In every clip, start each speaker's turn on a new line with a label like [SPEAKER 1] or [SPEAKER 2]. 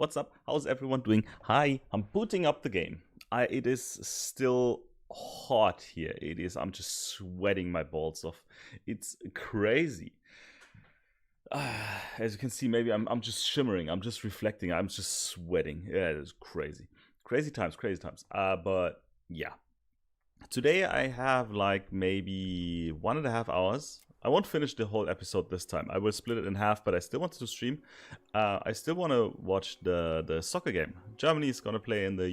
[SPEAKER 1] What's up? How's everyone doing? Hi, I'm booting up the game. It is still hot here. I'm just sweating my balls off. It's crazy. As you can see, maybe I'm just shimmering. I'm just reflecting. I'm just sweating. Yeah, it is crazy. Crazy times, crazy times. But yeah. Today I have like maybe 1.5 hours. I won't finish the whole episode this time. I will split it in half, but I still wanted to stream. I still want to watch the soccer game. Germany is going to play in the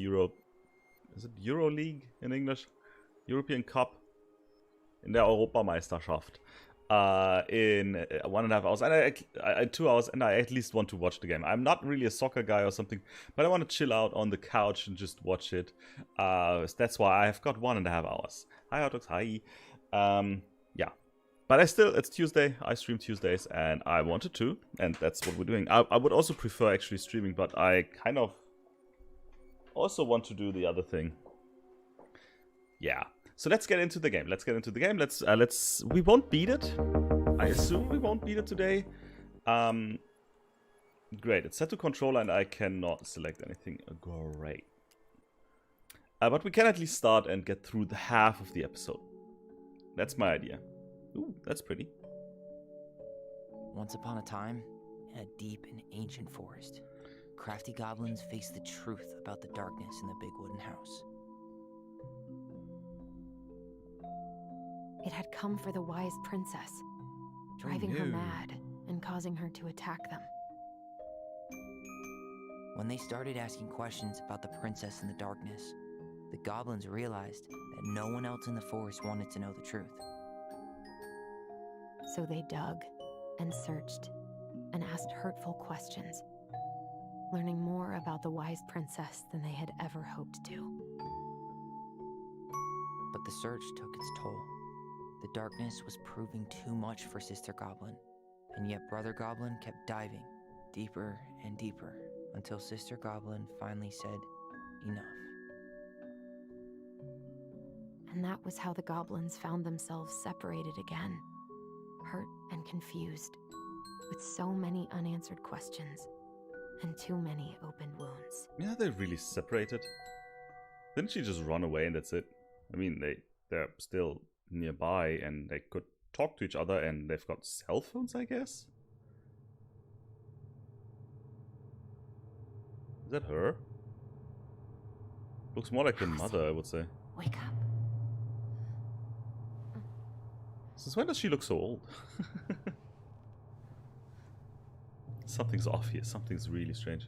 [SPEAKER 1] Is it Euro League in English? European Cup. In der Europameisterschaft. In 1.5 hours. And 2 hours, and I at least want to watch the game. I'm not really a soccer guy or something, but I want to chill out on the couch and just watch it. That's why I've got 1.5 hours. Hi, Autox. Hi. Yeah. But it's Tuesday, I stream Tuesdays, and I wanted to, and that's what we're doing. I would also prefer actually streaming, but I kind of also want to do the other thing. Yeah. So let's get into the game. We won't beat it. I assume we won't beat it today. Great, it's set to controller and I cannot select anything. Great. But we can at least start and get through the half of the episode. That's my idea. Ooh, that's pretty.
[SPEAKER 2] Once upon a time, in a deep and ancient forest, crafty goblins faced the truth about the darkness in the big wooden house.
[SPEAKER 3] It had come for the wise princess, driving her mad and causing her to attack them.
[SPEAKER 2] When they started asking questions about the princess in the darkness, the goblins realized that no one else in the forest wanted to know the truth.
[SPEAKER 3] So they dug and searched and asked hurtful questions, learning more about the wise princess than they had ever hoped to.
[SPEAKER 2] But the search took its toll. The darkness was proving too much for Sister Goblin, and yet Brother Goblin kept diving deeper and deeper until Sister Goblin finally said, enough.
[SPEAKER 3] And that was how the goblins found themselves separated again, hurt and confused, with so many unanswered questions and too many open wounds.
[SPEAKER 1] Yeah, they're really separated. Didn't she just run away and that's it? I mean, they're still nearby and they could talk to each other and they've got cell phones, I guess? Is that her? Looks more like the mother, I would say.
[SPEAKER 3] Wake up.
[SPEAKER 1] Since when does she look so old? Something's off here. Something's really strange.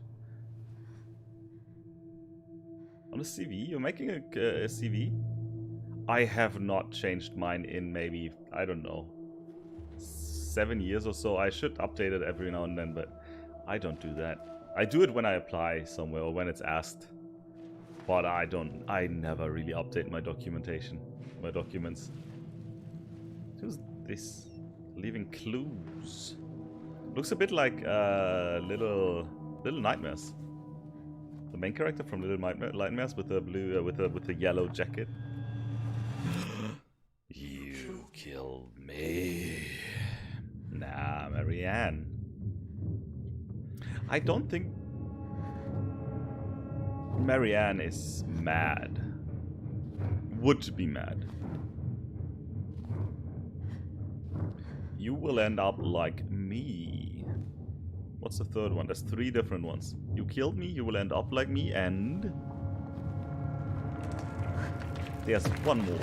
[SPEAKER 1] On the CV? You're making a CV? I have not changed mine in maybe, I don't know, 7 years or so. I should update it every now and then, but I don't do that. I do it when I apply somewhere or when it's asked. But I never really update my documentation, my documents. Who's this? Leaving clues. Looks a bit like Little Nightmares. The main character from Little Nightmares with the blue with the yellow jacket. You killed me. Nah, Marianne. I don't think Marianne is mad. Would be mad. You will end up like me. What's the third one? There's 3 different ones. You killed me, you will end up like me, and there's one more.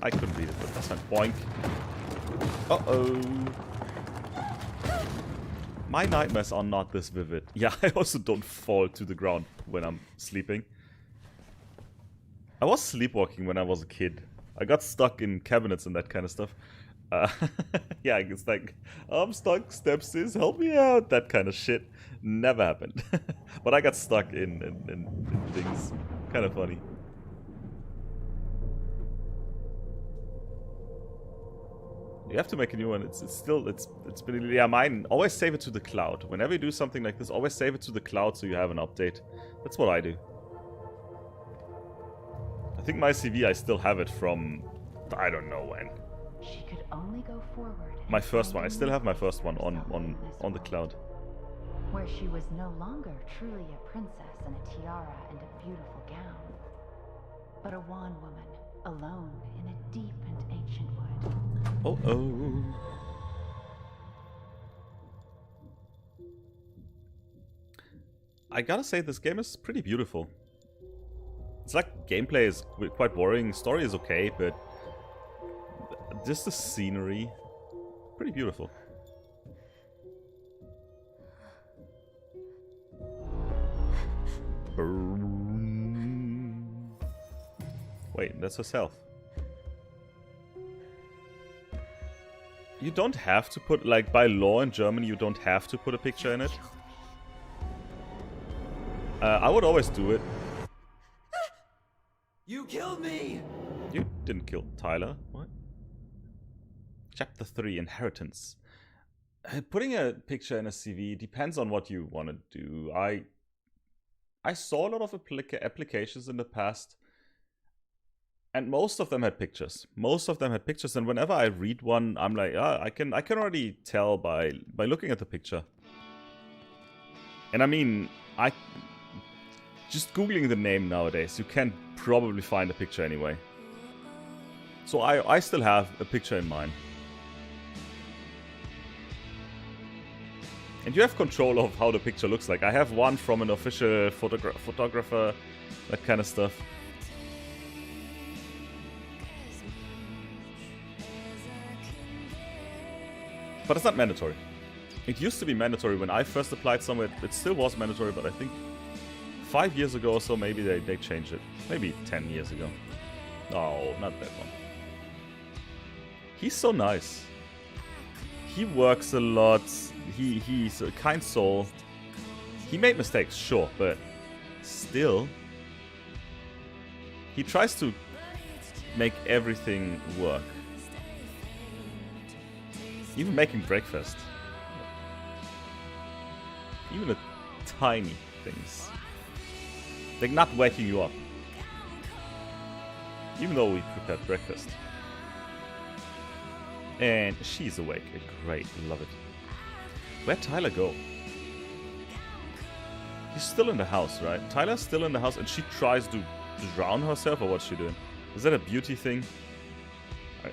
[SPEAKER 1] I couldn't read it, but that's fine. Boink. Uh-oh. My nightmares are not this vivid. Yeah, I also don't fall to the ground when I'm sleeping. I was sleepwalking when I was a kid. I got stuck in cabinets and that kind of stuff. Yeah, it's like, I'm stuck, stepsis, help me out, that kind of shit. Never happened. But I got stuck in things. Kind of funny. You have to make a new one. It's been, yeah, mine. Always save it to the cloud. Whenever you do something like this, always save it to the cloud so you have an update. That's what I do. I think my CV, I still have it from, I don't know when.
[SPEAKER 4] She could only go forward.
[SPEAKER 1] My first one. I still have my first one on the cloud.
[SPEAKER 4] where she was no longer truly a princess in a tiara and a beautiful gown, but a wan woman, alone in a deep and ancient wood.
[SPEAKER 1] Oh. I gotta say, this game is pretty beautiful. It's like gameplay is quite boring, story is okay, but just the scenery, pretty beautiful. Wait, that's herself. You don't have to put, like, by law in Germany, you don't have to put a picture in it. I would always do it.
[SPEAKER 5] You killed me!
[SPEAKER 1] You didn't kill Tyler. What? Chapter 3, Inheritance. Putting a picture in a CV depends on what you want to do. I saw a lot of applications in the past, and most of them had pictures. And whenever I read one, I'm like, I can already tell by looking at the picture. And I mean, just googling the name nowadays, you can probably find a picture anyway. So I still have a picture in mind. And you have control of how the picture looks like. I have one from an official photographer, that kind of stuff. But it's not mandatory. It used to be mandatory when I first applied somewhere. It still was mandatory, but I think 5 years ago or so, maybe they changed it. Maybe 10 years ago. No, not that one. He's so nice. He works a lot. He's a kind soul. He made mistakes, sure, but still, he tries to make everything work. Even making breakfast. Even the tiny things. Like not waking you up. Even though we prepared breakfast. And she's awake. Great, love it. Where'd Tyler go? He's still in the house, right? Tyler's still in the house and she tries to drown herself, or what's she doing? Is that a beauty thing?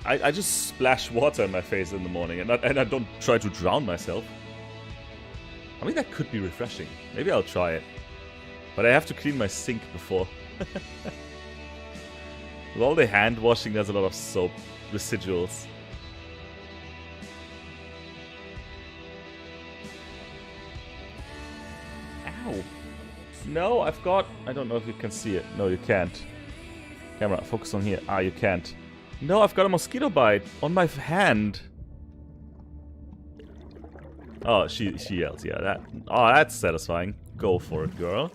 [SPEAKER 1] I just splash water in my face in the morning and I don't try to drown myself. I mean, that could be refreshing. Maybe I'll try it. But I have to clean my sink before. With all the hand washing, there's a lot of soap residuals. Ow. No, I've got... I don't know if you can see it. No, you can't. Camera, focus on here. Ah, you can't. No, I've got a mosquito bite on my hand. Oh, she yells. Yeah, that's satisfying. Go for it, girl.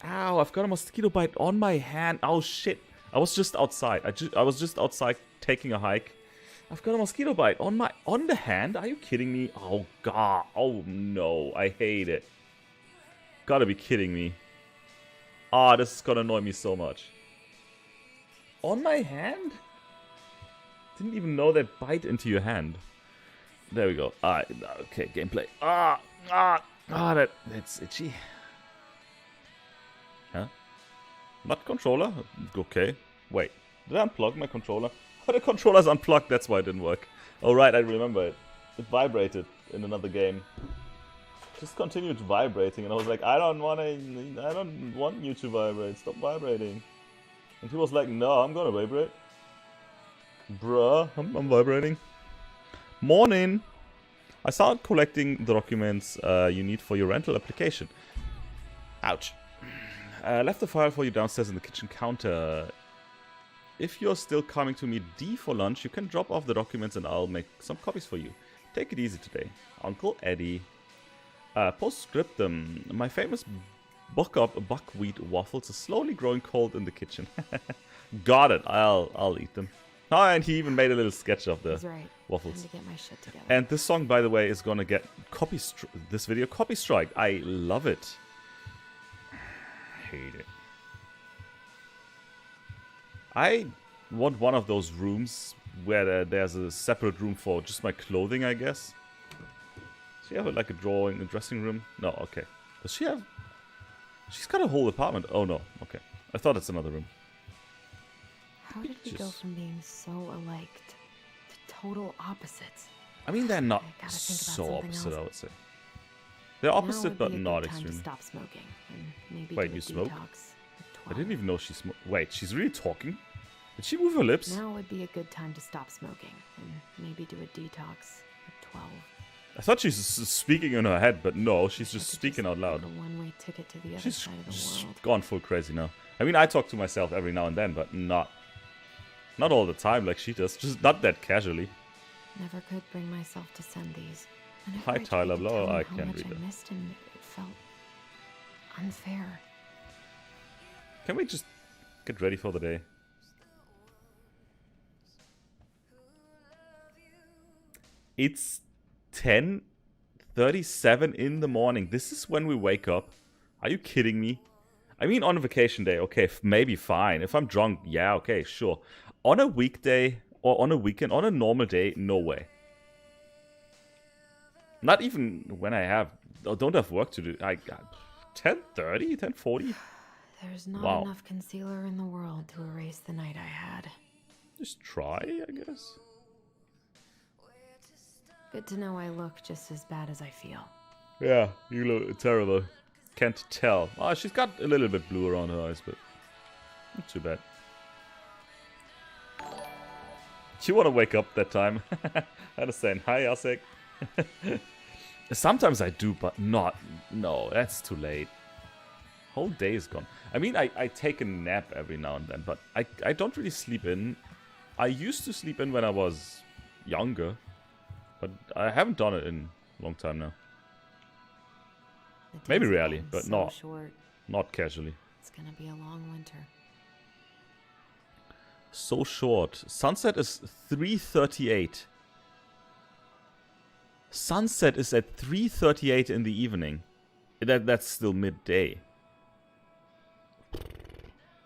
[SPEAKER 1] Ow, I've got a mosquito bite on my hand. Oh, shit. I was just outside. I was just outside taking a hike. I've got a mosquito bite on the hand. Are you kidding me? Oh, God. Oh, no. I hate it. Gotta be kidding me. Ah, this is gonna annoy me so much. On my hand? Didn't even know they bite into your hand. There we go. Alright, okay, gameplay. That's itchy. Huh? Not controller? Okay. Wait, did I unplug my controller? Oh, the controller's unplugged, that's why it didn't work. Oh right, I remember it. It vibrated in another game. Just continued vibrating, and I was like, I don't want you to vibrate. Stop vibrating. And he was like, no, I'm gonna vibrate. Bruh, I'm vibrating. Morning. I started collecting the documents you need for your rental application. Ouch. Left the file for you downstairs in the kitchen counter. If you're still coming to meet D for lunch, you can drop off the documents and I'll make some copies for you. Take it easy today. Uncle Eddie. Postscriptum. My famous buckwheat waffles are slowly growing cold in the kitchen. Got it. I'll eat them. Oh, and he even made a little sketch of the waffles.
[SPEAKER 3] Time to get my shit together.
[SPEAKER 1] And this song, by the way, is gonna get this video copy strike. I love it. Hate it. I want one of those rooms where there's a separate room for just my clothing, I guess. Does she have like a drawing, a dressing room? No, okay. Does she have... She's got a whole apartment. Oh no, okay. I thought it's another room.
[SPEAKER 3] How did we go from being so alike to total opposites?
[SPEAKER 1] I mean, they're not
[SPEAKER 3] I gotta think about
[SPEAKER 1] so
[SPEAKER 3] something
[SPEAKER 1] opposite,
[SPEAKER 3] else.
[SPEAKER 1] I would say. They're
[SPEAKER 3] Now
[SPEAKER 1] opposite,
[SPEAKER 3] would
[SPEAKER 1] but
[SPEAKER 3] be a
[SPEAKER 1] not
[SPEAKER 3] good time to
[SPEAKER 1] extremely.
[SPEAKER 3] stop smoking and maybe
[SPEAKER 1] Wait,
[SPEAKER 3] do a
[SPEAKER 1] you smoke?
[SPEAKER 3] detox at
[SPEAKER 1] I
[SPEAKER 3] 12.
[SPEAKER 1] didn't even know she smoked. Wait, she's really talking? Did she move her lips?
[SPEAKER 3] Now would be a good time to stop smoking and maybe do a detox at 12.
[SPEAKER 1] I thought she's speaking in her head, but no, she's just speaking out loud.
[SPEAKER 3] A one-way ticket to the other
[SPEAKER 1] She's
[SPEAKER 3] side of the
[SPEAKER 1] just
[SPEAKER 3] world.
[SPEAKER 1] gone full crazy now. I mean, I talk to myself every now and then, but not all the time like she does. Just not that casually.
[SPEAKER 3] Never could bring myself to send these. Whenever
[SPEAKER 1] Hi,
[SPEAKER 3] I tried
[SPEAKER 1] Tyler,
[SPEAKER 3] to
[SPEAKER 1] blah,
[SPEAKER 3] tell him
[SPEAKER 1] I
[SPEAKER 3] how
[SPEAKER 1] can't
[SPEAKER 3] much
[SPEAKER 1] read
[SPEAKER 3] I
[SPEAKER 1] it.
[SPEAKER 3] missed him, it felt unfair.
[SPEAKER 1] Can we just get ready for the day? It's 10:37 in the morning. This is when we wake up. Are you kidding me? I mean, on a vacation day, okay, maybe fine. If I'm drunk, yeah, okay, sure. On a weekday or on a weekend, on a normal day, no way. Not even when I don't have work to do. I got 10:30, 10:40.
[SPEAKER 3] There's not
[SPEAKER 1] Wow.
[SPEAKER 3] enough concealer in the world to erase the night I had.
[SPEAKER 1] Just try, I guess.
[SPEAKER 3] Good to know I look just as bad as I feel.
[SPEAKER 1] Yeah, you look terrible. Can't tell. Oh, she's got a little bit blue around her eyes, but not too bad. You want to wake up that time? I understand. Hi, Asek. Sometimes I do, but not. No, that's too late. Whole day is gone. I mean, I take a nap every now and then, but I don't really sleep in. I used to sleep in when I was younger, but I haven't done it in a long time now.
[SPEAKER 3] The days
[SPEAKER 1] Maybe
[SPEAKER 3] have
[SPEAKER 1] rarely,
[SPEAKER 3] gotten
[SPEAKER 1] but
[SPEAKER 3] so short.
[SPEAKER 1] not casually.
[SPEAKER 3] It's gonna be a long winter.
[SPEAKER 1] So short. Sunset is 3:38. Sunset is at 3:38 in the evening. That's still midday.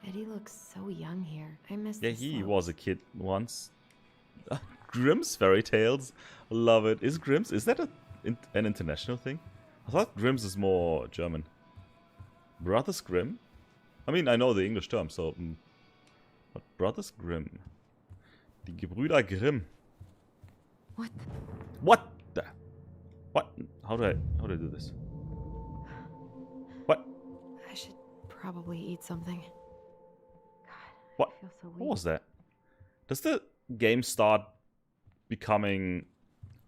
[SPEAKER 3] Eddie looks so young here. I miss
[SPEAKER 1] Yeah,
[SPEAKER 3] the
[SPEAKER 1] he
[SPEAKER 3] slopes.
[SPEAKER 1] was a kid once. Grimm's Fairy Tales. Love it. Is Grimm's... Is that an international thing? I thought Grimm's is more German. Brothers Grimm? I mean, I know the English term, so... But Brothers Grimm. Die Gebrüder Grimm.
[SPEAKER 3] What?
[SPEAKER 1] What the... What? How do I do this? What?
[SPEAKER 3] I should probably eat something. God,
[SPEAKER 1] What?
[SPEAKER 3] I feel so weak.
[SPEAKER 1] What was that? Does the game start becoming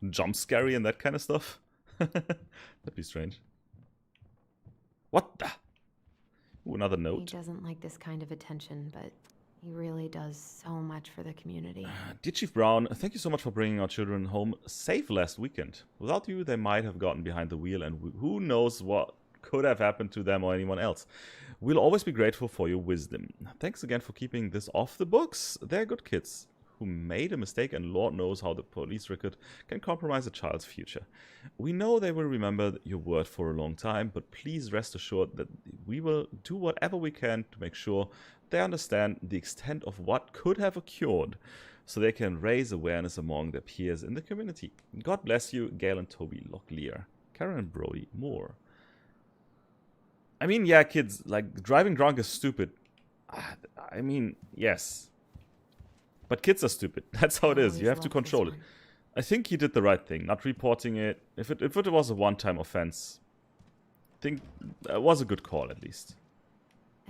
[SPEAKER 1] jump scary and that kind of stuff? That'd be strange. What the? Ooh, another
[SPEAKER 3] He
[SPEAKER 1] note.
[SPEAKER 3] doesn't like this kind of attention, but he really does so much for the community.
[SPEAKER 1] Dear Chief Brown, thank you so much for bringing our children home safe last weekend. Without you, they might have gotten behind the wheel, and who knows what could have happened to them or anyone else. We'll always be grateful for your wisdom. Thanks again for keeping this off the books. They're good kids who made a mistake, and Lord knows how the police record can compromise a child's future. We know they will remember your word for a long time, but please rest assured that we will do whatever we can to make sure they understand the extent of what could have occurred, so they can raise awareness among their peers in the community. God bless you, Gail and Toby Locklear. Karen and Brody Moore. I mean, yeah, kids, like, driving drunk is stupid. I mean, yes. But kids are stupid. That's how it is. You have to control it. I think he did the right thing, not reporting it. If it was a one-time offense, I think it was a good call, at least.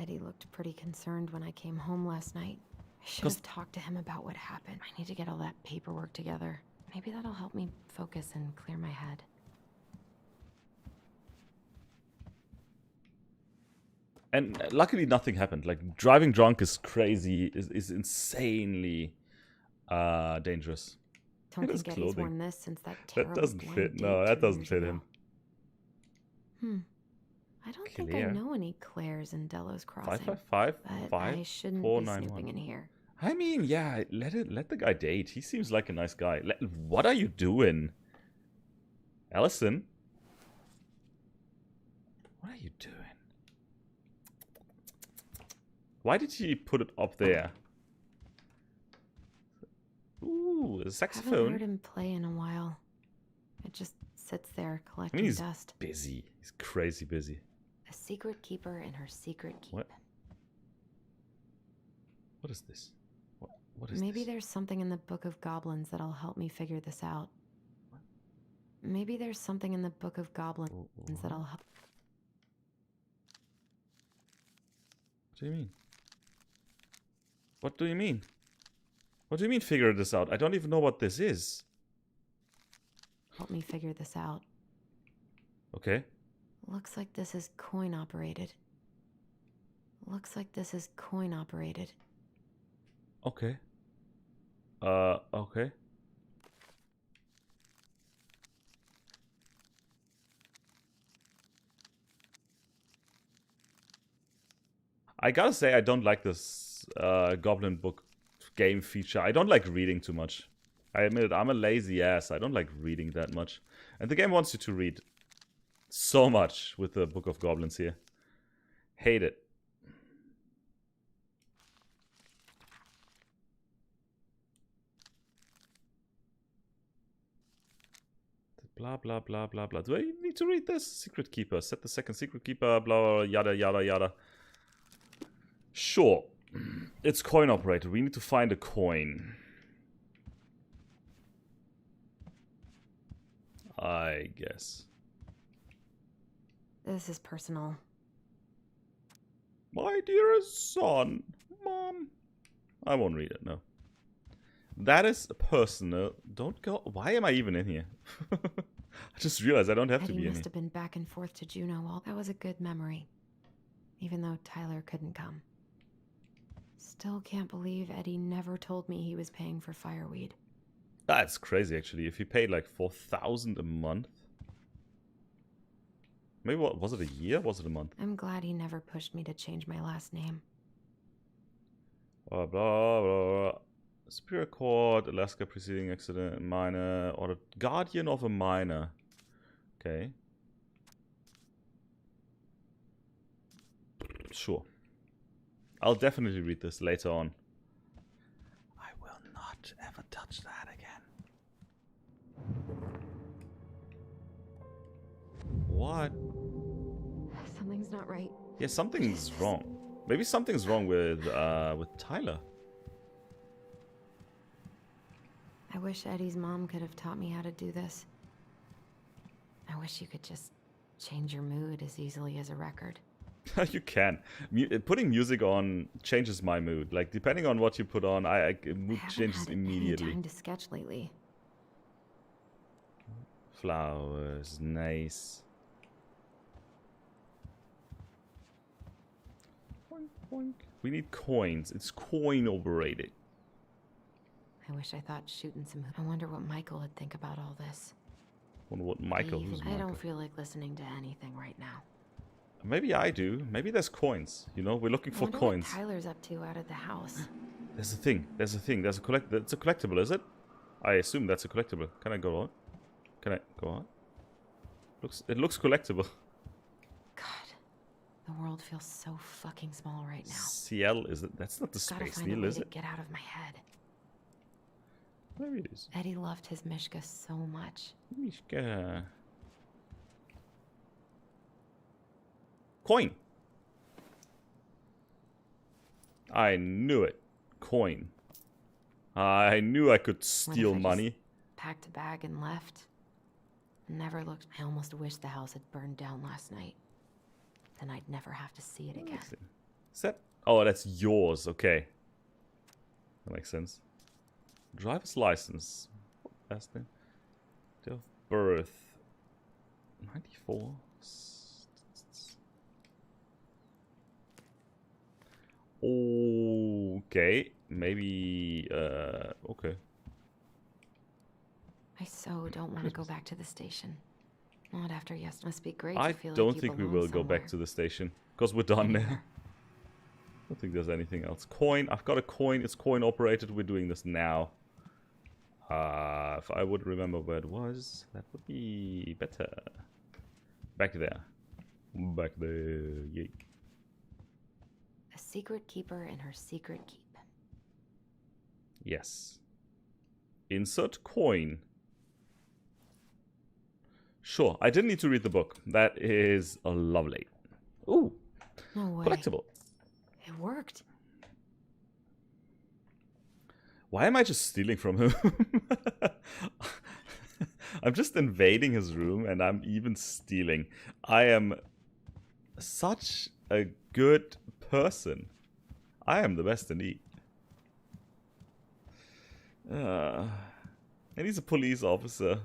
[SPEAKER 3] Eddie looked pretty concerned when I came home last night. I should have talked to him about what happened. I need to get all that paperwork together. Maybe that'll help me focus and clear my head.
[SPEAKER 1] And luckily nothing happened. Like, driving drunk is crazy, is insanely dangerous.
[SPEAKER 3] Don't
[SPEAKER 1] It is
[SPEAKER 3] think Eddie's
[SPEAKER 1] clothing.
[SPEAKER 3] worn this since that terrible
[SPEAKER 1] That doesn't
[SPEAKER 3] blind
[SPEAKER 1] fit.
[SPEAKER 3] date
[SPEAKER 1] No, that
[SPEAKER 3] 2
[SPEAKER 1] doesn't
[SPEAKER 3] years
[SPEAKER 1] fit
[SPEAKER 3] ago.
[SPEAKER 1] him.
[SPEAKER 3] I don't think I
[SPEAKER 1] Claire.
[SPEAKER 3] know any Claires in Delos Crossing.
[SPEAKER 1] 555
[SPEAKER 3] But
[SPEAKER 1] 5
[SPEAKER 3] I shouldn't be
[SPEAKER 1] 491.
[SPEAKER 3] snooping in here.
[SPEAKER 1] I mean, yeah, let the guy date. He seems like a nice guy. What are you doing? Allison? What are you doing? Why did he put it up there? Ooh, a
[SPEAKER 3] Haven't heard
[SPEAKER 1] saxophone.
[SPEAKER 3] him play in a while. It just sits there
[SPEAKER 1] I
[SPEAKER 3] collecting
[SPEAKER 1] mean, he's
[SPEAKER 3] dust.
[SPEAKER 1] busy. He's crazy busy.
[SPEAKER 3] A secret keeper in her secret keep.
[SPEAKER 1] What? What is this? What is
[SPEAKER 3] Maybe
[SPEAKER 1] this?
[SPEAKER 3] there's something in the Book of Goblins that'll help me figure this out.
[SPEAKER 1] What?
[SPEAKER 3] Maybe there's something in the Book of Goblins that'll help.
[SPEAKER 1] What do you mean? What do you mean? What do you mean figure this out? I don't even know what this is.
[SPEAKER 3] Help me figure this out.
[SPEAKER 1] Okay.
[SPEAKER 3] Looks like this is coin operated. Looks like this is coin operated.
[SPEAKER 1] Okay. Okay. I gotta say, I don't like this Goblin Book game feature. I don't like reading too much. I admit it, I'm a lazy ass. I don't like reading that much. And the game wants you to read so much with the Book of Goblins here. Hate it. Blah, blah, blah, blah, blah. Do I need to read this? Secret Keeper. Set the second Secret Keeper, blah, yada, yada, yada. Sure. It's coin operated. We need to find a coin. I guess.
[SPEAKER 3] This is personal.
[SPEAKER 1] My dearest son. Mom. I won't read it, no. That is personal. Don't go. Why am I even in here? I just realized I don't have to
[SPEAKER 3] Eddie
[SPEAKER 1] be in
[SPEAKER 3] must
[SPEAKER 1] here.
[SPEAKER 3] have been back and forth to Juneau. All that was a good memory, even though Tyler couldn't come. Still can't believe Eddie never told me he was paying for fireweed.
[SPEAKER 1] That's crazy, actually. If he paid like 4,000 a month. Maybe what was it, a year? Was it a month?
[SPEAKER 3] I'm glad he never pushed me to change my last name.
[SPEAKER 1] Blah blah blah. Superior Court, Alaska preceding accident, minor, or the guardian of a minor. Okay. Sure. I'll definitely read this later on. I will not ever touch that again. What?
[SPEAKER 3] Something's not right.
[SPEAKER 1] Yeah, something's wrong. Maybe something's wrong with Tyler.
[SPEAKER 3] I wish Eddie's mom could have taught me how to do this. I wish you could just change your mood as easily as a record.
[SPEAKER 1] You can. Putting music on changes my mood. Like, depending on what you put on, mood changes immediately.
[SPEAKER 3] Any time to sketch lately.
[SPEAKER 1] Flowers, nice. Boink, boink. We need coins. It's coin operated.
[SPEAKER 3] I wish I thought shooting some. I wonder what Michael would think about all this.
[SPEAKER 1] Wonder what Michael? Who's
[SPEAKER 3] I
[SPEAKER 1] Michael?
[SPEAKER 3] don't feel like listening to anything right now.
[SPEAKER 1] Maybe I do. Maybe there's coins. You know, we're looking for coins.
[SPEAKER 3] What Tyler's up to out of the house.
[SPEAKER 1] There's a thing. There's a thing. There's a collect. It's a collectible, is it? I assume that's a collectible. Can I go on? Can I go on? It looks collectible.
[SPEAKER 3] God, the world feels so fucking small right now.
[SPEAKER 1] CL is it? That's not the
[SPEAKER 3] Gotta
[SPEAKER 1] Space
[SPEAKER 3] find a
[SPEAKER 1] Needle,
[SPEAKER 3] way
[SPEAKER 1] is
[SPEAKER 3] to
[SPEAKER 1] it?
[SPEAKER 3] get out of my head.
[SPEAKER 1] Maybe it is.
[SPEAKER 3] Eddie loved his Mishka so much.
[SPEAKER 1] Mishka. Coin. I knew it. Coin. I knew I could steal money.
[SPEAKER 3] Packed a bag and left. Never looked. I almost wish the house had burned down last night. Then I'd never have to see it again.
[SPEAKER 1] Is that? Oh, that's yours. Okay. That makes sense. Driver's license. Last name. Date of birth. 94. Okay. Maybe. Okay.
[SPEAKER 3] I so don't want to go back to the station. Not after yesterday. Must be great
[SPEAKER 1] I
[SPEAKER 3] to feel
[SPEAKER 1] don't
[SPEAKER 3] like you
[SPEAKER 1] think we
[SPEAKER 3] belong
[SPEAKER 1] will go back
[SPEAKER 3] somewhere.
[SPEAKER 1] to the station. Because we're done there.
[SPEAKER 3] Anywhere.
[SPEAKER 1] I don't think there's anything else. Coin. I've got a coin. It's coin operated. We're doing this now. If I would remember where it was, that would be better. Back there. Back there. Yay.
[SPEAKER 3] A secret keeper in her secret keep.
[SPEAKER 1] Yes. Insert coin. Sure, I didn't need to read the book. That is lovely. Ooh,
[SPEAKER 3] No way.
[SPEAKER 1] collectible.
[SPEAKER 3] It worked.
[SPEAKER 1] Why am I just stealing from him? I'm just invading his room and I'm even stealing. I am such a good person. I am the best indeed. And he's a police officer.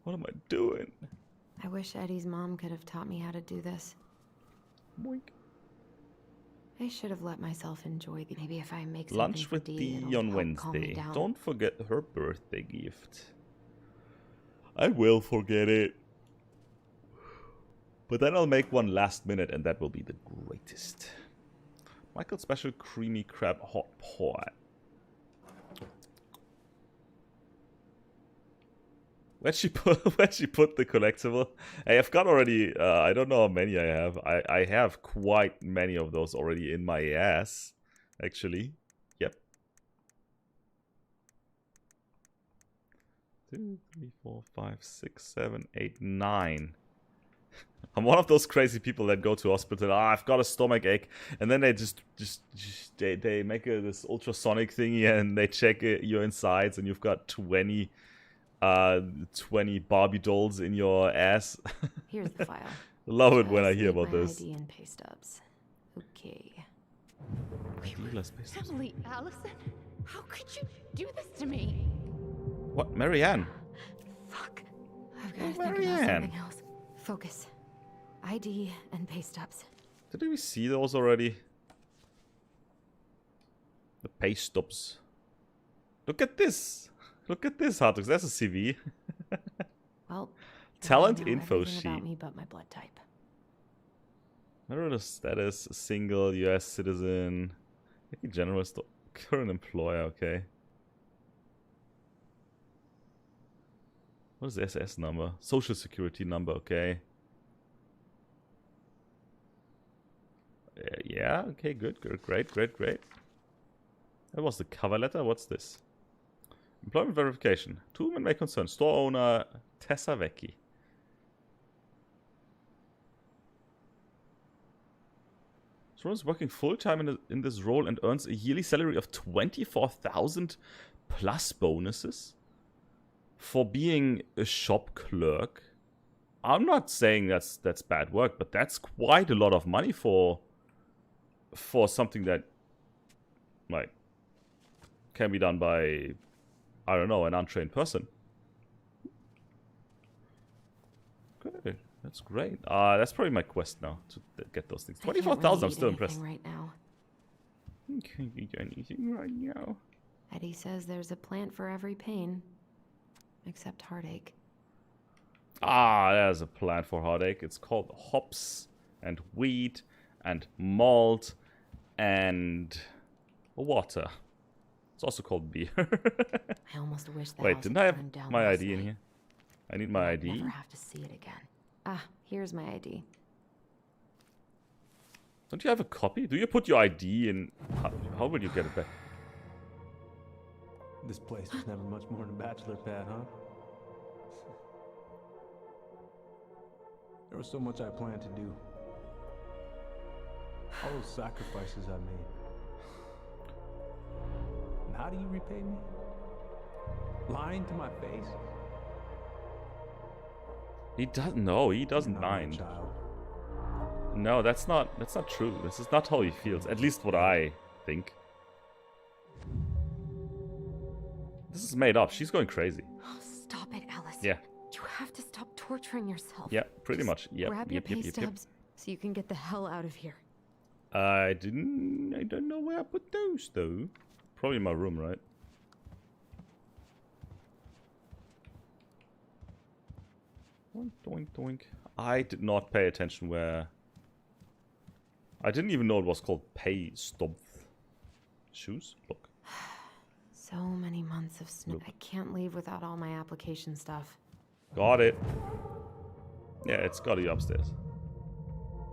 [SPEAKER 1] What am I doing?
[SPEAKER 3] I wish Eddie's mom could have taught me how to do this.
[SPEAKER 1] Boink.
[SPEAKER 3] I should have let myself enjoy the... Maybe if I make something
[SPEAKER 1] Lunch
[SPEAKER 3] for
[SPEAKER 1] with
[SPEAKER 3] Dee,
[SPEAKER 1] Dee
[SPEAKER 3] it'll
[SPEAKER 1] on
[SPEAKER 3] help calm me
[SPEAKER 1] Wednesday.
[SPEAKER 3] down.
[SPEAKER 1] Don't forget her birthday gift. I will forget it. But then I'll make one last minute and that will be the greatest. Michael's special creamy crab hot pot. Where'd she put the collectible? Hey, I've got already, I don't know how many I have. I have quite many of those already in my ass, actually. Yep. 2, 3, 4, 5, 6, 7, 8, 9. I'm one of those crazy people that go to hospital. Ah, I've got a stomach ache, and then they they make this ultrasonic thingy and they check your insides, and you've got 20 Barbie dolls in your ass.
[SPEAKER 3] Here's the file.
[SPEAKER 1] Love it when I
[SPEAKER 3] Just
[SPEAKER 1] hear
[SPEAKER 3] need
[SPEAKER 1] about
[SPEAKER 3] my
[SPEAKER 1] this.
[SPEAKER 3] ID and pay stubs. Okay.
[SPEAKER 4] Emily, Allison, how could you do this to me?
[SPEAKER 1] What, Marianne?
[SPEAKER 3] Fuck. I've got to
[SPEAKER 1] Oh,
[SPEAKER 3] think about
[SPEAKER 1] Marianne.
[SPEAKER 3] something else. Focus. ID and pay stubs.
[SPEAKER 1] Did we see those already? The pay stubs. Look at this. Look at this, Hartux. That's a CV.
[SPEAKER 3] Well,
[SPEAKER 1] Talent
[SPEAKER 3] now I know
[SPEAKER 1] info
[SPEAKER 3] everything
[SPEAKER 1] sheet.
[SPEAKER 3] about me but my blood type.
[SPEAKER 1] Marital status, single, US citizen. Generalist, current employer, okay. What is the SS number? Social security number, okay. Yeah, okay, good, great. That was the cover letter. What's this? Employment verification. To whom it may concern. Store owner Tessa Vecchi. Someone is working full-time in this role and earns a yearly salary of 24,000 plus bonuses for being a shop clerk. I'm not saying that's bad work, but that's quite a lot of money for something that like can be done by, I don't know, an untrained person. Good. That's great. That's probably my quest now to get those things. 24,000, I'm still impressed.
[SPEAKER 3] Right now.
[SPEAKER 1] Can't get anything right now.
[SPEAKER 3] Eddie says there's a plant for every pain, except heartache.
[SPEAKER 1] There's a plant for heartache. It's called hops and wheat and malt and water. It's also called beer.
[SPEAKER 3] I almost wish the
[SPEAKER 1] Wait,
[SPEAKER 3] house
[SPEAKER 1] didn't
[SPEAKER 3] had
[SPEAKER 1] I have
[SPEAKER 3] burned down
[SPEAKER 1] my
[SPEAKER 3] last
[SPEAKER 1] ID in
[SPEAKER 3] night.
[SPEAKER 1] here? I need my
[SPEAKER 3] I'd
[SPEAKER 1] ID.
[SPEAKER 3] never have to see it again. Here's my ID.
[SPEAKER 1] Don't you have a copy? Do you put your ID in? How will you get it back?
[SPEAKER 5] This place was never much more than a bachelor pad, huh? There was so much I planned to do. All those sacrifices I made. And how do you repay me? Lying to my face?
[SPEAKER 1] He doesn't know. He doesn't
[SPEAKER 5] You're not my
[SPEAKER 1] mind.
[SPEAKER 5] child.
[SPEAKER 1] No, that's not true. This is not how he feels. At least what I think. This is made up. She's going crazy.
[SPEAKER 3] Oh, stop it, Alice.
[SPEAKER 1] Yeah.
[SPEAKER 3] You have to stop torturing yourself.
[SPEAKER 1] Yeah, pretty
[SPEAKER 3] Just
[SPEAKER 1] much. Yep.
[SPEAKER 3] Grab your
[SPEAKER 1] Yep.
[SPEAKER 3] pay
[SPEAKER 1] Yep. Yep.
[SPEAKER 3] stubs so you can get the hell out of here.
[SPEAKER 1] I don't know where I put those though. Probably in my room, right? Doink, doink, doink. I did not pay attention where. I didn't even know it was called pay stub shoes. Look.
[SPEAKER 3] So many months of snow.
[SPEAKER 1] Look.
[SPEAKER 3] I can't leave without all my application stuff.
[SPEAKER 1] Got it. Yeah, it's got you upstairs.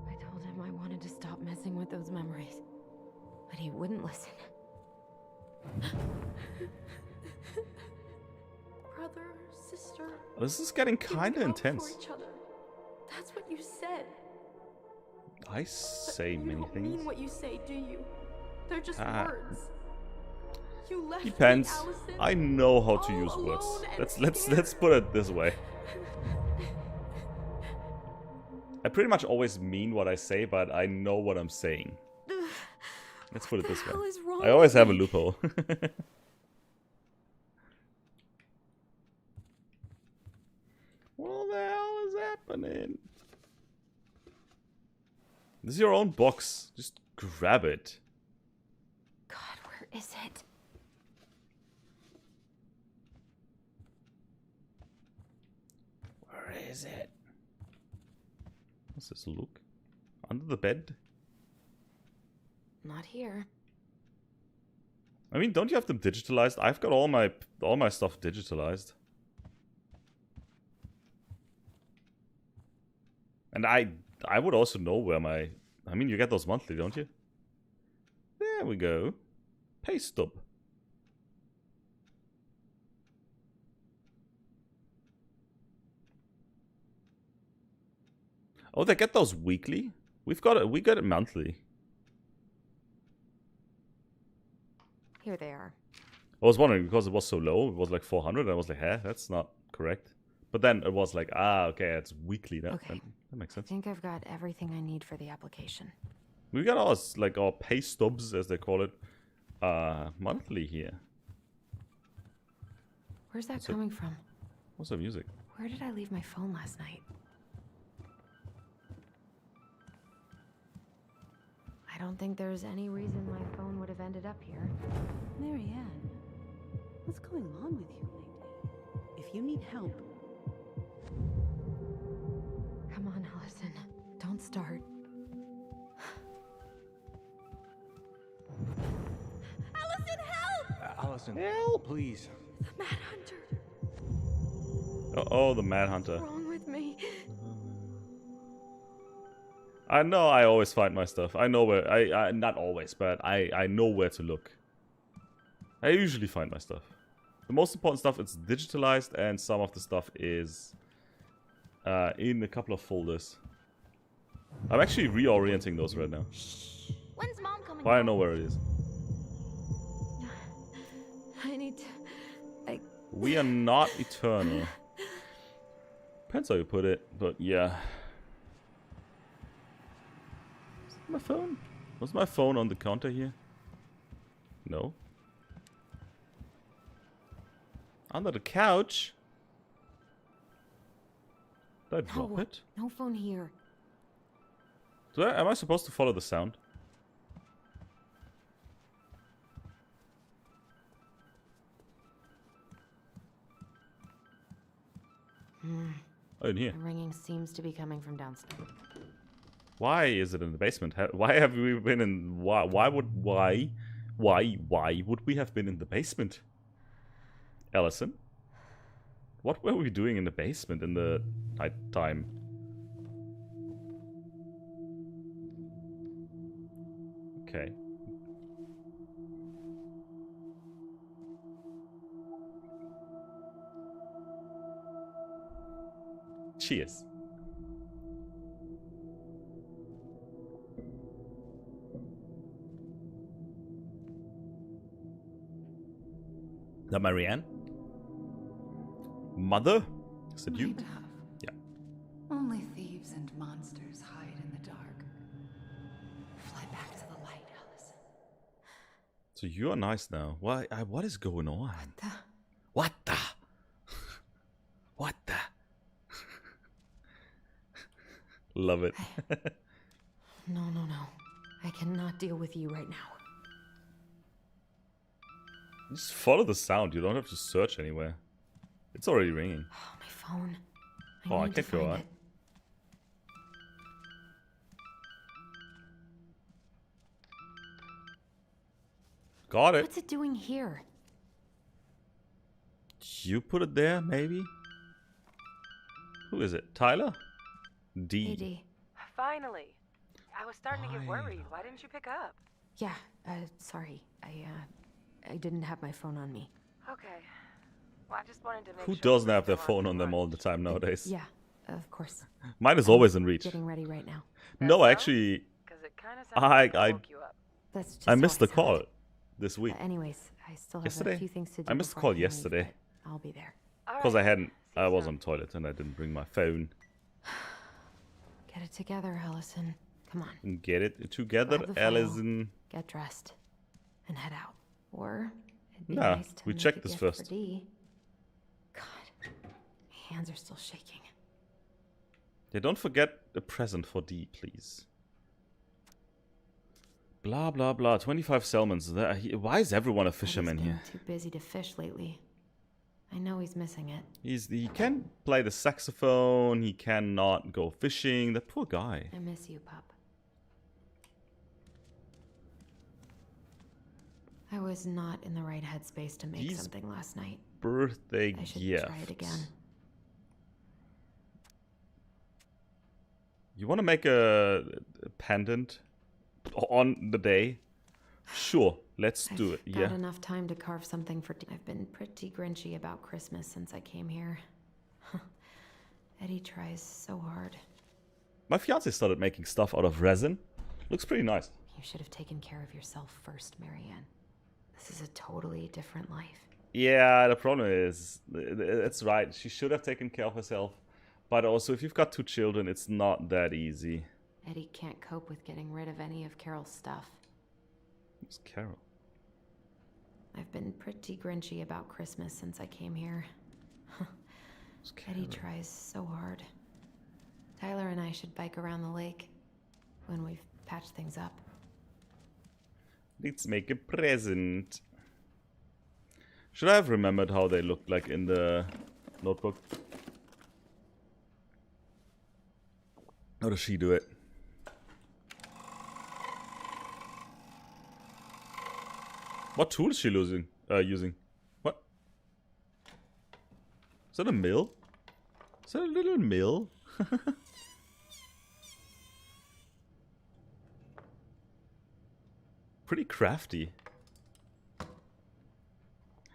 [SPEAKER 3] I told him I wanted to stop messing with those memories, but he wouldn't listen.
[SPEAKER 6] Brother, sister. sister.
[SPEAKER 1] This is getting
[SPEAKER 6] We
[SPEAKER 1] kind of
[SPEAKER 6] look out for
[SPEAKER 1] intense.
[SPEAKER 6] each other. That's what you said.
[SPEAKER 1] I
[SPEAKER 6] But
[SPEAKER 1] say
[SPEAKER 6] you
[SPEAKER 1] many
[SPEAKER 6] don't
[SPEAKER 1] things.
[SPEAKER 6] mean what you say, do you? They're just
[SPEAKER 1] Ah.
[SPEAKER 6] words. You left
[SPEAKER 1] Depends.
[SPEAKER 6] me, Allison,
[SPEAKER 1] I know how to
[SPEAKER 6] all
[SPEAKER 1] use words.
[SPEAKER 6] alone and
[SPEAKER 1] Let's
[SPEAKER 6] scared.
[SPEAKER 1] put it this way. I pretty much always mean what I say, but I know what I'm saying. Let's put it this way.
[SPEAKER 6] What the hell is wrong
[SPEAKER 1] I always
[SPEAKER 6] with
[SPEAKER 1] have a
[SPEAKER 6] me?
[SPEAKER 1] loophole. What the hell is happening? This is your own box. Just grab it.
[SPEAKER 3] God, where is it?
[SPEAKER 1] Where is it? What's this? Look. Under the bed?
[SPEAKER 3] Not here.
[SPEAKER 1] I mean, don't you have them digitalized? I've got all my stuff digitalized. And I would also know where my... I mean, you get those monthly, don't you? There we go. Pay stub. Oh, they get those weekly? We got it monthly.
[SPEAKER 3] Here they are.
[SPEAKER 1] I was wondering because it was so low. It was like 400. And I was like, "Huh, that's not correct." But then it was like, okay, it's weekly. That makes
[SPEAKER 3] I
[SPEAKER 1] sense.
[SPEAKER 3] think I've got everything I need for the application.
[SPEAKER 1] We got our pay stubs, as they call it, monthly here.
[SPEAKER 3] Where's that coming from?
[SPEAKER 1] What's the music?
[SPEAKER 3] Where did I leave my phone last night? I don't think there's any reason my phone would have ended up here.
[SPEAKER 7] Marianne, what's going on with you lately? If you need help,
[SPEAKER 3] Come on, Allison. Don't start.
[SPEAKER 6] Allison, help!
[SPEAKER 5] Allison,
[SPEAKER 1] Help!
[SPEAKER 5] please.
[SPEAKER 6] The Mad Hunter.
[SPEAKER 1] Oh, the Mad Hunter.
[SPEAKER 6] What's wrong with me?
[SPEAKER 1] I know I always find my stuff. I know where... I not always, but I know where to look. I usually find my stuff. The most important stuff is digitalized, and some of the stuff is in a couple of folders. I'm actually reorienting those right now.
[SPEAKER 3] When's Mom coming?
[SPEAKER 1] But I know where it is.
[SPEAKER 3] I need to...
[SPEAKER 1] We are not eternal. Depends how you put it, but yeah. Is that my phone? Was my phone on the counter here? No. Under the couch? Did I drop it?
[SPEAKER 3] No phone here.
[SPEAKER 1] Am I supposed to follow the sound? Oh, in here.
[SPEAKER 3] The ringing seems to be coming from downstairs.
[SPEAKER 1] Why is it in the basement? Why have we been in... Why would we have been in the basement? Allison? What were we doing in the basement in the night time? Okay. Cheers. Is that Marianne? Mother? Is it you?
[SPEAKER 4] Might have.
[SPEAKER 1] Yeah.
[SPEAKER 4] Only thieves and monsters hide in the dark. Fly back to the light, Allison.
[SPEAKER 1] So you are nice now. Why? What is going on? What the? What the? Love it.
[SPEAKER 3] No. I cannot deal with you right now.
[SPEAKER 1] Just follow the sound. You don't have to search anywhere. It's already ringing.
[SPEAKER 3] Oh, my phone.
[SPEAKER 1] Oh, I
[SPEAKER 3] need to
[SPEAKER 1] can't go
[SPEAKER 3] find
[SPEAKER 1] on.
[SPEAKER 3] it.
[SPEAKER 1] Got it.
[SPEAKER 3] What's it doing here?
[SPEAKER 1] You put it there, maybe? Who is it? Tyler? D.
[SPEAKER 3] Hey, D.
[SPEAKER 8] Finally. I was starting to get worried. Why didn't you pick up?
[SPEAKER 3] Yeah, sorry. I didn't have my phone on me.
[SPEAKER 8] Okay. Well, I just wanted to make
[SPEAKER 1] Who
[SPEAKER 8] sure
[SPEAKER 1] doesn't
[SPEAKER 8] we
[SPEAKER 1] have their
[SPEAKER 8] were
[SPEAKER 1] phone
[SPEAKER 8] for
[SPEAKER 1] on them all
[SPEAKER 8] lunch.
[SPEAKER 1] the time nowadays?
[SPEAKER 3] Yeah, of course.
[SPEAKER 1] Mine is
[SPEAKER 3] I'm
[SPEAKER 1] always in reach.
[SPEAKER 3] Getting ready right now.
[SPEAKER 1] No,
[SPEAKER 8] That so?
[SPEAKER 1] actually,
[SPEAKER 8] 'Cause it kind of sounds like
[SPEAKER 1] I
[SPEAKER 8] woke you up.
[SPEAKER 3] That's just
[SPEAKER 1] I
[SPEAKER 3] how
[SPEAKER 1] missed the
[SPEAKER 3] sound.
[SPEAKER 1] call this week.
[SPEAKER 3] Anyways, I still have
[SPEAKER 1] Yesterday?
[SPEAKER 3] a few things to do.
[SPEAKER 1] I missed the
[SPEAKER 3] before
[SPEAKER 1] call
[SPEAKER 3] can leave,
[SPEAKER 1] yesterday.
[SPEAKER 3] but I'll be there.
[SPEAKER 8] All
[SPEAKER 1] Because
[SPEAKER 8] right.
[SPEAKER 1] I was
[SPEAKER 8] soon.
[SPEAKER 1] on toilet and I didn't bring my phone.
[SPEAKER 3] Get it together, Allison. Come on,
[SPEAKER 1] Get it together,
[SPEAKER 3] Grab the file.
[SPEAKER 1] Allison.
[SPEAKER 3] get dressed, and head out. Or it'd be
[SPEAKER 1] Nah,
[SPEAKER 3] nice to
[SPEAKER 1] we
[SPEAKER 3] make
[SPEAKER 1] checked
[SPEAKER 3] a
[SPEAKER 1] this
[SPEAKER 3] gift
[SPEAKER 1] first.
[SPEAKER 3] For D. God, my hands are still shaking.
[SPEAKER 1] Yeah, don't forget a present for D, please. Blah, blah, blah. 25 salmons. Why is everyone a fisherman
[SPEAKER 3] Eddie's been
[SPEAKER 1] here?
[SPEAKER 3] too busy to fish lately. I know he's missing it.
[SPEAKER 1] He can play the saxophone. He cannot go fishing. That poor guy.
[SPEAKER 3] I miss you, pup. I was not in the right headspace to make
[SPEAKER 1] These
[SPEAKER 3] something last night.
[SPEAKER 1] Birthday
[SPEAKER 3] I should
[SPEAKER 1] gift.
[SPEAKER 3] try it again.
[SPEAKER 1] You want to make a pendant on the day? Sure, let's do it.
[SPEAKER 3] I've
[SPEAKER 1] Yeah.
[SPEAKER 3] got enough time to carve something for. I've been pretty grinchy about Christmas since I came here. Eddie tries so hard.
[SPEAKER 1] My fiance started making stuff out of resin. Looks pretty nice.
[SPEAKER 3] You should have taken care of yourself first, Marianne. This is a totally different life.
[SPEAKER 1] Yeah, the problem is, it's right. She should have taken care of herself. But also, if you've got 2 children, it's not that easy.
[SPEAKER 3] Eddie can't cope with getting rid of any of Carol's stuff.
[SPEAKER 1] Who's Carol?
[SPEAKER 3] I've been pretty grinchy about Christmas since I came here.
[SPEAKER 1] Who's
[SPEAKER 3] Eddie
[SPEAKER 1] Carol?
[SPEAKER 3] tries so hard. Tyler and I should bike around the lake when we've patched things up.
[SPEAKER 1] Let's make a present. Should I have remembered how they looked like in the notebook? How does she do it? What tool is she using? What? Is that a mill? Is that a little mill? Pretty crafty.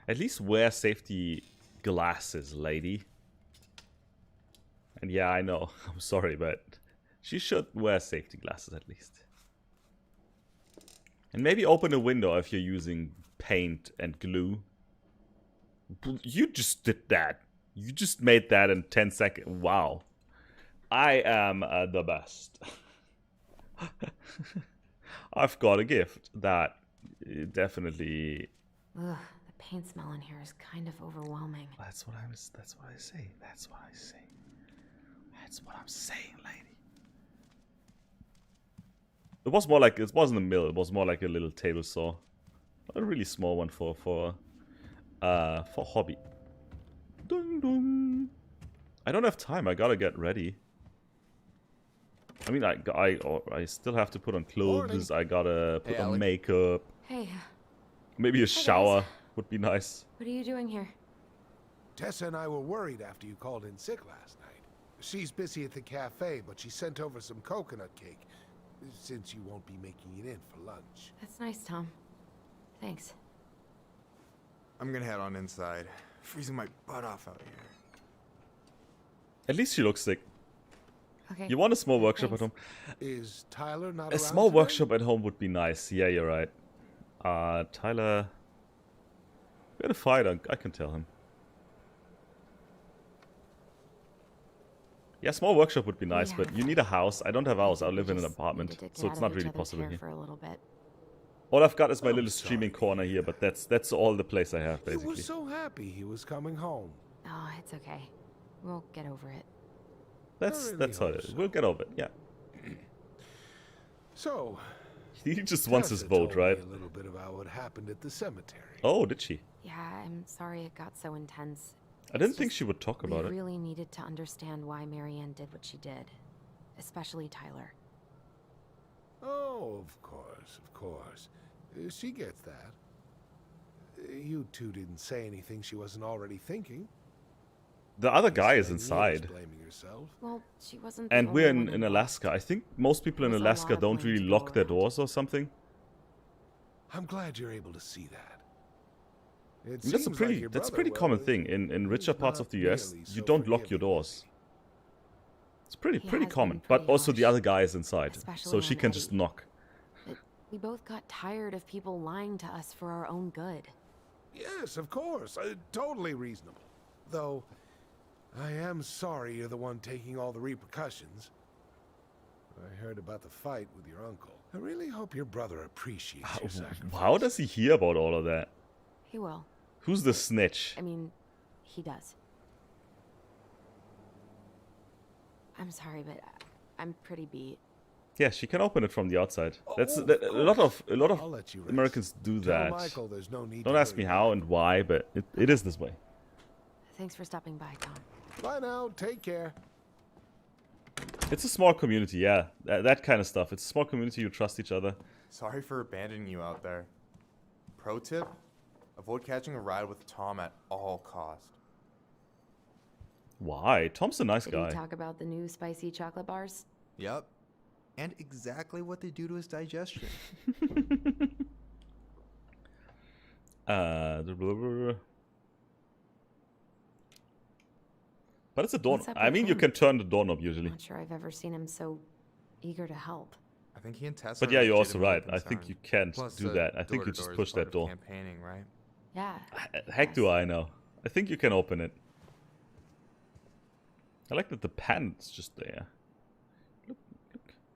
[SPEAKER 1] At least wear safety glasses, lady. And yeah, I know. I'm sorry, but she should wear safety glasses at least. And maybe open a window if you're using paint and glue. You just did that. You just made that in 10 seconds. Wow. I am the best. I've got a gift that definitely...
[SPEAKER 3] Ugh, the paint smell in here is kind of overwhelming.
[SPEAKER 1] That's what I say. That's what I say. That's what I'm saying, lady. It was more like, it wasn't a mill, it was more like a little table saw. A really small one for hobby. Dun, dun. I don't have time, I gotta get ready. I mean, I still have to put on clothes, I gotta put on makeup.
[SPEAKER 3] Hey,
[SPEAKER 1] Maybe a shower would be nice.
[SPEAKER 3] what are you doing here?
[SPEAKER 9] Tessa and I were worried after you called in sick last night. She's busy at the cafe, but she sent over some coconut cake, since you won't be making it in for lunch.
[SPEAKER 3] That's nice, Tom. Thanks.
[SPEAKER 10] I'm gonna head on inside. Freezing my butt off out here.
[SPEAKER 1] At least she looks sick.
[SPEAKER 3] Okay.
[SPEAKER 1] You want a small workshop at home?
[SPEAKER 9] Is Tyler not
[SPEAKER 1] A
[SPEAKER 9] around
[SPEAKER 1] small
[SPEAKER 9] today?
[SPEAKER 1] workshop at home would be nice. Yeah, you're right. Tyler... We had a fight, I can tell him. Yeah, small workshop would be nice, but you need a house. I don't have a house, I live in an apartment, so it's not really possible here.
[SPEAKER 3] For a little bit.
[SPEAKER 1] All I've got is my little
[SPEAKER 9] sorry.
[SPEAKER 1] streaming corner here, but that's all the place I have,
[SPEAKER 9] He
[SPEAKER 1] basically.
[SPEAKER 9] was so happy he was coming home.
[SPEAKER 3] Oh, it's okay. We'll get over it.
[SPEAKER 1] That's
[SPEAKER 9] I really
[SPEAKER 1] how it
[SPEAKER 9] hope
[SPEAKER 1] is.
[SPEAKER 9] so.
[SPEAKER 1] We'll get over it, yeah.
[SPEAKER 9] So,
[SPEAKER 1] He just wants his
[SPEAKER 9] Tessa
[SPEAKER 1] vote,
[SPEAKER 9] told
[SPEAKER 1] right?
[SPEAKER 9] me a little bit about what happened at the cemetery.
[SPEAKER 1] Oh, did she?
[SPEAKER 3] Yeah, I'm sorry it got so intense.
[SPEAKER 1] I didn't
[SPEAKER 3] It's
[SPEAKER 1] think
[SPEAKER 3] just
[SPEAKER 1] she would talk about
[SPEAKER 3] we
[SPEAKER 1] it.
[SPEAKER 3] really needed to understand why Marianne did what she did. Especially Tyler.
[SPEAKER 9] Oh, of course, of course. She gets that. You two didn't say anything she wasn't already thinking.
[SPEAKER 1] The other guy is
[SPEAKER 9] Spend years
[SPEAKER 1] inside.
[SPEAKER 9] blaming yourself.
[SPEAKER 3] Well, she wasn't the
[SPEAKER 1] And
[SPEAKER 3] only
[SPEAKER 1] we're
[SPEAKER 3] one
[SPEAKER 1] in
[SPEAKER 3] involved.
[SPEAKER 1] Alaska. I think most people in
[SPEAKER 3] There's a
[SPEAKER 1] Alaska
[SPEAKER 3] lot of
[SPEAKER 1] don't
[SPEAKER 3] blame
[SPEAKER 1] really
[SPEAKER 3] to go
[SPEAKER 1] lock their
[SPEAKER 3] around.
[SPEAKER 1] doors or something.
[SPEAKER 9] I'm glad you're able to see that. It
[SPEAKER 1] And that's a
[SPEAKER 9] seems like
[SPEAKER 1] pretty
[SPEAKER 9] your
[SPEAKER 1] that's a
[SPEAKER 9] brother,
[SPEAKER 1] pretty
[SPEAKER 9] well,
[SPEAKER 1] common thing in richer
[SPEAKER 9] he's
[SPEAKER 1] parts
[SPEAKER 9] not
[SPEAKER 1] of the US.
[SPEAKER 9] nearly
[SPEAKER 1] You
[SPEAKER 9] so
[SPEAKER 1] don't lock your
[SPEAKER 9] forgiving, is
[SPEAKER 1] doors. It's pretty
[SPEAKER 3] He
[SPEAKER 1] pretty
[SPEAKER 3] has
[SPEAKER 1] common.
[SPEAKER 3] been
[SPEAKER 1] But
[SPEAKER 3] pretty
[SPEAKER 1] also the
[SPEAKER 3] harsh,
[SPEAKER 1] other guy is inside, so
[SPEAKER 3] especially
[SPEAKER 1] she
[SPEAKER 3] on
[SPEAKER 1] can just
[SPEAKER 3] Eddie.
[SPEAKER 1] knock.
[SPEAKER 3] But we both got tired of people lying to us for our own good.
[SPEAKER 9] Yes, of course. Totally reasonable. Though, I am sorry you're the one taking all the repercussions. I heard about the fight with your uncle. I really hope your brother appreciates your sacrifice.
[SPEAKER 1] How does he hear about all of that?
[SPEAKER 3] He will.
[SPEAKER 1] Who's the snitch?
[SPEAKER 3] I mean, he does. I'm sorry, but I'm pretty beat.
[SPEAKER 1] Yeah, she can open it from the outside. That's
[SPEAKER 9] Oh,
[SPEAKER 1] a lot of
[SPEAKER 9] I'll let you rest.
[SPEAKER 1] Americans do
[SPEAKER 9] Tell
[SPEAKER 1] that.
[SPEAKER 9] Michael there's no need
[SPEAKER 1] Don't
[SPEAKER 9] to
[SPEAKER 1] ask me
[SPEAKER 9] hurry
[SPEAKER 1] how
[SPEAKER 9] back.
[SPEAKER 1] and why, but it is this way.
[SPEAKER 3] Thanks for stopping by, Tom.
[SPEAKER 9] Bye now. Take care.
[SPEAKER 1] It's a small community, yeah. That kind of stuff. It's a small community. You trust each other.
[SPEAKER 10] Sorry for abandoning you out there. Pro tip: avoid catching a ride with Tom at all cost.
[SPEAKER 1] Why? Tom's a nice
[SPEAKER 3] Did
[SPEAKER 1] guy.
[SPEAKER 3] you talk about the new spicy chocolate bars?
[SPEAKER 10] Yep. And exactly what they do to his digestion.
[SPEAKER 1] But it's a door.
[SPEAKER 3] What's up
[SPEAKER 1] I
[SPEAKER 3] with
[SPEAKER 1] mean, you
[SPEAKER 3] him?
[SPEAKER 1] can turn the doorknob usually.
[SPEAKER 3] Not sure I've ever seen him so eager to help.
[SPEAKER 10] I think he and Tessa
[SPEAKER 1] But
[SPEAKER 10] are
[SPEAKER 1] yeah, you're also
[SPEAKER 10] legitimately
[SPEAKER 1] right. I think
[SPEAKER 10] concerned.
[SPEAKER 1] you can't
[SPEAKER 10] Plus,
[SPEAKER 1] do that. I think you just
[SPEAKER 10] door-to-door is
[SPEAKER 1] push
[SPEAKER 10] part
[SPEAKER 1] that
[SPEAKER 10] of
[SPEAKER 1] door.
[SPEAKER 10] Campaigning, right?
[SPEAKER 3] Yeah.
[SPEAKER 1] Heck, do
[SPEAKER 3] yes.
[SPEAKER 1] I know? I think you can open it. I like that the pan's just there.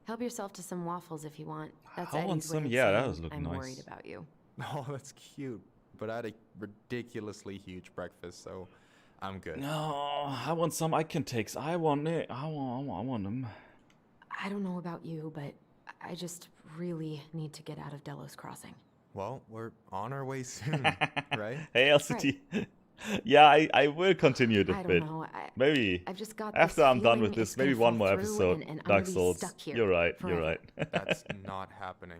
[SPEAKER 3] Help yourself to some waffles if you want. That's
[SPEAKER 1] I want
[SPEAKER 3] Eddie's way
[SPEAKER 1] some-
[SPEAKER 3] of
[SPEAKER 1] yeah, that
[SPEAKER 3] saying,
[SPEAKER 1] was looking
[SPEAKER 3] I'm
[SPEAKER 1] nice.
[SPEAKER 3] worried about you.
[SPEAKER 10] Oh, that's cute. But I had a ridiculously huge breakfast, so I'm good.
[SPEAKER 1] No, I want some. I can take. I want it. I want them.
[SPEAKER 3] I don't know about you, but I just really need to get out of Delos Crossing.
[SPEAKER 10] Well, we're on our way soon, right?
[SPEAKER 1] Hey, LCT. Yeah, I will continue it a
[SPEAKER 3] I don't
[SPEAKER 1] bit.
[SPEAKER 3] know.
[SPEAKER 1] Maybe
[SPEAKER 3] I've just got
[SPEAKER 1] after
[SPEAKER 3] this
[SPEAKER 1] I'm done
[SPEAKER 3] feeling
[SPEAKER 1] with this,
[SPEAKER 3] it's gonna
[SPEAKER 1] maybe one
[SPEAKER 3] fall
[SPEAKER 1] more
[SPEAKER 3] through
[SPEAKER 1] episode.
[SPEAKER 3] and I'm
[SPEAKER 1] Dark
[SPEAKER 3] gonna be
[SPEAKER 1] Souls.
[SPEAKER 3] stuck here
[SPEAKER 1] You're right. You're
[SPEAKER 3] forever.
[SPEAKER 1] right.
[SPEAKER 10] That's not happening.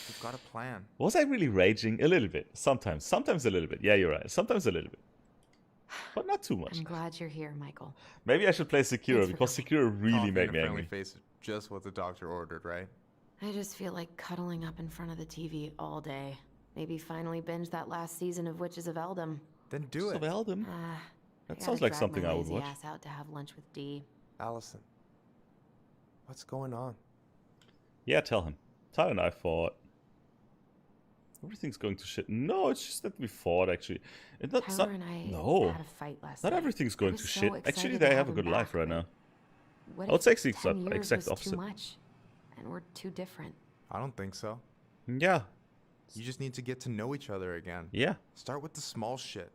[SPEAKER 10] We've got a plan.
[SPEAKER 1] Was I really raging? A little bit. Sometimes. Sometimes a little bit. Yeah, you're right. Sometimes a little bit. But not too much.
[SPEAKER 3] I'm glad you're here, Michael.
[SPEAKER 1] Maybe I should play Sekiro
[SPEAKER 3] Thanks for
[SPEAKER 1] because
[SPEAKER 3] coming.
[SPEAKER 1] Sekiro really
[SPEAKER 10] Coffee
[SPEAKER 1] made
[SPEAKER 10] and
[SPEAKER 1] me
[SPEAKER 10] a friendly
[SPEAKER 1] angry.
[SPEAKER 10] face, just what the doctor ordered, right?
[SPEAKER 3] I just feel like cuddling up in front of the TV all day. Maybe finally binge that last season of Witches of Eldom.
[SPEAKER 10] Then do it.
[SPEAKER 1] Eldom.
[SPEAKER 3] I
[SPEAKER 1] That
[SPEAKER 3] gotta
[SPEAKER 1] sounds like
[SPEAKER 3] drag
[SPEAKER 1] something
[SPEAKER 3] my
[SPEAKER 1] I would
[SPEAKER 3] lazy
[SPEAKER 1] watch.
[SPEAKER 3] ass out to have lunch with Dee.
[SPEAKER 10] Allison, what's going on?
[SPEAKER 1] Yeah, tell him. Tyler and I fought. Everything's going to shit. No, it's just that we fought, actually. It's not,
[SPEAKER 3] Tyler and I
[SPEAKER 1] no.
[SPEAKER 3] had a fight last
[SPEAKER 1] Not
[SPEAKER 3] night.
[SPEAKER 1] everything's
[SPEAKER 3] I
[SPEAKER 1] going
[SPEAKER 3] was
[SPEAKER 1] to
[SPEAKER 3] so
[SPEAKER 1] shit. Actually,
[SPEAKER 3] excited
[SPEAKER 1] they
[SPEAKER 3] to
[SPEAKER 1] have a
[SPEAKER 3] him
[SPEAKER 1] good life
[SPEAKER 3] back,
[SPEAKER 1] right
[SPEAKER 3] but
[SPEAKER 1] now.
[SPEAKER 3] What
[SPEAKER 1] I would
[SPEAKER 3] if
[SPEAKER 1] say it's the
[SPEAKER 3] 10 years
[SPEAKER 1] exact
[SPEAKER 3] was
[SPEAKER 1] opposite.
[SPEAKER 3] too much, and we're too different.
[SPEAKER 10] I don't think so.
[SPEAKER 1] Yeah.
[SPEAKER 10] You just need to get to know each other again.
[SPEAKER 1] Yeah.
[SPEAKER 10] Start with the small shit.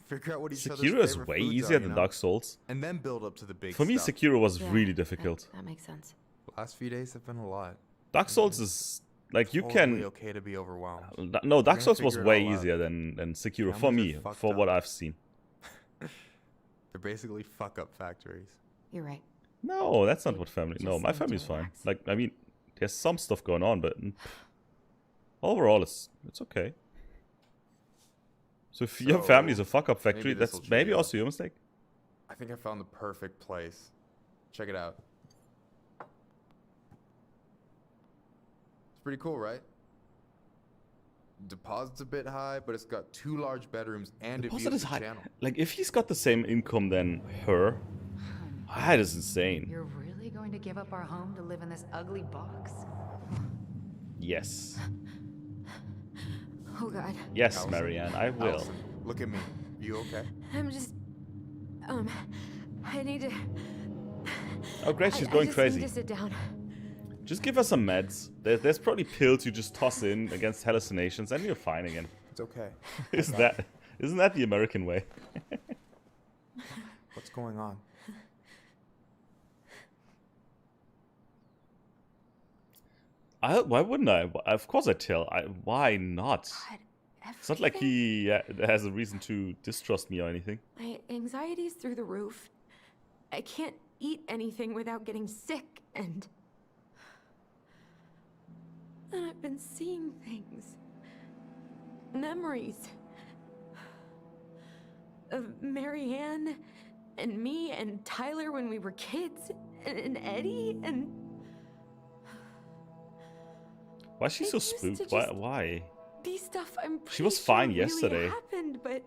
[SPEAKER 10] Figure out what each other's
[SPEAKER 1] Sekiro is
[SPEAKER 10] favorite
[SPEAKER 1] way
[SPEAKER 10] foods
[SPEAKER 1] easier
[SPEAKER 10] are,
[SPEAKER 1] than
[SPEAKER 10] you know?
[SPEAKER 1] Dark Souls.
[SPEAKER 10] And then build up to the big
[SPEAKER 1] For me,
[SPEAKER 10] stuff.
[SPEAKER 1] Sekiro was
[SPEAKER 3] Yeah,
[SPEAKER 1] really difficult.
[SPEAKER 3] That makes sense.
[SPEAKER 10] Last few days have been a lot.
[SPEAKER 1] Dark Souls is like you
[SPEAKER 10] Totally
[SPEAKER 1] can.
[SPEAKER 10] okay to be overwhelmed.
[SPEAKER 1] No, Dark
[SPEAKER 10] gonna
[SPEAKER 1] Souls was
[SPEAKER 10] figure it
[SPEAKER 1] way
[SPEAKER 10] all out.
[SPEAKER 1] easier than Sekiro for
[SPEAKER 10] Families are
[SPEAKER 1] me,
[SPEAKER 10] fucked
[SPEAKER 1] for what
[SPEAKER 10] up.
[SPEAKER 1] I've seen.
[SPEAKER 10] They're basically fuck-up factories.
[SPEAKER 3] You're right.
[SPEAKER 1] No, that's not
[SPEAKER 3] They
[SPEAKER 1] what family.
[SPEAKER 3] just
[SPEAKER 1] No, my
[SPEAKER 3] need to
[SPEAKER 1] family's fine.
[SPEAKER 3] relax.
[SPEAKER 1] Like, I mean, there's some stuff going on, but overall, it's okay. So if your
[SPEAKER 10] So,
[SPEAKER 1] family is a fuck-up factory,
[SPEAKER 10] maybe this'll
[SPEAKER 1] that's
[SPEAKER 10] cheer
[SPEAKER 1] maybe
[SPEAKER 10] you up.
[SPEAKER 1] also your mistake.
[SPEAKER 10] I think I found the perfect place. Check it out. It's pretty cool, right? Deposit's a bit high, but it's got 2 large bedrooms and a
[SPEAKER 1] Deposit
[SPEAKER 10] view
[SPEAKER 1] is
[SPEAKER 10] of the
[SPEAKER 1] high.
[SPEAKER 10] channel.
[SPEAKER 1] Like, if he's got the same income than her, that is insane.
[SPEAKER 4] You're really going to give up our home to live in this ugly box?
[SPEAKER 1] Yes.
[SPEAKER 3] Oh God.
[SPEAKER 1] Yes,
[SPEAKER 10] Allison.
[SPEAKER 1] Marianne, I will.
[SPEAKER 10] Allison, look at me. You okay?
[SPEAKER 3] I'm just. I need to.
[SPEAKER 1] Oh, great, she's
[SPEAKER 3] I
[SPEAKER 1] going
[SPEAKER 3] just
[SPEAKER 1] crazy.
[SPEAKER 3] Need to sit down.
[SPEAKER 1] Just give her some meds. There's probably pills you just toss in against hallucinations, and you're fine again.
[SPEAKER 10] It's okay.
[SPEAKER 1] Isn't that the American way?
[SPEAKER 10] What's going on?
[SPEAKER 1] Why wouldn't I? Of course I tell. Why not?
[SPEAKER 3] God,
[SPEAKER 1] It's not like he has a reason to distrust me or anything.
[SPEAKER 3] My anxiety's through the roof. I can't eat anything without getting sick, and I've been seeing things. Memories. Of Marianne, and me, and Tyler when we were kids, and Eddie, and...
[SPEAKER 1] Why is she
[SPEAKER 3] I
[SPEAKER 1] so
[SPEAKER 3] used to
[SPEAKER 1] spooked?
[SPEAKER 3] just-
[SPEAKER 1] Why?
[SPEAKER 6] these stuff I'm
[SPEAKER 1] She was
[SPEAKER 6] pretty
[SPEAKER 1] fine
[SPEAKER 6] sure
[SPEAKER 1] yesterday.
[SPEAKER 6] really happened, but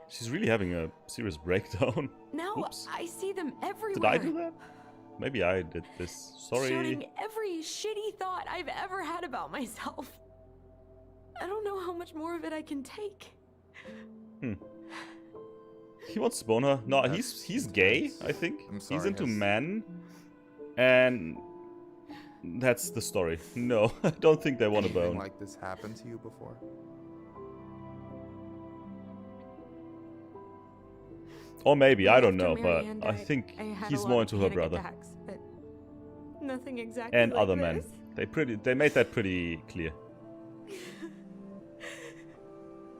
[SPEAKER 1] She's really having a serious breakdown.
[SPEAKER 6] now
[SPEAKER 1] Oops.
[SPEAKER 6] I see them everywhere.
[SPEAKER 1] Did I do that? Maybe I did this. Sorry.
[SPEAKER 6] Shouting every shitty thought I've ever had about myself. I don't know how much more of it I can take.
[SPEAKER 1] He wants to bone her. No, he's gay, I think.
[SPEAKER 10] I'm sorry,
[SPEAKER 1] He's into
[SPEAKER 10] has-
[SPEAKER 1] men. And that's the story. No, I don't think they want to
[SPEAKER 10] Anything
[SPEAKER 1] bone.
[SPEAKER 10] like this happened to you before?
[SPEAKER 1] Or maybe, I don't
[SPEAKER 6] After
[SPEAKER 1] know,
[SPEAKER 6] Mary
[SPEAKER 1] but
[SPEAKER 6] Ann
[SPEAKER 1] I
[SPEAKER 6] died,
[SPEAKER 1] think
[SPEAKER 6] I had a
[SPEAKER 1] he's
[SPEAKER 6] lot
[SPEAKER 1] more
[SPEAKER 6] of
[SPEAKER 1] into her
[SPEAKER 6] panic
[SPEAKER 1] brother.
[SPEAKER 6] attacks, but nothing exactly
[SPEAKER 1] And
[SPEAKER 6] like
[SPEAKER 1] other men.
[SPEAKER 6] this.
[SPEAKER 1] They made that pretty clear.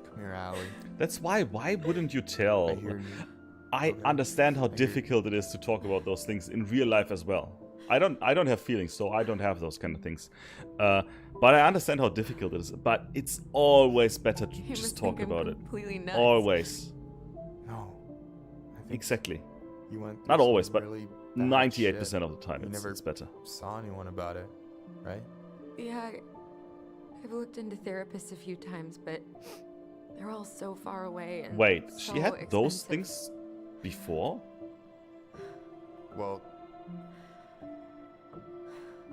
[SPEAKER 10] Come here, Allie.
[SPEAKER 1] That's why wouldn't you
[SPEAKER 10] I
[SPEAKER 1] tell?
[SPEAKER 10] hear you.
[SPEAKER 1] I
[SPEAKER 10] Okay.
[SPEAKER 1] understand how
[SPEAKER 10] I hear you.
[SPEAKER 1] difficult it is to talk about those things in real life as well. I don't have feelings, so I don't have those kind of things. But I understand how difficult it is. But it's always better to
[SPEAKER 6] You
[SPEAKER 1] just
[SPEAKER 6] must
[SPEAKER 1] talk
[SPEAKER 6] think I'm
[SPEAKER 1] about it.
[SPEAKER 6] completely nuts.
[SPEAKER 1] Always.
[SPEAKER 10] No. I think
[SPEAKER 1] Exactly.
[SPEAKER 10] you went through
[SPEAKER 1] Not
[SPEAKER 10] some
[SPEAKER 1] always, but
[SPEAKER 10] really bad
[SPEAKER 1] 98%
[SPEAKER 10] shit.
[SPEAKER 1] of the time
[SPEAKER 10] You never
[SPEAKER 1] it's better.
[SPEAKER 10] saw anyone about it, right?
[SPEAKER 6] Yeah, I've looked into therapists a few times, but they're all so far away and
[SPEAKER 1] Wait,
[SPEAKER 6] so
[SPEAKER 1] she had those
[SPEAKER 6] expensive.
[SPEAKER 1] things before?
[SPEAKER 10] Well,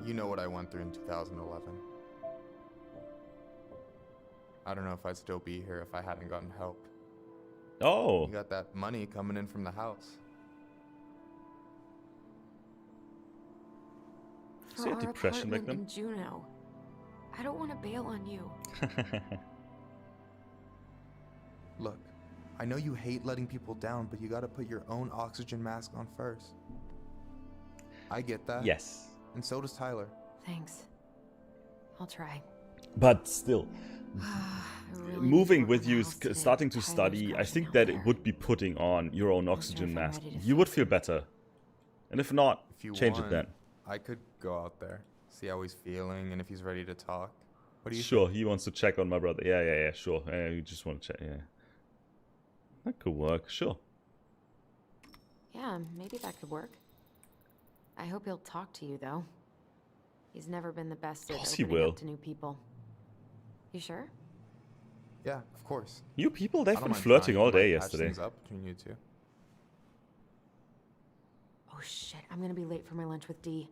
[SPEAKER 10] you know what I went through in 2011. I don't know if I'd still be here if I hadn't gotten help.
[SPEAKER 1] Oh.
[SPEAKER 10] You got that money coming in from the house.
[SPEAKER 6] For
[SPEAKER 1] See a
[SPEAKER 6] our
[SPEAKER 1] depression back
[SPEAKER 6] apartment in Juneau. I don't want to bail on you.
[SPEAKER 10] Look, I know you hate letting people down, but you gotta put your own oxygen mask on first. I get that.
[SPEAKER 1] Yes.
[SPEAKER 10] And so does Tyler.
[SPEAKER 3] Thanks. I'll try.
[SPEAKER 1] But still,
[SPEAKER 3] I really
[SPEAKER 1] moving
[SPEAKER 3] need to
[SPEAKER 1] with
[SPEAKER 3] work on
[SPEAKER 1] you,
[SPEAKER 3] the house today.
[SPEAKER 1] starting to
[SPEAKER 3] Tyler's
[SPEAKER 1] study, I
[SPEAKER 3] crashing
[SPEAKER 1] think
[SPEAKER 3] out
[SPEAKER 1] that
[SPEAKER 3] there.
[SPEAKER 1] it would be putting on your own
[SPEAKER 3] Not sure
[SPEAKER 1] oxygen
[SPEAKER 3] if I'm
[SPEAKER 1] mask.
[SPEAKER 3] ready to
[SPEAKER 1] You would
[SPEAKER 3] face
[SPEAKER 1] feel
[SPEAKER 3] it.
[SPEAKER 1] better. And if not,
[SPEAKER 10] If you
[SPEAKER 1] change
[SPEAKER 10] want,
[SPEAKER 1] it then.
[SPEAKER 10] I could go out there, see how he's feeling, and if he's ready to talk. What do you
[SPEAKER 1] Sure, he wants to check on my brother. Yeah, sure. You just want to check, yeah. That could work, sure.
[SPEAKER 3] Yeah, maybe that could work. I hope he'll talk to you, though. He's never been the best at
[SPEAKER 1] Course he
[SPEAKER 3] opening
[SPEAKER 1] will.
[SPEAKER 3] up to new people. You sure?
[SPEAKER 10] Yeah, of course.
[SPEAKER 1] You people,
[SPEAKER 10] I
[SPEAKER 1] they've
[SPEAKER 10] don't
[SPEAKER 1] been
[SPEAKER 10] mind
[SPEAKER 1] flirting
[SPEAKER 10] trying.
[SPEAKER 1] all
[SPEAKER 10] I might
[SPEAKER 1] day
[SPEAKER 10] patch
[SPEAKER 1] yesterday.
[SPEAKER 10] things up between you two.
[SPEAKER 3] Oh shit, I'm gonna be late for my lunch with Dee.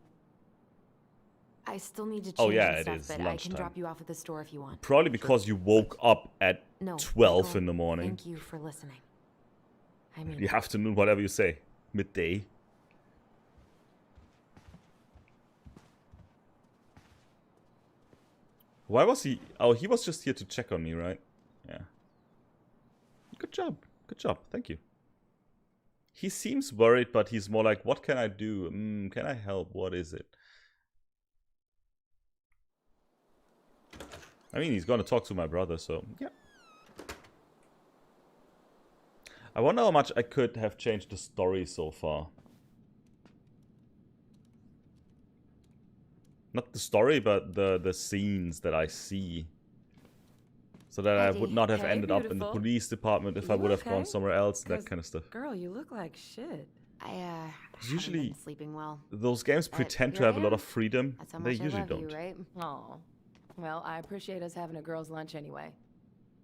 [SPEAKER 3] I still need to change
[SPEAKER 1] Oh, yeah,
[SPEAKER 3] and
[SPEAKER 1] it
[SPEAKER 3] stuff,
[SPEAKER 1] is
[SPEAKER 3] but I can
[SPEAKER 1] lunchtime.
[SPEAKER 3] drop you off at the store if you want.
[SPEAKER 1] Probably because you woke up at
[SPEAKER 3] No,
[SPEAKER 1] 12
[SPEAKER 3] Michael,
[SPEAKER 1] in the morning.
[SPEAKER 3] Thank you for listening. I mean,
[SPEAKER 1] The afternoon, whatever you say. Midday. Why was he? Oh, he was just here to check on me, right? Yeah. Good job. Good job. Thank you. He seems worried, but he's more like, what can I do? Can I help? What is it? I mean, he's gonna talk to my brother, so yeah. I wonder how much I could have changed the story so far. Not the story, but the scenes that I see. So that I would not have
[SPEAKER 7] Hey,
[SPEAKER 1] ended up in the
[SPEAKER 7] beautiful.
[SPEAKER 1] police department if I
[SPEAKER 7] You
[SPEAKER 1] would have gone
[SPEAKER 7] okay?
[SPEAKER 1] somewhere else, that
[SPEAKER 7] 'Cause,
[SPEAKER 1] kind of stuff.
[SPEAKER 7] Girl, you look like shit.
[SPEAKER 3] I haven't
[SPEAKER 1] Usually,
[SPEAKER 3] been sleeping well.
[SPEAKER 1] those games
[SPEAKER 3] But
[SPEAKER 1] pretend to
[SPEAKER 3] here I
[SPEAKER 1] have a lot
[SPEAKER 3] am.
[SPEAKER 1] of freedom.
[SPEAKER 3] That's how
[SPEAKER 1] They
[SPEAKER 3] much I
[SPEAKER 1] usually
[SPEAKER 3] love
[SPEAKER 1] don't.
[SPEAKER 3] you, right?
[SPEAKER 7] Oh, well, I appreciate us having a girls' lunch anyway.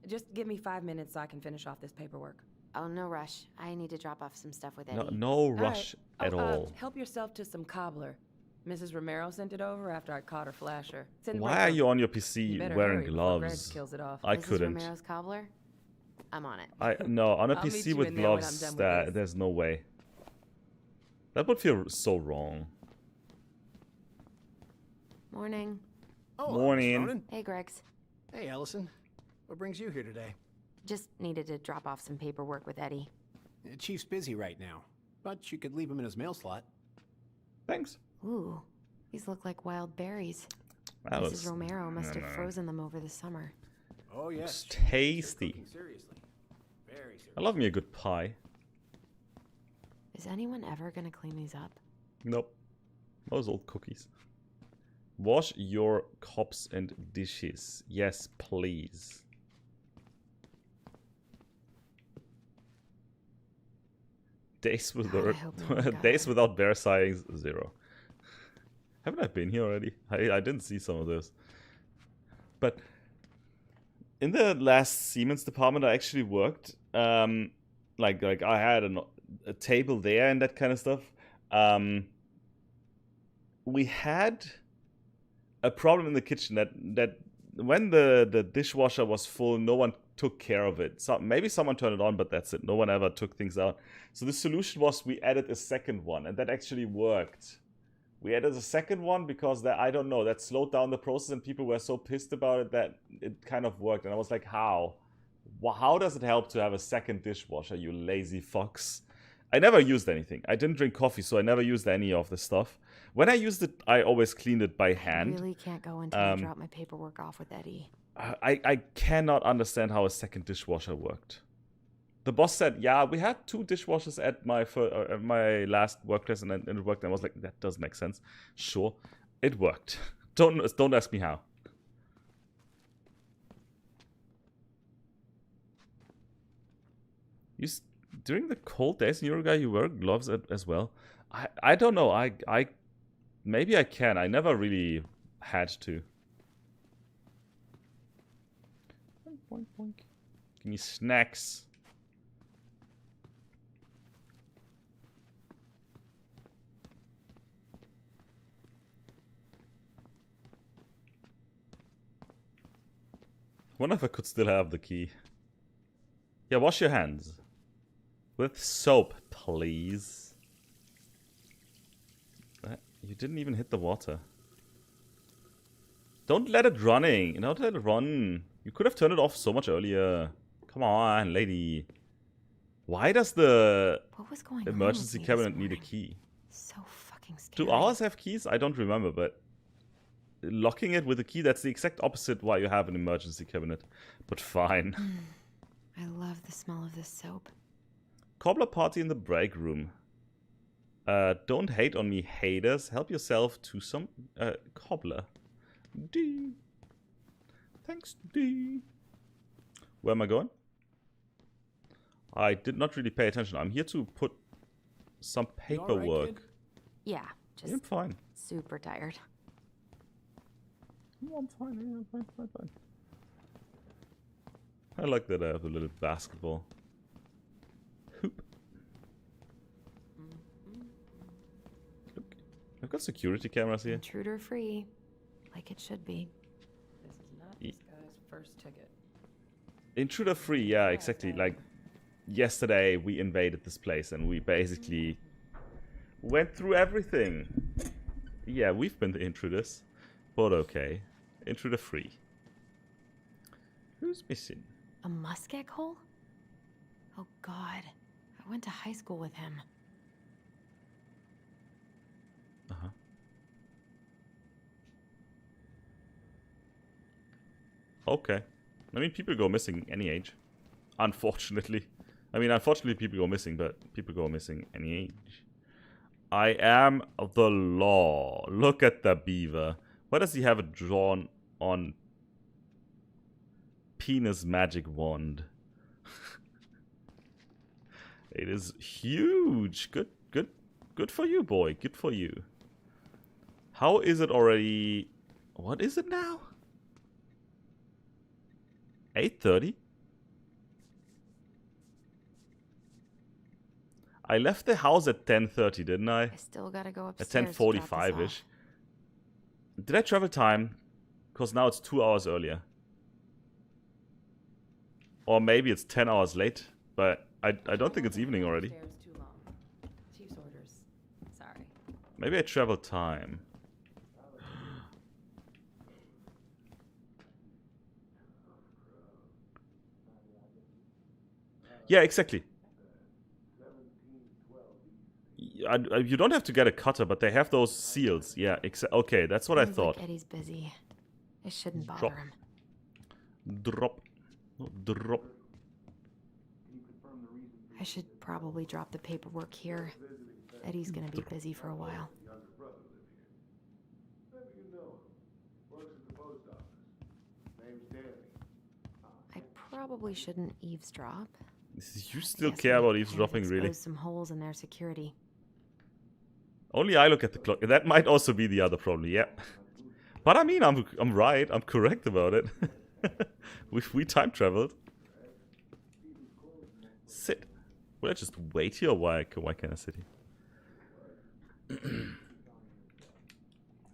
[SPEAKER 7] Just give me 5 minutes so I can finish off this paperwork.
[SPEAKER 3] Oh, no rush. I need to drop off some stuff with Eddie.
[SPEAKER 1] No
[SPEAKER 7] All
[SPEAKER 1] rush
[SPEAKER 7] right.
[SPEAKER 1] at
[SPEAKER 7] Oh,
[SPEAKER 1] all.
[SPEAKER 7] Help yourself to some cobbler. Mrs. Romero sent it over after I caught her flasher. It's in the
[SPEAKER 1] Why
[SPEAKER 7] break
[SPEAKER 1] are
[SPEAKER 7] room.
[SPEAKER 1] you on your PC
[SPEAKER 7] You better
[SPEAKER 1] wearing
[SPEAKER 7] hurry before Greg
[SPEAKER 1] gloves?
[SPEAKER 7] kills it off.
[SPEAKER 1] I
[SPEAKER 3] Mrs.
[SPEAKER 1] couldn't.
[SPEAKER 3] Romero's cobbler? I'm on it.
[SPEAKER 1] No, on a
[SPEAKER 7] I'll meet
[SPEAKER 1] PC
[SPEAKER 7] you
[SPEAKER 1] with
[SPEAKER 7] in there when I'm
[SPEAKER 1] gloves,
[SPEAKER 7] done with this.
[SPEAKER 1] there's no way. That would feel so wrong.
[SPEAKER 3] Morning.
[SPEAKER 11] Oh,
[SPEAKER 1] Morning.
[SPEAKER 11] Miss Ronan.
[SPEAKER 3] Hey, Gregs.
[SPEAKER 11] Hey, Allison. What brings you here today?
[SPEAKER 3] Just needed to drop off some paperwork with Eddie.
[SPEAKER 11] Chief's busy right now, but you could leave him in his mail slot.
[SPEAKER 1] Thanks.
[SPEAKER 3] Ooh, these look like wild berries.
[SPEAKER 1] That
[SPEAKER 3] Mrs.
[SPEAKER 1] was
[SPEAKER 3] Romero must have
[SPEAKER 1] no.
[SPEAKER 3] frozen them over the summer.
[SPEAKER 11] Oh yes.
[SPEAKER 1] Looks tasty.
[SPEAKER 11] Seriously. Very
[SPEAKER 1] I love me a good pie.
[SPEAKER 3] Is anyone ever gonna clean these up?
[SPEAKER 1] Nope. Those old cookies. Wash your cups and dishes. Yes, please. Days without
[SPEAKER 3] hope no one got
[SPEAKER 1] days
[SPEAKER 3] it.
[SPEAKER 1] without bear sightings 0. Haven't I been here already? I didn't see some of this. But in the last Siemens department I actually worked, like I had a table there and that kind of stuff. We had a problem in the kitchen that when the dishwasher was full, no one took care of it. So maybe someone turned it on, but that's it. No one ever took things out. So the solution was we added a second one, and that actually worked. We added a second one because that, I don't know, that slowed down the process, and people were so pissed about it that it kind of worked. And I was like, how? How does it help to have a second dishwasher, you lazy fucks? I never used anything. I didn't drink coffee, so I never used any of the stuff. When I used it, I always cleaned it by hand.
[SPEAKER 3] I really can't go until I drop my paperwork off with Eddie.
[SPEAKER 1] I cannot understand how a second dishwasher worked. The boss said, yeah, we had 2 dishwashers at my last workplace and it worked. And I was like, that does make sense. Sure, it worked. Don't ask me how. During the cold days in Uruguay, you wear gloves as well. I don't know. I maybe I can. I never really had to. Boink, boink. Give me snacks. Wonder if I could still have the key. Yeah, wash your hands. With soap, please. You didn't even hit the water. Don't let it running. Don't let it run. You could have turned it off so much earlier. Come on, lady. Why does the emergency cabinet need a key?
[SPEAKER 3] So fucking scary.
[SPEAKER 1] Do ours have keys? I don't remember, but locking it with a key, that's the exact opposite why you have an emergency cabinet. But fine.
[SPEAKER 3] I love the smell of this soap.
[SPEAKER 1] Cobbler party in the break room. Don't hate on me, haters. Help yourself to some cobbler. D. Thanks, D. Where am I going? I did not really pay attention. I'm here to put some paperwork.
[SPEAKER 11] Right,
[SPEAKER 3] yeah, just
[SPEAKER 1] I'm fine.
[SPEAKER 3] super tired.
[SPEAKER 1] Oh, I'm fine. Yeah, I'm fine. I like that I have a little basketball hoop. Look, I've got security cameras here.
[SPEAKER 3] Intruder free, like it should be.
[SPEAKER 7] This is not this guy's first ticket.
[SPEAKER 1] Intruder free, yeah, exactly. Like yesterday, we invaded this place and we basically went through everything. Yeah, we've been the intruders, but okay. Intruder free. Who's missing?
[SPEAKER 3] A muskeg hole? Oh god, I went to high school with him.
[SPEAKER 1] Uh-huh. Okay. I mean, people go missing any age. Unfortunately. I mean, unfortunately people go missing, but people go missing any age. I am the law. Look at the beaver. Why does he have it drawn on penis magic wand? It is huge. Good for you, boy. Good for you. How is it already? What is it now? 8:30? I left the house at 10:30, didn't I?
[SPEAKER 3] I still gotta go upstairs.
[SPEAKER 1] At 10:45-ish. Did I travel time? Because now it's 2 hours earlier. Or maybe it's 10 hours late, but I don't think it's evening already.
[SPEAKER 7] Too long. Chief's orders. Sorry.
[SPEAKER 1] Maybe I travel time. Yeah, exactly. You don't have to get a cutter, but they have those seals. Yeah, okay, that's what I thought.
[SPEAKER 3] Like Eddie's busy. It shouldn't bother
[SPEAKER 1] Drop.
[SPEAKER 3] him.
[SPEAKER 1] Drop. Drop.
[SPEAKER 3] I should probably drop the paperwork here. Eddie's gonna be busy for a while. I probably shouldn't eavesdrop.
[SPEAKER 1] You still
[SPEAKER 3] Guess
[SPEAKER 1] care
[SPEAKER 3] I
[SPEAKER 1] about
[SPEAKER 3] kind of
[SPEAKER 1] eavesdropping, really?
[SPEAKER 3] exposed some holes in their security.
[SPEAKER 1] Only I look at the clock. That might also be the other problem, yeah. But I mean, I'm right. I'm correct about it. we time traveled. Sit. Will I just wait here? Why can't I sit here?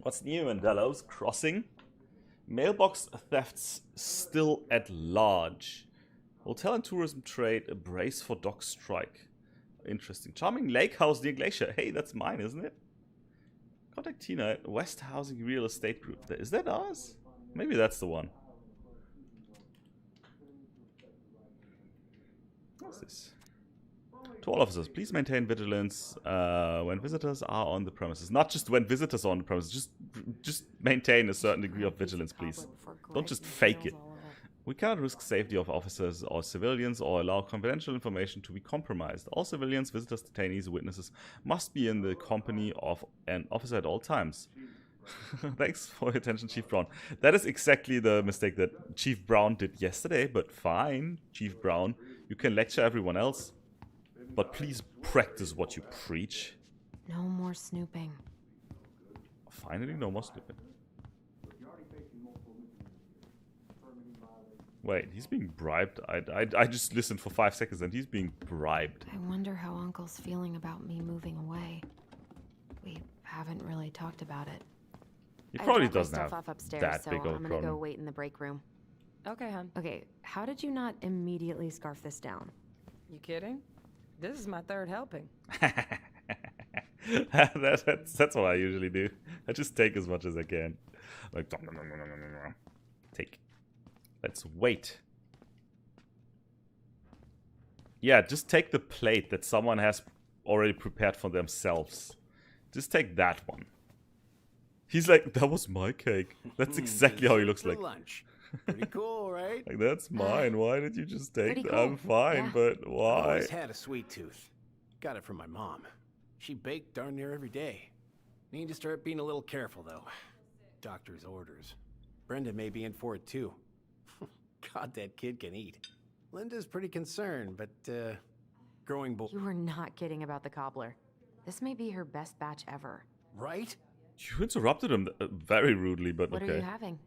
[SPEAKER 1] What's new in Delos Crossing? Mailbox thefts still at large. Hotel and tourism trade a brace for dock strike. Interesting. Charming lake house near Glacier. Hey, that's mine, isn't it? Contact Tina at West Housing Real Estate Group. Is that ours? Maybe that's the one. What's this? To all officers, please maintain vigilance when visitors are on the premises. Not just when visitors are on the premises. Just maintain a certain degree of vigilance, please. Don't just fake it. We cannot risk safety of officers or civilians or allow confidential information to be compromised. All civilians, visitors, detainees, witnesses must be in the company of an officer at all times. Thanks for your attention, Chief Brown. That is exactly the mistake that Chief Brown did yesterday, but fine, Chief Brown. You can lecture everyone else, but please practice what you preach.
[SPEAKER 3] No more snooping.
[SPEAKER 1] Finally, no more snooping. Wait, he's being bribed? I just listened for 5 seconds and he's being bribed.
[SPEAKER 3] I wonder how Uncle's feeling about me moving away. We haven't really talked about it.
[SPEAKER 1] He probably
[SPEAKER 3] I dropped my
[SPEAKER 1] doesn't
[SPEAKER 3] stuff
[SPEAKER 1] have
[SPEAKER 3] off upstairs,
[SPEAKER 1] that
[SPEAKER 3] so
[SPEAKER 1] big of a
[SPEAKER 3] I'm gonna
[SPEAKER 1] problem.
[SPEAKER 3] go wait in the break room.
[SPEAKER 7] Okay, hon.
[SPEAKER 3] Okay, how did you not immediately scarf this down?
[SPEAKER 7] You kidding? This is my third helping.
[SPEAKER 1] That's what I usually do. I just take as much as I can. Like, take. Let's wait. Yeah, just take the plate that someone has already prepared for themselves. Just take that one. He's like, that was my cake. That's exactly how he looks like.
[SPEAKER 11] Lunch. Pretty cool, right?
[SPEAKER 1] Like, that's mine. Why did you just take
[SPEAKER 3] Pretty
[SPEAKER 1] that?
[SPEAKER 3] cool.
[SPEAKER 1] I'm fine,
[SPEAKER 3] Yeah.
[SPEAKER 1] but
[SPEAKER 11] I've
[SPEAKER 1] why?
[SPEAKER 11] always had a sweet tooth. Got it from my mom. She baked darn near every day. Need to start being a little careful, though. Doctor's orders. Brenda may be in for it, too. God, that kid can eat. Linda's pretty concerned, but, growing boy.
[SPEAKER 3] You were not kidding about the cobbler. This may be her best batch ever.
[SPEAKER 11] Right?
[SPEAKER 1] You interrupted him very rudely, but
[SPEAKER 3] What
[SPEAKER 1] okay.
[SPEAKER 3] are you having?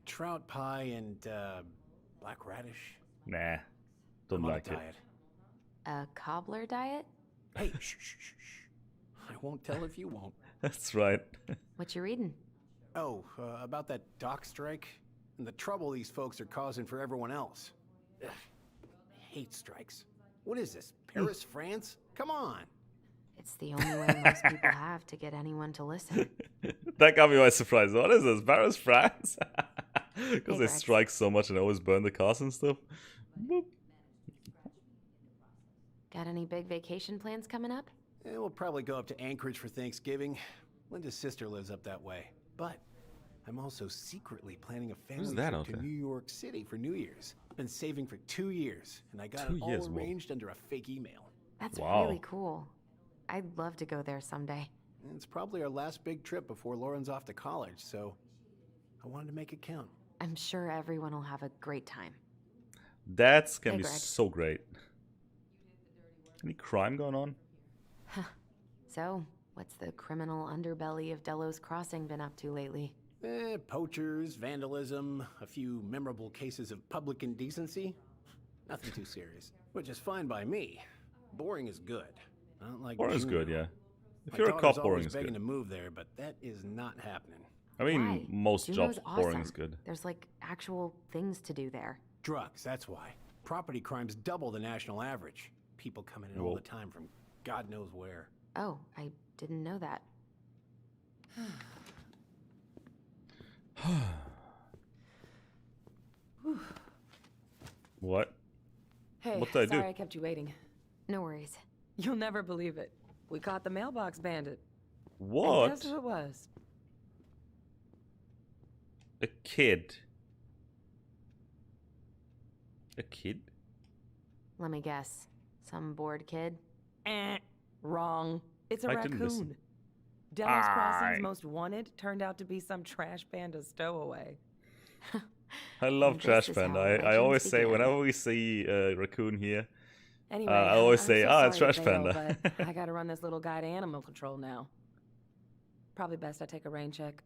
[SPEAKER 11] Trout pie and, black radish.
[SPEAKER 1] Nah, don't
[SPEAKER 11] I'm on a
[SPEAKER 1] like it.
[SPEAKER 11] diet.
[SPEAKER 3] A cobbler diet?
[SPEAKER 11] Hey, shh, shh, shh, shh. I won't tell if you won't.
[SPEAKER 1] That's right.
[SPEAKER 3] What you reading?
[SPEAKER 11] Oh, about that dock strike and the trouble these folks are causing for everyone else. Ugh, I hate strikes. What is this, Paris, France? Come on.
[SPEAKER 3] It's the only way most people have to get anyone to listen.
[SPEAKER 1] That got me by surprise. What is this? Paris, France? Because
[SPEAKER 3] Hey,
[SPEAKER 1] they
[SPEAKER 3] Rex.
[SPEAKER 1] strike so much and always burn the cars and stuff. Boop.
[SPEAKER 3] Got any big vacation plans coming up?
[SPEAKER 11] We'll probably go up to Anchorage for Thanksgiving. Linda's sister lives up that way. But I'm also secretly planning a family
[SPEAKER 1] that
[SPEAKER 11] trip
[SPEAKER 1] out
[SPEAKER 11] to
[SPEAKER 1] there?
[SPEAKER 11] New York City for New Year's. Been saving for 2 years, and I got
[SPEAKER 1] 2
[SPEAKER 11] it all
[SPEAKER 1] years, whoa.
[SPEAKER 11] arranged under a fake email.
[SPEAKER 3] That's
[SPEAKER 1] Wow.
[SPEAKER 3] really cool. I'd love to go there someday.
[SPEAKER 11] And it's probably our last big trip before Lauren's off to college, so I wanted to make it count.
[SPEAKER 3] I'm sure everyone will have a great time.
[SPEAKER 1] That's gonna
[SPEAKER 3] Hey,
[SPEAKER 1] be
[SPEAKER 3] Greg.
[SPEAKER 1] so great. Any crime going on?
[SPEAKER 3] So, what's the criminal underbelly of Delos Crossing been up to lately?
[SPEAKER 11] Poachers, vandalism, a few memorable cases of public indecency. Nothing too serious, which is fine by me. Boring is good. Not like
[SPEAKER 1] Boring is
[SPEAKER 11] Juneau.
[SPEAKER 1] good, yeah. If
[SPEAKER 11] My
[SPEAKER 1] you're a
[SPEAKER 11] daughter's
[SPEAKER 1] cop, boring
[SPEAKER 11] always
[SPEAKER 1] is
[SPEAKER 11] begging
[SPEAKER 1] good.
[SPEAKER 11] to move there, but that is not happening.
[SPEAKER 1] I mean,
[SPEAKER 3] Why?
[SPEAKER 1] most
[SPEAKER 3] Juneau's
[SPEAKER 1] jobs, boring
[SPEAKER 3] awesome.
[SPEAKER 1] is good.
[SPEAKER 3] There's like actual things to do there.
[SPEAKER 11] Drugs, that's why. Property crimes double the national average. People coming in all
[SPEAKER 1] Whoa.
[SPEAKER 11] the time from God knows where.
[SPEAKER 3] Oh, I didn't know that.
[SPEAKER 1] What?
[SPEAKER 7] Hey,
[SPEAKER 1] What did I do?
[SPEAKER 7] sorry I kept you waiting.
[SPEAKER 3] No worries.
[SPEAKER 7] You'll never believe it. We caught the mailbox bandit. And
[SPEAKER 1] What?
[SPEAKER 7] guess who it was?
[SPEAKER 1] A kid. A kid?
[SPEAKER 3] Let me guess. Some bored kid?
[SPEAKER 7] Wrong. It's a
[SPEAKER 1] I didn't listen.
[SPEAKER 7] raccoon. Delos Crossing's
[SPEAKER 1] Aye.
[SPEAKER 7] most wanted turned out to be some trash panda stowaway.
[SPEAKER 1] I love
[SPEAKER 3] This
[SPEAKER 1] Trash
[SPEAKER 3] is how
[SPEAKER 1] Panda. I
[SPEAKER 3] legends
[SPEAKER 1] always say,
[SPEAKER 3] begin.
[SPEAKER 1] whenever we see a raccoon here,
[SPEAKER 7] Anyway,
[SPEAKER 1] I always
[SPEAKER 7] I'm
[SPEAKER 1] say,
[SPEAKER 7] so
[SPEAKER 1] "Ah, it's
[SPEAKER 7] sorry
[SPEAKER 1] Trash
[SPEAKER 7] to bail,
[SPEAKER 1] Panda."
[SPEAKER 7] but I gotta run this little guy to animal control now. Probably best I take a rain check.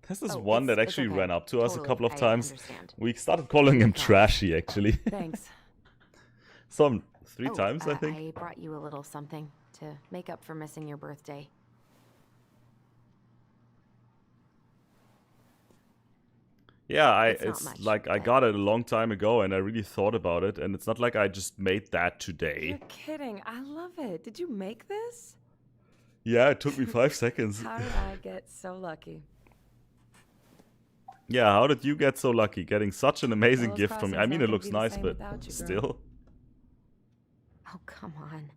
[SPEAKER 1] There's this
[SPEAKER 7] Oh,
[SPEAKER 1] one that
[SPEAKER 7] it's
[SPEAKER 1] actually
[SPEAKER 7] okay.
[SPEAKER 1] ran up to us a
[SPEAKER 7] Totally,
[SPEAKER 1] couple of
[SPEAKER 7] I
[SPEAKER 1] times.
[SPEAKER 7] understand.
[SPEAKER 1] We started calling him Trashy, actually.
[SPEAKER 7] Thanks.
[SPEAKER 1] Some 3
[SPEAKER 3] Oh,
[SPEAKER 1] times, I think.
[SPEAKER 3] I brought you a little something to make up for missing your birthday.
[SPEAKER 1] Yeah,
[SPEAKER 3] It's not
[SPEAKER 1] it's
[SPEAKER 3] much,
[SPEAKER 1] like I
[SPEAKER 3] but-
[SPEAKER 1] got it a long time ago and I really thought about it, and it's not like I just made that today.
[SPEAKER 7] You're kidding. I love it. Did you make this?
[SPEAKER 1] Yeah, it took me 5 seconds.
[SPEAKER 7] How did I get so lucky?
[SPEAKER 1] Yeah, how did you get so lucky getting such an amazing
[SPEAKER 7] Well, those
[SPEAKER 1] gift from me? I
[SPEAKER 7] crossings
[SPEAKER 1] mean,
[SPEAKER 7] aren't
[SPEAKER 1] it
[SPEAKER 7] gonna
[SPEAKER 1] looks
[SPEAKER 7] be the
[SPEAKER 1] nice,
[SPEAKER 7] same
[SPEAKER 1] but
[SPEAKER 7] without you, girl.
[SPEAKER 1] still.
[SPEAKER 3] Oh, come on.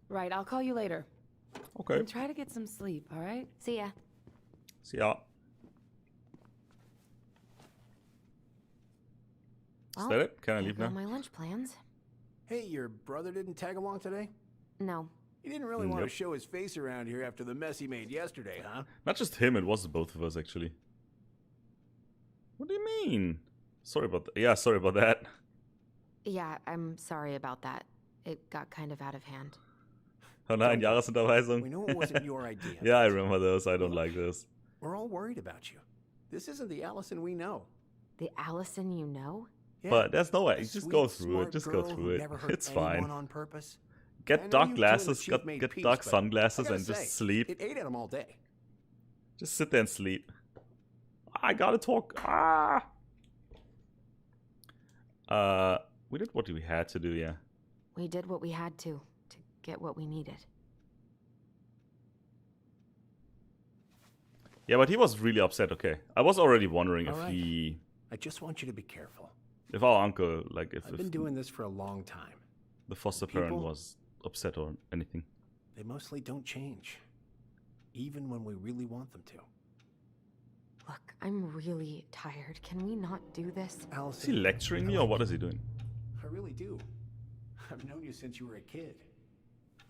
[SPEAKER 7] Right, I'll call you later.
[SPEAKER 1] Okay.
[SPEAKER 7] And try to get some sleep, all right?
[SPEAKER 3] See ya.
[SPEAKER 1] See ya. Is that it? Can I leave
[SPEAKER 3] there go
[SPEAKER 1] now?
[SPEAKER 3] my lunch plans.
[SPEAKER 11] Hey, your brother didn't tag along today?
[SPEAKER 3] No.
[SPEAKER 11] He didn't really want to
[SPEAKER 1] Nope.
[SPEAKER 11] show his face around here after the mess he made yesterday, huh?
[SPEAKER 1] Not just him, it was the both of us, actually. What do you mean? Sorry about that. Yeah, sorry about that.
[SPEAKER 3] Yeah, I'm sorry about that. It got kind of out of hand.
[SPEAKER 1] Oh nein, Jahresunterweisung.
[SPEAKER 11] We know it wasn't your idea.
[SPEAKER 1] Yeah, I remember those. I don't like those.
[SPEAKER 11] We're all worried about you. This isn't the Allison we know.
[SPEAKER 3] The Allison you know?
[SPEAKER 11] Yeah,
[SPEAKER 1] But there's no way.
[SPEAKER 11] a
[SPEAKER 1] Just
[SPEAKER 11] sweet,
[SPEAKER 1] go through
[SPEAKER 11] smart
[SPEAKER 1] it. Just
[SPEAKER 11] girl
[SPEAKER 1] go
[SPEAKER 11] who
[SPEAKER 1] through it.
[SPEAKER 11] never hurt
[SPEAKER 1] It's
[SPEAKER 11] anyone
[SPEAKER 1] fine.
[SPEAKER 11] on purpose. I
[SPEAKER 1] Get
[SPEAKER 11] know
[SPEAKER 1] dark
[SPEAKER 11] you two and the
[SPEAKER 1] glasses,
[SPEAKER 11] chief made
[SPEAKER 1] get
[SPEAKER 11] peace,
[SPEAKER 1] dark
[SPEAKER 11] but I
[SPEAKER 1] sunglasses,
[SPEAKER 11] gotta
[SPEAKER 1] and
[SPEAKER 11] say,
[SPEAKER 1] just sleep.
[SPEAKER 11] It ate at him all day.
[SPEAKER 1] Just sit there and sleep. I gotta talk. Ah. We did what we had to do, yeah.
[SPEAKER 3] We did what we had to get what we needed.
[SPEAKER 1] Yeah, but he was really upset. Okay, I was already wondering if
[SPEAKER 11] Alright.
[SPEAKER 1] he,
[SPEAKER 11] I just want you to be careful.
[SPEAKER 1] if our uncle, like,
[SPEAKER 11] I've been doing this for a long time.
[SPEAKER 1] the foster parent
[SPEAKER 11] People-
[SPEAKER 1] was upset or anything.
[SPEAKER 11] They mostly don't change, even when we really want them to.
[SPEAKER 3] Look, I'm really tired. Can we not do this?
[SPEAKER 1] Is he
[SPEAKER 11] Allison,
[SPEAKER 1] lecturing
[SPEAKER 11] I
[SPEAKER 1] me or
[SPEAKER 11] like
[SPEAKER 1] what
[SPEAKER 11] you.
[SPEAKER 1] is he doing?
[SPEAKER 11] I really do. I've known you since you were a kid.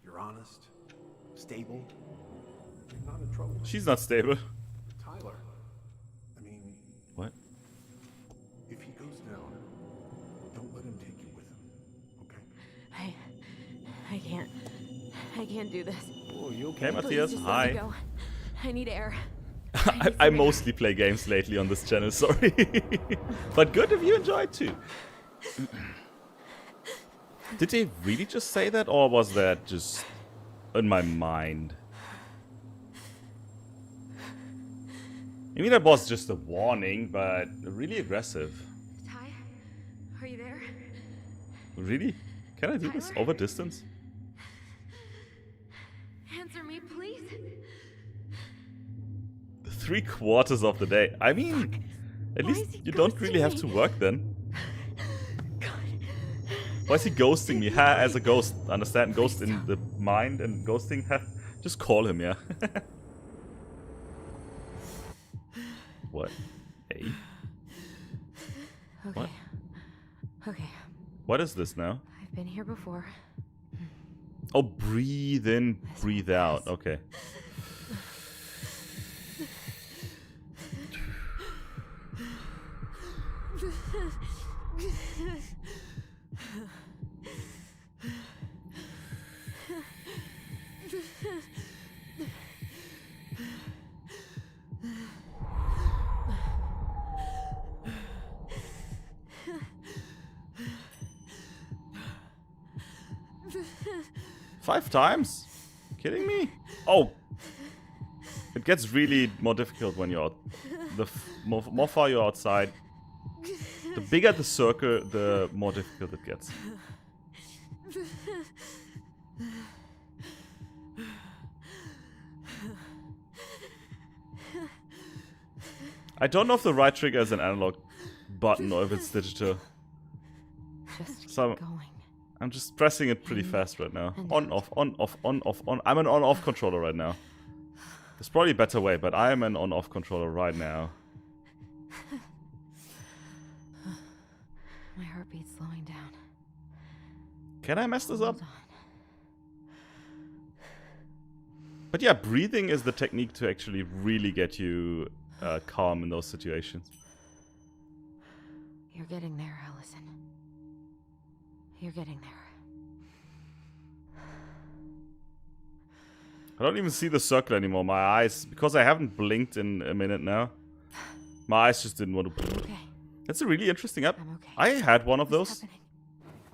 [SPEAKER 11] You're honest, stable, you're not in trouble.
[SPEAKER 1] She's not stable.
[SPEAKER 11] Tyler, I mean,
[SPEAKER 1] What?
[SPEAKER 9] If he goes down, don't let him take you with him, okay?
[SPEAKER 3] I can't do this.
[SPEAKER 11] oh, you
[SPEAKER 1] Okay,
[SPEAKER 11] okay?
[SPEAKER 1] Matthias,
[SPEAKER 3] Please just let me
[SPEAKER 1] hi.
[SPEAKER 3] go. I need air.
[SPEAKER 1] I mostly play games lately on this channel, sorry. But good if you enjoyed too. Did they really just say that, or was that just in my mind? I mean, that was just a warning, but really aggressive.
[SPEAKER 3] Ty, are you there?
[SPEAKER 1] Really? Can I do this
[SPEAKER 3] Tyler?
[SPEAKER 1] over distance?
[SPEAKER 3] Answer me, please.
[SPEAKER 1] 3/4 of the day. I mean, at
[SPEAKER 3] Why
[SPEAKER 1] least
[SPEAKER 3] is he
[SPEAKER 1] you don't really have to
[SPEAKER 3] ghosting me?
[SPEAKER 1] work then. Why is he ghosting me? Ha, as a ghost. Understand? Ghost in the mind and ghosting. Ha. Just call him, yeah. What? Hey?
[SPEAKER 3] Okay.
[SPEAKER 1] What?
[SPEAKER 3] Okay.
[SPEAKER 1] What is this now?
[SPEAKER 3] I've been here before.
[SPEAKER 1] Oh, breathe in, breathe out. Okay. Five times? Kidding me? Oh. It gets really more difficult when you're out. More far you're outside. The bigger the circle, the more difficult it gets. I don't know if the right trigger is an analog button or if it's digital.
[SPEAKER 3] Just
[SPEAKER 1] So
[SPEAKER 3] keep going.
[SPEAKER 1] I'm just pressing it pretty fast right now.
[SPEAKER 3] And
[SPEAKER 1] On,
[SPEAKER 3] out.
[SPEAKER 1] off, on, off, on, off, on. I'm an on-off controller right now. There's probably a better way, but I am an on-off controller right now.
[SPEAKER 3] My heartbeat's slowing down.
[SPEAKER 1] Can I mess this up?
[SPEAKER 3] Hold on.
[SPEAKER 1] But yeah, breathing is the technique to actually really get you calm in those situations.
[SPEAKER 3] You're getting there, Allison. You're getting there.
[SPEAKER 1] I don't even see the circle anymore. My eyes, because I haven't blinked in a minute now, my eyes just didn't want to.
[SPEAKER 3] Okay.
[SPEAKER 1] That's a really interesting app.
[SPEAKER 3] I'm okay.
[SPEAKER 1] I had one of
[SPEAKER 3] What's
[SPEAKER 1] those.
[SPEAKER 3] happening?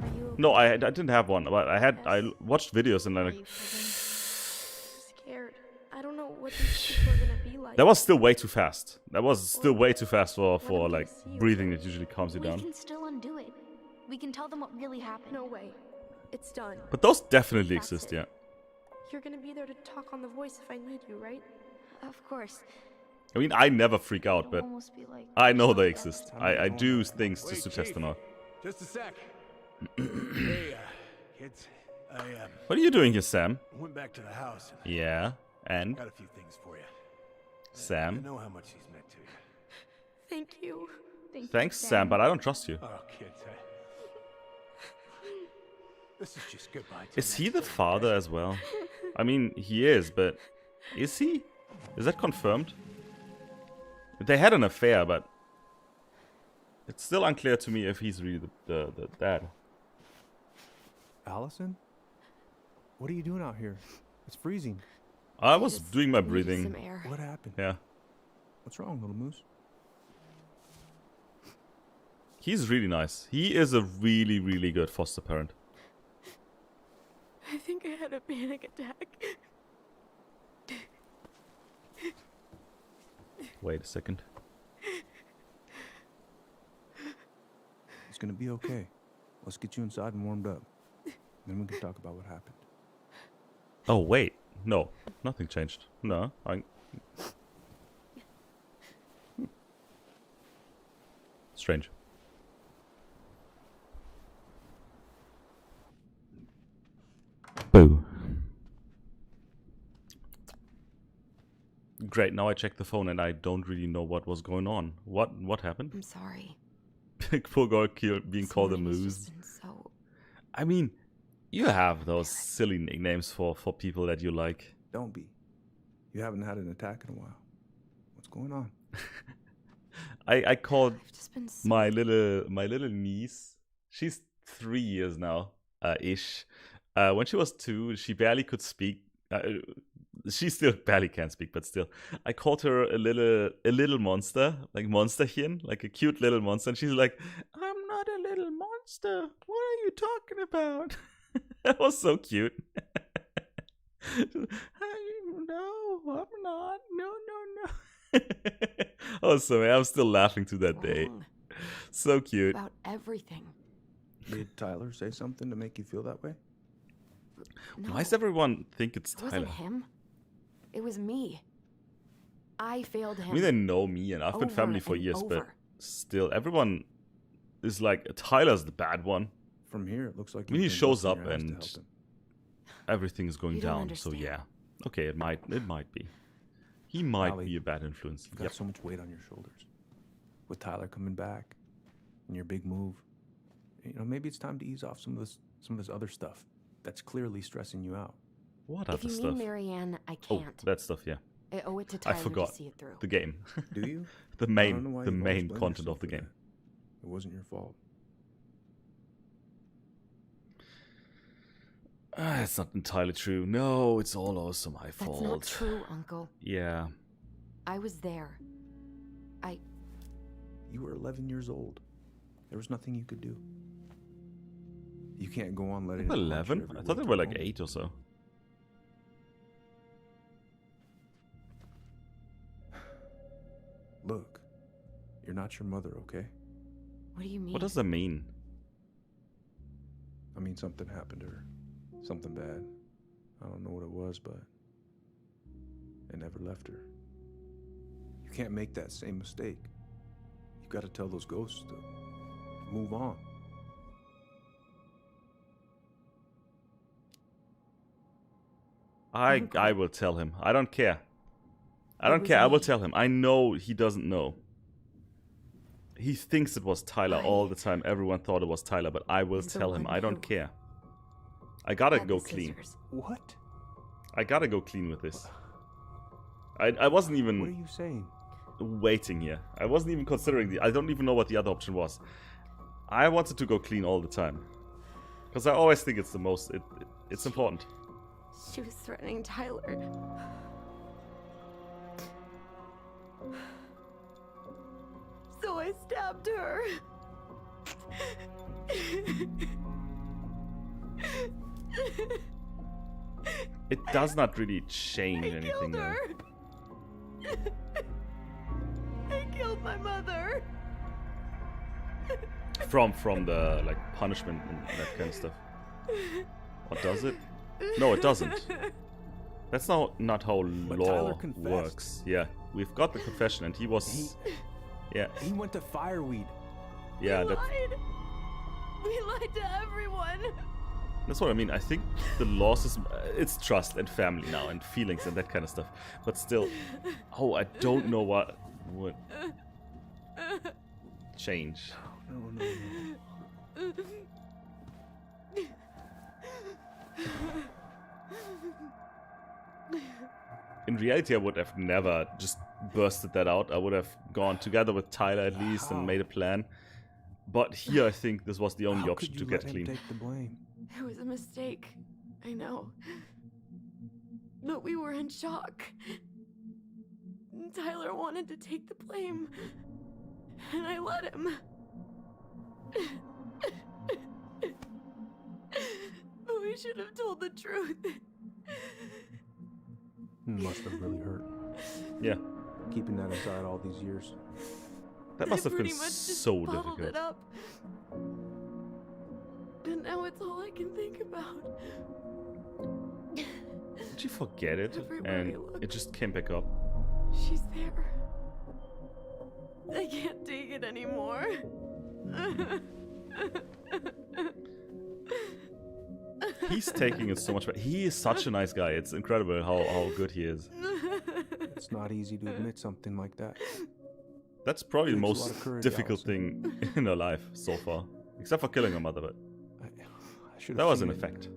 [SPEAKER 3] Are you okay?
[SPEAKER 1] No, I didn't have one, but I watched videos and
[SPEAKER 6] Are
[SPEAKER 1] like
[SPEAKER 6] you scared? I don't know what these people are gonna be like.
[SPEAKER 1] that was still way too fast. That was still way too fast for
[SPEAKER 6] gonna
[SPEAKER 1] like
[SPEAKER 6] see you.
[SPEAKER 1] breathing. It usually calms you
[SPEAKER 12] We
[SPEAKER 1] down.
[SPEAKER 12] can still undo it. We can tell them what really happened.
[SPEAKER 6] No way. It's done.
[SPEAKER 1] But those definitely
[SPEAKER 6] That's
[SPEAKER 1] exist,
[SPEAKER 6] it.
[SPEAKER 1] yeah.
[SPEAKER 6] You're gonna be there to talk on the voice if I need you, right?
[SPEAKER 12] Of course.
[SPEAKER 1] I mean, I never freak out,
[SPEAKER 12] It'll
[SPEAKER 1] but
[SPEAKER 12] almost be like
[SPEAKER 1] I know
[SPEAKER 12] shock
[SPEAKER 1] they
[SPEAKER 12] valve.
[SPEAKER 1] exist. I do things just to test them out.
[SPEAKER 11] Just a sec. Hey, kids. I
[SPEAKER 1] What are you doing here, Sam?
[SPEAKER 11] went back to the house and
[SPEAKER 1] Yeah, and
[SPEAKER 11] got a few things for you. You
[SPEAKER 1] Sam.
[SPEAKER 11] know how much he's meant to you.
[SPEAKER 6] Thank you.
[SPEAKER 1] Thanks, Sam, but I don't trust you.
[SPEAKER 11] Oh, kids. This is just goodbye.
[SPEAKER 1] Is he the father as well? I mean, he is, but is he? Is that confirmed? They had an affair, but it's still unclear to me if he's really the dad.
[SPEAKER 5] Allison? What are you doing out here? It's freezing.
[SPEAKER 1] I was
[SPEAKER 6] Just
[SPEAKER 1] doing my
[SPEAKER 6] needed
[SPEAKER 1] breathing.
[SPEAKER 6] Some air.
[SPEAKER 5] What happened?
[SPEAKER 1] Yeah.
[SPEAKER 5] What's wrong, little moose?
[SPEAKER 1] He's really nice. He is a really, really good foster parent.
[SPEAKER 6] I think I had a panic attack.
[SPEAKER 1] Wait a second.
[SPEAKER 5] It's gonna be okay. Let's get you inside and warmed up. Then we can talk about what happened.
[SPEAKER 1] Oh, wait. No. Nothing changed. No. Strange. Boo. Great, now I check the phone and I don't really know what was going on. What happened?
[SPEAKER 3] I'm sorry.
[SPEAKER 1] Poor girl being called a
[SPEAKER 3] Someone has
[SPEAKER 1] moose.
[SPEAKER 3] just been so...
[SPEAKER 1] I mean, you have those silly nicknames for people that you like.
[SPEAKER 5] Don't be. You haven't had an attack in a while. What's going on?
[SPEAKER 1] I called
[SPEAKER 3] I've just been so...
[SPEAKER 1] my little niece. She's 3 years now, ish. When she was 2, she barely could speak. She still barely can speak, but still, I called her a little monster, like monsterchen, like a cute little monster, and she's like, "I'm not a little monster. What are you talking about?" That was so cute. No, I'm not. No. Awesome, man. I'm still laughing to that day.
[SPEAKER 3] wrong
[SPEAKER 1] So cute.
[SPEAKER 3] about everything.
[SPEAKER 5] Did Tyler say something to make you feel that way?
[SPEAKER 3] No,
[SPEAKER 1] Why does everyone think it's
[SPEAKER 3] it wasn't
[SPEAKER 1] Tyler?
[SPEAKER 3] him. It was me. I failed him.
[SPEAKER 1] I mean, they know me, and I've been
[SPEAKER 3] over
[SPEAKER 1] family for
[SPEAKER 3] and
[SPEAKER 1] years, but
[SPEAKER 3] over.
[SPEAKER 1] still, everyone is like, Tyler's the bad one.
[SPEAKER 5] From here, it looks like
[SPEAKER 1] I mean, he
[SPEAKER 5] you've been
[SPEAKER 1] shows
[SPEAKER 5] busting
[SPEAKER 1] up
[SPEAKER 5] your ass to
[SPEAKER 1] and
[SPEAKER 5] help him.
[SPEAKER 1] everything's going
[SPEAKER 3] You don't
[SPEAKER 1] down.
[SPEAKER 3] understand.
[SPEAKER 1] So yeah, okay, it might be. He might
[SPEAKER 5] Allie,
[SPEAKER 1] be a bad influence.
[SPEAKER 5] You've got
[SPEAKER 1] Yep.
[SPEAKER 5] so much weight on your shoulders. With Tyler coming back and your big move, you know, maybe it's time to ease off some of this other stuff that's clearly stressing you out.
[SPEAKER 1] What
[SPEAKER 3] If
[SPEAKER 1] other
[SPEAKER 3] you
[SPEAKER 1] stuff?
[SPEAKER 3] mean Marianne, I
[SPEAKER 1] Oh,
[SPEAKER 3] can't.
[SPEAKER 1] that stuff. Yeah,
[SPEAKER 3] I owe it to
[SPEAKER 1] I
[SPEAKER 3] Tyler
[SPEAKER 1] forgot
[SPEAKER 3] to see it through.
[SPEAKER 1] the game.
[SPEAKER 5] Do you?
[SPEAKER 1] the
[SPEAKER 5] I don't know
[SPEAKER 1] main
[SPEAKER 5] why you've always blamed
[SPEAKER 1] content of
[SPEAKER 5] yourself
[SPEAKER 1] the
[SPEAKER 5] for
[SPEAKER 1] game.
[SPEAKER 5] that. It wasn't your fault.
[SPEAKER 1] It's not entirely true. No, it's all also my
[SPEAKER 3] That's
[SPEAKER 1] fault.
[SPEAKER 3] not true, Uncle.
[SPEAKER 1] Yeah.
[SPEAKER 3] I was there.
[SPEAKER 5] You were 11 years old. There was nothing you could do. You can't go on letting.
[SPEAKER 1] They were
[SPEAKER 5] it haunt you
[SPEAKER 1] 11?
[SPEAKER 5] every
[SPEAKER 1] I thought they
[SPEAKER 5] week
[SPEAKER 1] were
[SPEAKER 5] at
[SPEAKER 1] like
[SPEAKER 5] home.
[SPEAKER 1] 8 or so.
[SPEAKER 5] Look, you're not your mother, okay?
[SPEAKER 3] What do you mean?
[SPEAKER 1] What does that mean?
[SPEAKER 5] I mean, something happened to her. Something bad. I don't know what it was, but it never left her. You can't make that same mistake. You gotta tell those ghosts to move on.
[SPEAKER 1] I will tell him. I don't care. I don't care. I will tell him. I know he doesn't know. He thinks it was Tyler all the time. Everyone thought it was Tyler, but I will
[SPEAKER 3] He's the
[SPEAKER 1] tell him.
[SPEAKER 3] one
[SPEAKER 1] I don't
[SPEAKER 3] who
[SPEAKER 1] care. I gotta
[SPEAKER 3] had
[SPEAKER 1] go
[SPEAKER 3] the
[SPEAKER 1] clean.
[SPEAKER 3] scissors.
[SPEAKER 5] What?
[SPEAKER 1] I gotta go clean with this. I wasn't
[SPEAKER 5] What are
[SPEAKER 1] even
[SPEAKER 5] you saying?
[SPEAKER 1] waiting here. I wasn't even considering I don't even know what the other option was. I wanted to go clean all the time. Because I always think it's the most... It's important.
[SPEAKER 6] She was threatening Tyler. So I stabbed her.
[SPEAKER 1] It does not really change anything.
[SPEAKER 6] Killed her. I killed my mother.
[SPEAKER 1] From the like punishment and that kind of stuff. What does it? No, it doesn't. That's not how law works. Yeah, we've got the confession, and he was. Yeah.
[SPEAKER 5] He went to Fireweed.
[SPEAKER 1] Yeah,
[SPEAKER 6] We lied. We lied to everyone.
[SPEAKER 1] That's what I mean. I think the loss is it's trust and family now, and feelings and that kind of stuff. But still, I don't know what would change.
[SPEAKER 5] No.
[SPEAKER 1] In reality, I would have never just bursted that out. I would have gone together with Tyler at least and made a plan. But here, I think this was the only option to get clean.
[SPEAKER 5] Take the blame?
[SPEAKER 6] It was a mistake. I know. But we were in shock. Tyler wanted to take the blame. And I let him. But we should have told the truth.
[SPEAKER 5] Must have really hurt.
[SPEAKER 1] Yeah.
[SPEAKER 5] Keeping that inside all these years.
[SPEAKER 1] That must have been
[SPEAKER 6] pretty much just
[SPEAKER 1] so
[SPEAKER 6] bottled
[SPEAKER 1] difficult.
[SPEAKER 6] it up. And now it's all I can think about.
[SPEAKER 1] Did you forget it?
[SPEAKER 6] Everywhere
[SPEAKER 1] And
[SPEAKER 6] I look.
[SPEAKER 1] it just came back up.
[SPEAKER 6] She's there. I can't take it anymore.
[SPEAKER 1] He's taking it so much better. He is such a nice guy. It's incredible how good he is.
[SPEAKER 5] It's not easy to admit something like that.
[SPEAKER 1] That's probably the
[SPEAKER 5] Takes a lot
[SPEAKER 1] most
[SPEAKER 5] of courage,
[SPEAKER 1] difficult thing in her life so far. Except for killing her mother, but
[SPEAKER 5] I should have
[SPEAKER 1] that was an
[SPEAKER 5] seen it.
[SPEAKER 1] effect.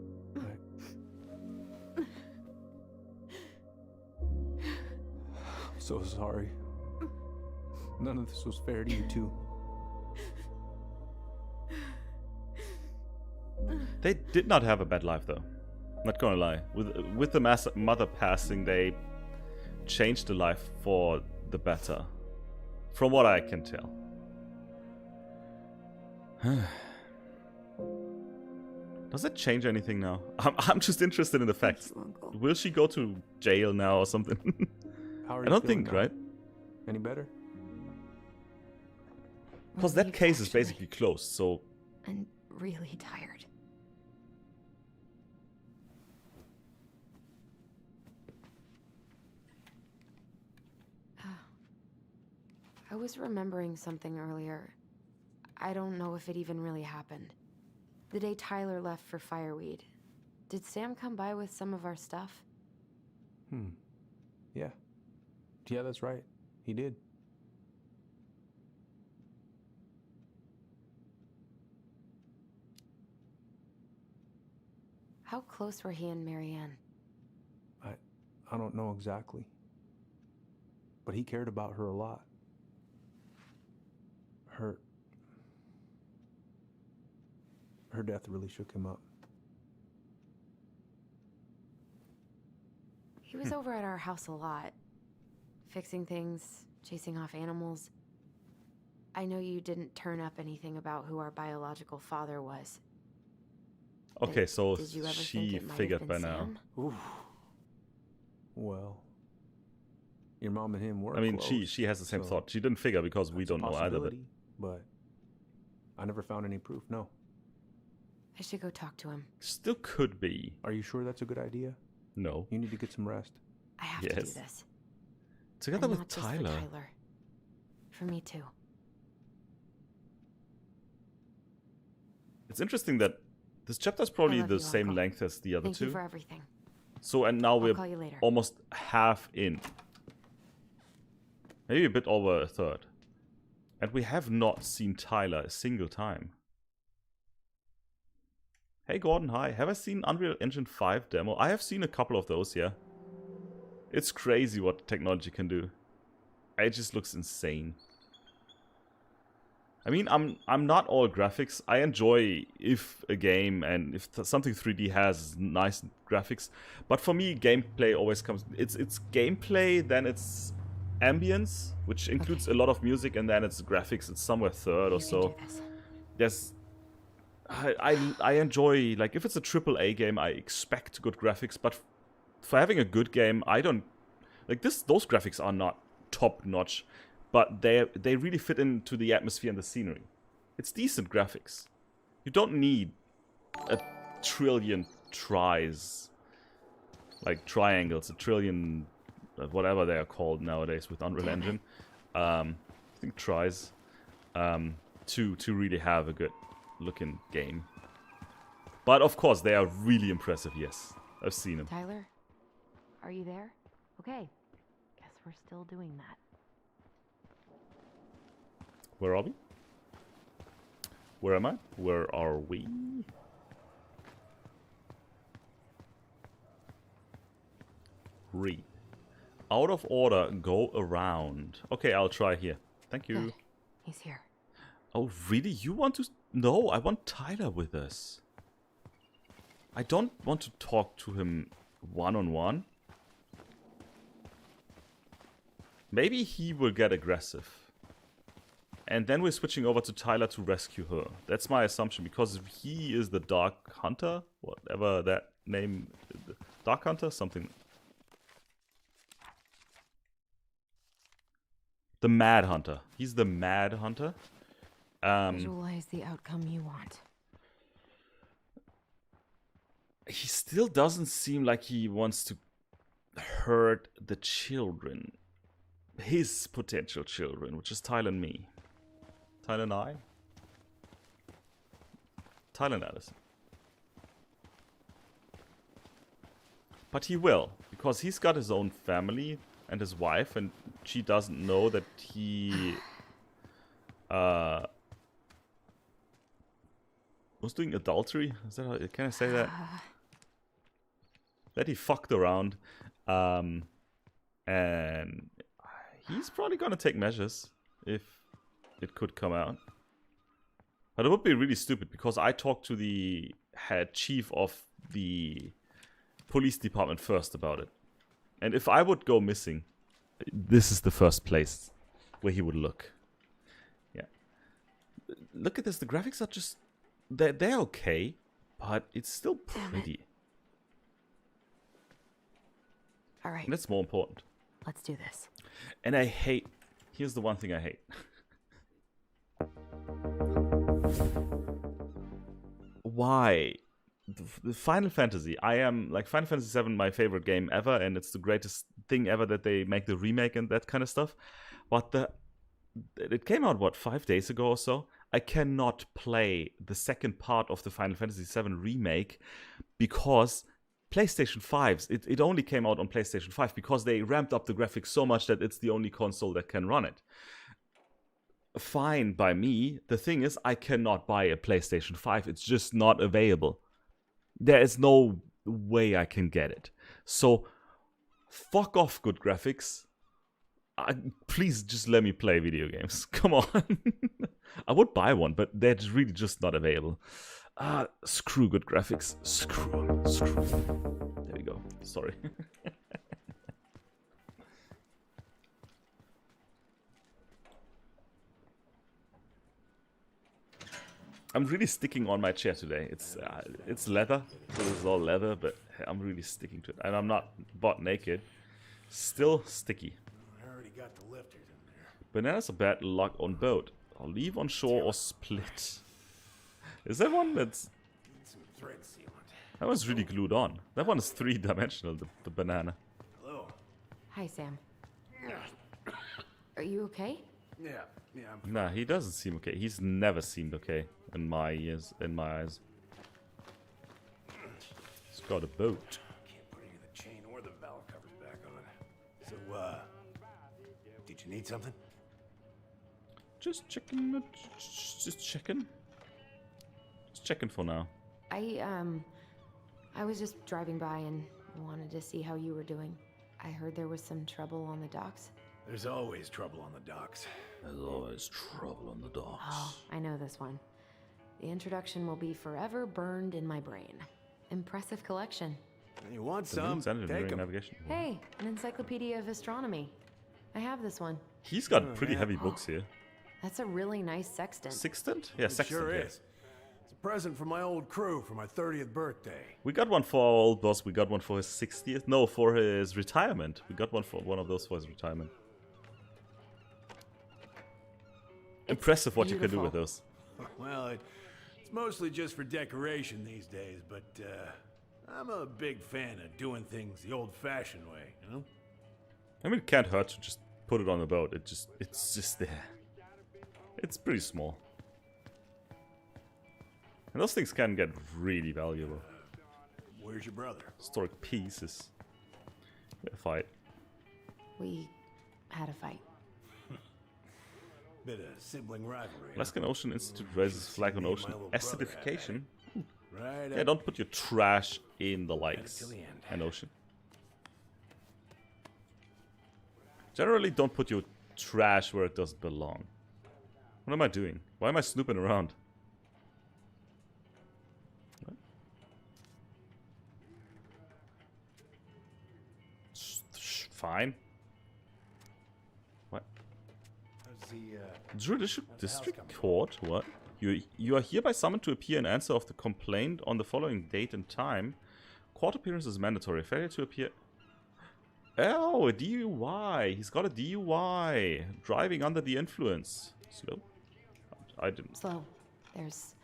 [SPEAKER 5] I'm so sorry. None of this was fair to you two.
[SPEAKER 1] They did not have a bad life, though. Not gonna lie. With the mother passing, they changed the life for the better. From what I can tell. Does it change anything now? I'm just interested in the facts. Will she go to jail now or something?
[SPEAKER 5] How are
[SPEAKER 1] I
[SPEAKER 5] you
[SPEAKER 1] don't
[SPEAKER 5] feeling
[SPEAKER 1] think,
[SPEAKER 5] now?
[SPEAKER 1] right?
[SPEAKER 5] Any better?
[SPEAKER 1] Because that case is basically closed, so...
[SPEAKER 3] And really tired. I was remembering something earlier. I don't know if it even really happened. The day Tyler left for Fireweed, did Sam come by with some of our stuff?
[SPEAKER 5] Yeah. Yeah, that's right. He did.
[SPEAKER 3] How close were he and Marianne?
[SPEAKER 5] I don't know exactly. But he cared about her a lot. Her death really shook him up.
[SPEAKER 3] He was over at our house a lot. Fixing things, chasing off animals. I know you didn't turn up anything about who our biological father was.
[SPEAKER 1] Okay, so
[SPEAKER 3] did you ever think
[SPEAKER 1] she
[SPEAKER 3] it might have
[SPEAKER 1] figured by
[SPEAKER 3] been
[SPEAKER 1] now.
[SPEAKER 3] Sam?
[SPEAKER 5] Oof. Well, your mom and him were
[SPEAKER 1] I mean,
[SPEAKER 5] close,
[SPEAKER 1] she has the same
[SPEAKER 5] so
[SPEAKER 1] thought. She didn't figure because we
[SPEAKER 5] that's a
[SPEAKER 1] don't know either, but...
[SPEAKER 5] possibility, but I never found any proof, no.
[SPEAKER 3] I should go talk to him.
[SPEAKER 1] Still could be.
[SPEAKER 5] Are you sure that's a good idea?
[SPEAKER 1] No.
[SPEAKER 5] You need to get some rest.
[SPEAKER 3] I have to do
[SPEAKER 1] Yes.
[SPEAKER 3] this.
[SPEAKER 1] Together
[SPEAKER 3] And
[SPEAKER 1] with
[SPEAKER 3] not just
[SPEAKER 1] Tyler.
[SPEAKER 3] for Tyler. For me too.
[SPEAKER 1] It's interesting that this chapter is probably
[SPEAKER 3] love
[SPEAKER 1] the
[SPEAKER 3] you,
[SPEAKER 1] same
[SPEAKER 3] Uncle.
[SPEAKER 1] length as the other
[SPEAKER 3] Thank
[SPEAKER 1] two.
[SPEAKER 3] you for everything.
[SPEAKER 1] So, and now
[SPEAKER 3] I'll
[SPEAKER 1] we're
[SPEAKER 3] call you later.
[SPEAKER 1] almost half in. Maybe a bit over a third. And we have not seen Tyler a single time. Hey Gordon, hi. Have I seen Unreal Engine 5 demo? I have seen a couple of those, yeah. It's crazy what technology can do. It just looks insane. I mean, I'm not all graphics. I enjoy if a game and if something 3D has nice graphics, but for me, gameplay always comes. It's gameplay, then it's ambience, which includes a lot of music, and then it's graphics. It's somewhere third or so. There's I enjoy, like, if it's a AAA game, I expect good graphics, but for having a good game, I don't like this. Those graphics are not top notch, but they really fit into the atmosphere and the scenery. It's decent graphics. You don't need a trillion tries, like triangles, a trillion, whatever they are called nowadays with Unreal Engine. I think tries to really have a good looking game. But of course, they are really impressive. Yes, I've seen them.
[SPEAKER 3] Tyler, are you there? Okay, guess we're still doing that.
[SPEAKER 1] Where are we? Where am I? Where are we? Read. Out of order, go around. Okay, I'll try here. Thank you.
[SPEAKER 3] Good. He's here.
[SPEAKER 1] Oh, really? You want to... No, I want Tyler with us. I don't want to talk to him one-on-one. Maybe he will get aggressive. And then we're switching over to Tyler to rescue her. That's my assumption, because he is the Dark Hunter, whatever that name... Dark Hunter? Something... The Mad Hunter. He's the Mad Hunter.
[SPEAKER 3] Visualize the outcome you want.
[SPEAKER 1] He still doesn't seem like he wants to hurt the children. His potential children, which is Tyler and me. Tyler and I? Tyler and Alice. But he will, because he's got his own family and his wife, and she doesn't know that he was doing adultery. Is that how, can I say that? That he fucked around, and he's probably gonna take measures if it could come out. But it would be really stupid, because I talked to the head chief of the police department first about it. And if I would go missing, this is the first place where he would look. Yeah. Look at this. The graphics are just... They're okay, but it's still pretty.
[SPEAKER 3] All right.
[SPEAKER 1] And that's more important.
[SPEAKER 3] Let's do this.
[SPEAKER 1] And I hate... Here's the one thing I hate. Why? The Final Fantasy. I am, like, Final Fantasy VII, my favorite game ever, and it's the greatest thing ever that they make the remake and that kind of stuff. But it came out, what, 5 days ago or so? I cannot play the second part of the Final Fantasy VII remake because PlayStation 5s, it only came out on PlayStation 5 because they ramped up the graphics so much that it's the only console that can run it. Fine by me. The thing is, I cannot buy a PlayStation 5. It's just not available. There is no way I can get it. So, fuck off, good graphics. Please just let me play video games. Come on. I would buy one, but they're really just not available. Screw good graphics. Screw. There we go. Sorry. I'm really sticking on my chair today. It's leather. This is all leather, but I'm really sticking to it. And I'm not butt naked. Still sticky.
[SPEAKER 11] I already got the lifters in there.
[SPEAKER 1] Bananas are bad luck on boat. Or leave on shore or split. Is that one that's...
[SPEAKER 11] Some thread sealant.
[SPEAKER 1] That one's really glued on. That one is three-dimensional, the banana.
[SPEAKER 11] Hello.
[SPEAKER 3] Hi, Sam. Are you okay?
[SPEAKER 11] Yeah, I'm fine.
[SPEAKER 1] Nah, he doesn't seem okay. He's never seemed okay in my ears, in my eyes. He's got a boat.
[SPEAKER 11] Can't put any of the chain or the valve covers back on. So, did you need something?
[SPEAKER 1] Just checking. Just checking. Just checking for now.
[SPEAKER 3] I was just driving by and wanted to see how you were doing. I heard there was some trouble on the docks.
[SPEAKER 11] There's always trouble on the docks.
[SPEAKER 1] There's always trouble on the docks.
[SPEAKER 3] Oh, I know this one. The introduction will be forever burned in my brain. Impressive collection.
[SPEAKER 11] You want
[SPEAKER 1] The
[SPEAKER 11] some?
[SPEAKER 1] moon's ended
[SPEAKER 11] Take
[SPEAKER 1] during
[SPEAKER 11] 'em.
[SPEAKER 1] navigation.
[SPEAKER 3] Hey, an encyclopedia of astronomy. I have this one.
[SPEAKER 1] He's got pretty heavy books here.
[SPEAKER 3] That's a really nice sextant.
[SPEAKER 1] Sextant? Yeah,
[SPEAKER 11] It
[SPEAKER 1] sextant.
[SPEAKER 11] sure
[SPEAKER 1] yeah.
[SPEAKER 11] is. It's a present from my old crew for my 30th birthday.
[SPEAKER 1] We got one for our old boss. We got one for his 60th. No, for his retirement. We got one of those for his retirement. Impressive what you can do with those.
[SPEAKER 11] Well, it's mostly just for decoration these days, but I'm a big fan of doing things the old-fashioned way, you know?
[SPEAKER 1] I mean, it can't hurt to just put it on the boat. It's just there. It's pretty small. And those things can get really valuable.
[SPEAKER 11] Where's your brother?
[SPEAKER 1] Historic pieces. We had a fight.
[SPEAKER 3] We had a fight.
[SPEAKER 11] Bit of sibling rivalry.
[SPEAKER 1] Alaskan Ocean Institute raises flag on ocean acidification.
[SPEAKER 11] Right.
[SPEAKER 1] Yeah, don't put your trash in the lakes
[SPEAKER 11] till the end.
[SPEAKER 1] and ocean. Generally, don't put your trash where it doesn't belong. What am I doing? Why am I snooping around? What? Fine. What?
[SPEAKER 11] How's the,
[SPEAKER 1] Judicial
[SPEAKER 11] how's the house
[SPEAKER 1] District
[SPEAKER 11] coming?
[SPEAKER 1] Court? What? You are hereby summoned to appear in answer of the complaint on the following date and time. Court appearance is mandatory. Failure to appear... Oh, a DUI. He's got a DUI. Driving under the influence. Slow? I didn't.
[SPEAKER 3] Slow. There's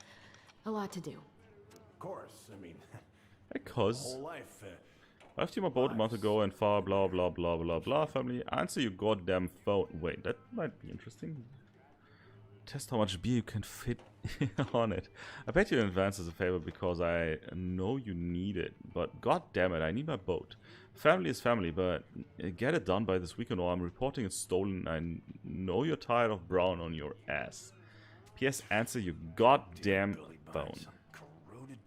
[SPEAKER 3] a lot to do.
[SPEAKER 11] Of course, I mean,
[SPEAKER 1] Because...
[SPEAKER 11] whole life.
[SPEAKER 1] I left you my boat a month ago and far blah blah blah blah blah. Family, answer your goddamn phone. Wait, that might be interesting. Test how much beer you can fit on it. I paid you in advance as a favor because I know you need it. But god damn it, I need my boat. Family is family, but get it done by this weekend or I'm reporting it's stolen. I know you're tired of brown on your ass. P.S. Answer your goddamn phone.
[SPEAKER 11] Corroded,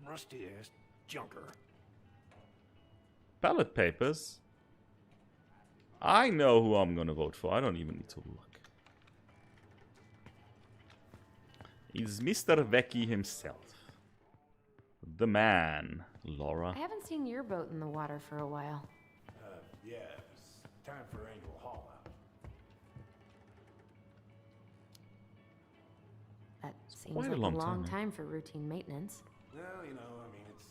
[SPEAKER 11] rusty-ass junker.
[SPEAKER 1] Ballot papers? I know who I'm gonna vote for. I don't even need to look. It's Mr. Vecchi himself. The man, Laura.
[SPEAKER 3] I haven't seen your boat in the water for a while.
[SPEAKER 11] Yeah, it's time for annual haul out.
[SPEAKER 3] That seems
[SPEAKER 1] quite a
[SPEAKER 3] like a
[SPEAKER 1] long
[SPEAKER 3] long
[SPEAKER 1] time,
[SPEAKER 3] time for routine maintenance.
[SPEAKER 11] Well, you know, I mean, it's...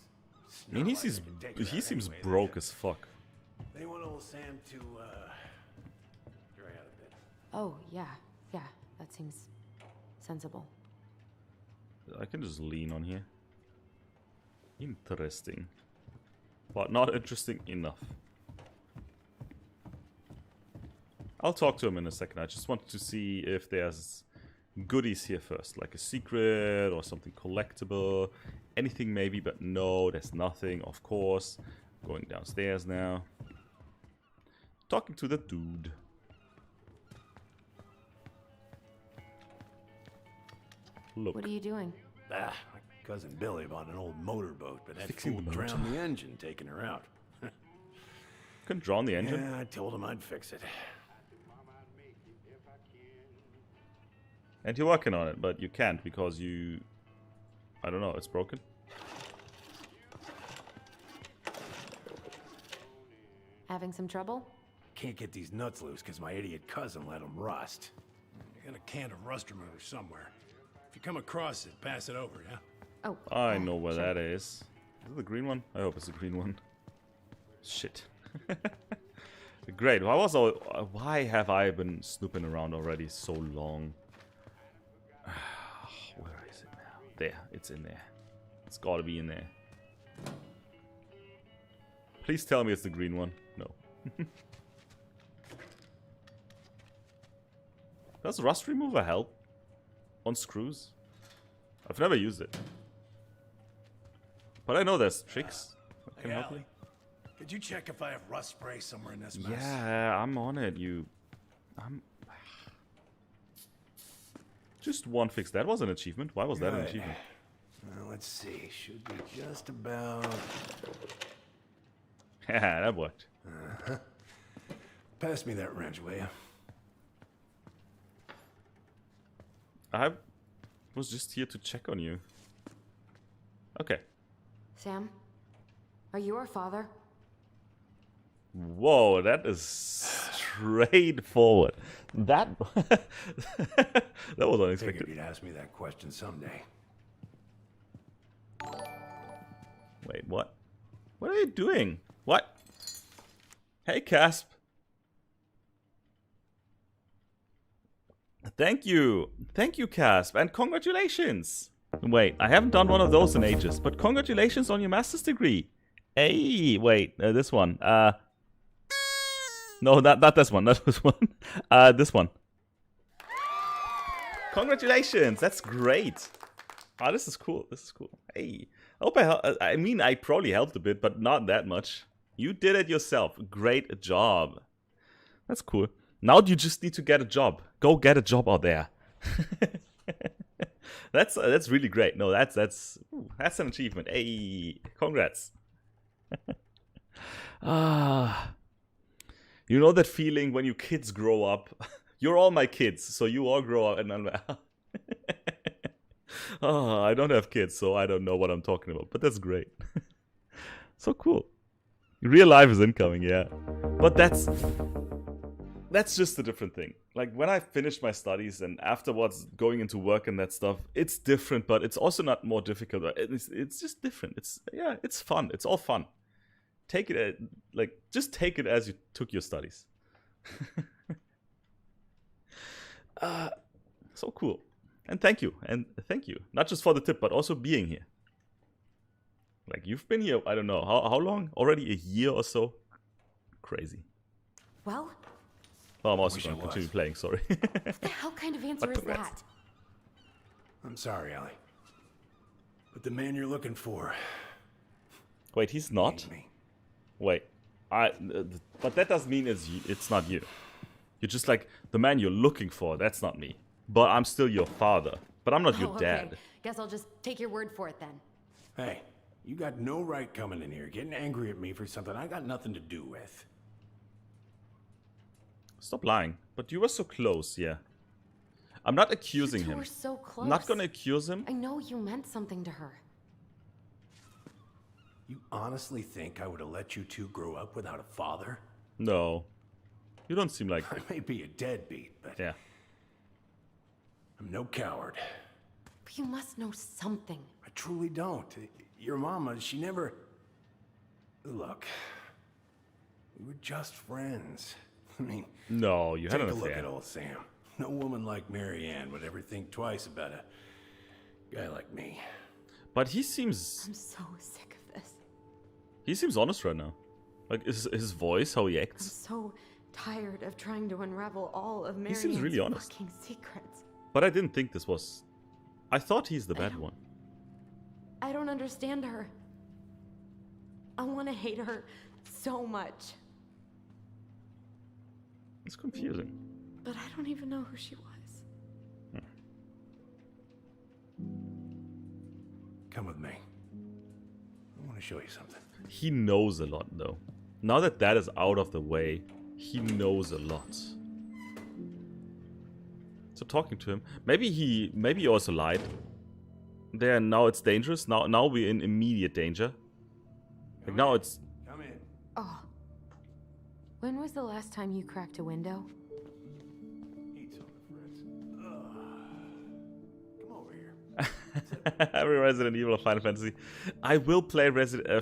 [SPEAKER 1] I mean, he seems broke as fuck.
[SPEAKER 11] They want old Sam to, dry out a bit.
[SPEAKER 3] Oh, yeah. Yeah, that seems sensible.
[SPEAKER 1] I can just lean on here. Interesting. But not interesting enough. I'll talk to him in a second. I just wanted to see if there's goodies here first. Like a secret or something collectible. Anything maybe, but no, there's nothing, of course. Going downstairs now. Talking to the dude. Look.
[SPEAKER 3] What are you doing?
[SPEAKER 11] Ah, my cousin Billy bought an old motorboat, but that
[SPEAKER 1] Fixing
[SPEAKER 11] fool
[SPEAKER 1] the motor.
[SPEAKER 11] drowned the engine taking her out.
[SPEAKER 1] Couldn't drown the engine?
[SPEAKER 11] Yeah, I told him I'd fix it.
[SPEAKER 1] And you're working on it, but you can't because you... I don't know, it's broken.
[SPEAKER 3] Having some trouble?
[SPEAKER 11] Can't get these nuts loose because my idiot cousin let them rust. I got a can of rust remover somewhere. If you come across it, pass it over, yeah?
[SPEAKER 3] Oh.
[SPEAKER 1] I know where that is. Is it the green one? I hope it's the green one. Shit. Great. Why have I been snooping around already so long? Where is it now? There. It's in there. It's gotta be in there. Please tell me it's the green one. No. Does rust remover help on screws? I've never used it. But I know there's tricks that can help me.
[SPEAKER 11] Could you check if I have rust spray somewhere in this mess?
[SPEAKER 1] Yeah, I'm on it. Just one fix. That was an achievement. Why was that an
[SPEAKER 11] Right.
[SPEAKER 1] achievement?
[SPEAKER 11] Well, let's see. Should be just about...
[SPEAKER 1] Yeah, that worked.
[SPEAKER 11] Pass me that wrench, will ya?
[SPEAKER 1] I was just here to check on you. Okay.
[SPEAKER 6] Sam, are you our father?
[SPEAKER 1] Whoa, that is straightforward. That that was unexpected.
[SPEAKER 11] Figured you'd ask me that question someday.
[SPEAKER 1] Wait, what? What are you doing? What? Hey, Casp. Thank you, Casp, and congratulations. Wait, I haven't done one of those in ages, but congratulations on your master's degree. Hey, wait, this one. No, not this one. Not this one. This one. Congratulations! That's great. Oh, this is cool. This is cool. Hey, I hope I mean, I probably helped a bit, but not that much. You did it yourself. Great job. That's cool. Now you just need to get a job. Go get a job out there. That's really great. No, that's an achievement. Hey, congrats. You know that feeling when your kids grow up? You're all my kids, so you all grow up, and I'm like, oh, I don't have kids, so I don't know what I'm talking about. But that's great. So cool. Real life is incoming, yeah. But that's just a different thing. Like when I finished my studies and afterwards going into work and that stuff, it's different, but it's also not more difficult. It's just different. It's fun. It's all fun. Take it just take it as you took your studies. So cool. And thank you. Not just for the tip, but also being here. Like you've been here, I don't know, how long? Already a year or so? Crazy.
[SPEAKER 6] Well?
[SPEAKER 1] Oh, I'm also going to continue playing, sorry.
[SPEAKER 6] What the hell kind of answer is that?
[SPEAKER 11] I'm sorry, Ellie. But the man you're looking for...
[SPEAKER 1] Wait, he's not? Wait. But that doesn't mean it's not you. You're just like, the man you're looking for, that's not me. But I'm still your father. But I'm not your dad.
[SPEAKER 6] Okay. Guess I'll just take your word for it then.
[SPEAKER 11] Hey, you got no right coming in here, getting angry at me for something I got nothing to do with.
[SPEAKER 1] Stop lying. But you were so close, yeah. I'm not accusing him.
[SPEAKER 6] You were so close.
[SPEAKER 1] I'm not gonna accuse him.
[SPEAKER 6] I know you meant something to her.
[SPEAKER 11] You honestly think I would have let you two grow up without a father?
[SPEAKER 1] No. You don't seem like...
[SPEAKER 11] I may be a deadbeat, but...
[SPEAKER 1] Yeah.
[SPEAKER 11] I'm no coward.
[SPEAKER 6] But you must know something.
[SPEAKER 11] I truly don't. Your mama, she never... Look. We were just friends. I mean...
[SPEAKER 1] No, you had an
[SPEAKER 11] affair. Take a look at
[SPEAKER 1] affair.
[SPEAKER 11] old Sam. No woman like Mary Ann would ever think twice about a guy like me.
[SPEAKER 1] But he seems...
[SPEAKER 6] I'm so sick of this.
[SPEAKER 1] He seems honest right now. Like, his voice, how he
[SPEAKER 6] I'm
[SPEAKER 1] acts.
[SPEAKER 6] so tired of trying to unravel all of Mary
[SPEAKER 1] seems really
[SPEAKER 6] Ann's
[SPEAKER 1] honest.
[SPEAKER 6] fucking secrets.
[SPEAKER 1] But I didn't think this was... I thought he's the bad one.
[SPEAKER 6] I don't understand her. I want to hate her so much.
[SPEAKER 1] It's confusing.
[SPEAKER 6] But I don't even know who she was.
[SPEAKER 11] Come with me. I want to show you something.
[SPEAKER 1] He knows a lot, though. Now that that is out of the way, he knows a lot. So talking to him, maybe he also lied. There, now it's dangerous. Now we're in immediate danger. Like now it's...
[SPEAKER 11] Come in.
[SPEAKER 6] Oh. When was the last time you cracked a window?
[SPEAKER 11] Eat something, Fritz. Come over here.
[SPEAKER 1] Every Resident Evil or Final Fantasy. I will play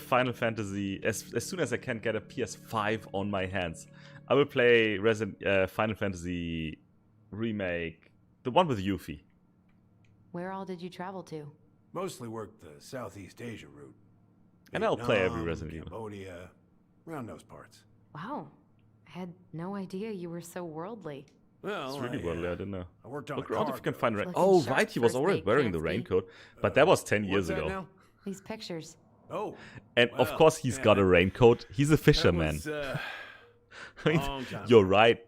[SPEAKER 1] Final Fantasy as soon as I can get a PS5 on my hands. I will play Final Fantasy Remake, the one with Yuffie.
[SPEAKER 6] Where all did you travel to?
[SPEAKER 11] Mostly worked the Southeast Asia route.
[SPEAKER 1] And I'll play every
[SPEAKER 11] Vietnam,
[SPEAKER 1] Resident Evil.
[SPEAKER 11] Cambodia, around those parts.
[SPEAKER 6] Wow. I had no idea you were so worldly.
[SPEAKER 11] Well,
[SPEAKER 1] It's really worldly, I didn't know.
[SPEAKER 11] I worked on
[SPEAKER 1] Look
[SPEAKER 11] a
[SPEAKER 1] around
[SPEAKER 11] car.
[SPEAKER 1] if you can find...
[SPEAKER 6] Looking
[SPEAKER 1] Oh,
[SPEAKER 6] sharp
[SPEAKER 1] right, he was
[SPEAKER 6] first
[SPEAKER 1] already
[SPEAKER 6] mate,
[SPEAKER 1] wearing the
[SPEAKER 6] Cransky.
[SPEAKER 1] raincoat. But that was 10 years
[SPEAKER 11] What's that
[SPEAKER 1] ago.
[SPEAKER 11] now?
[SPEAKER 6] These pictures.
[SPEAKER 11] Oh.
[SPEAKER 1] And of
[SPEAKER 11] well,
[SPEAKER 1] course he's
[SPEAKER 11] yeah,
[SPEAKER 1] got a raincoat. He's a
[SPEAKER 11] that
[SPEAKER 1] fisherman.
[SPEAKER 11] was,
[SPEAKER 1] I mean,
[SPEAKER 11] long time
[SPEAKER 1] you're
[SPEAKER 11] ago.
[SPEAKER 1] right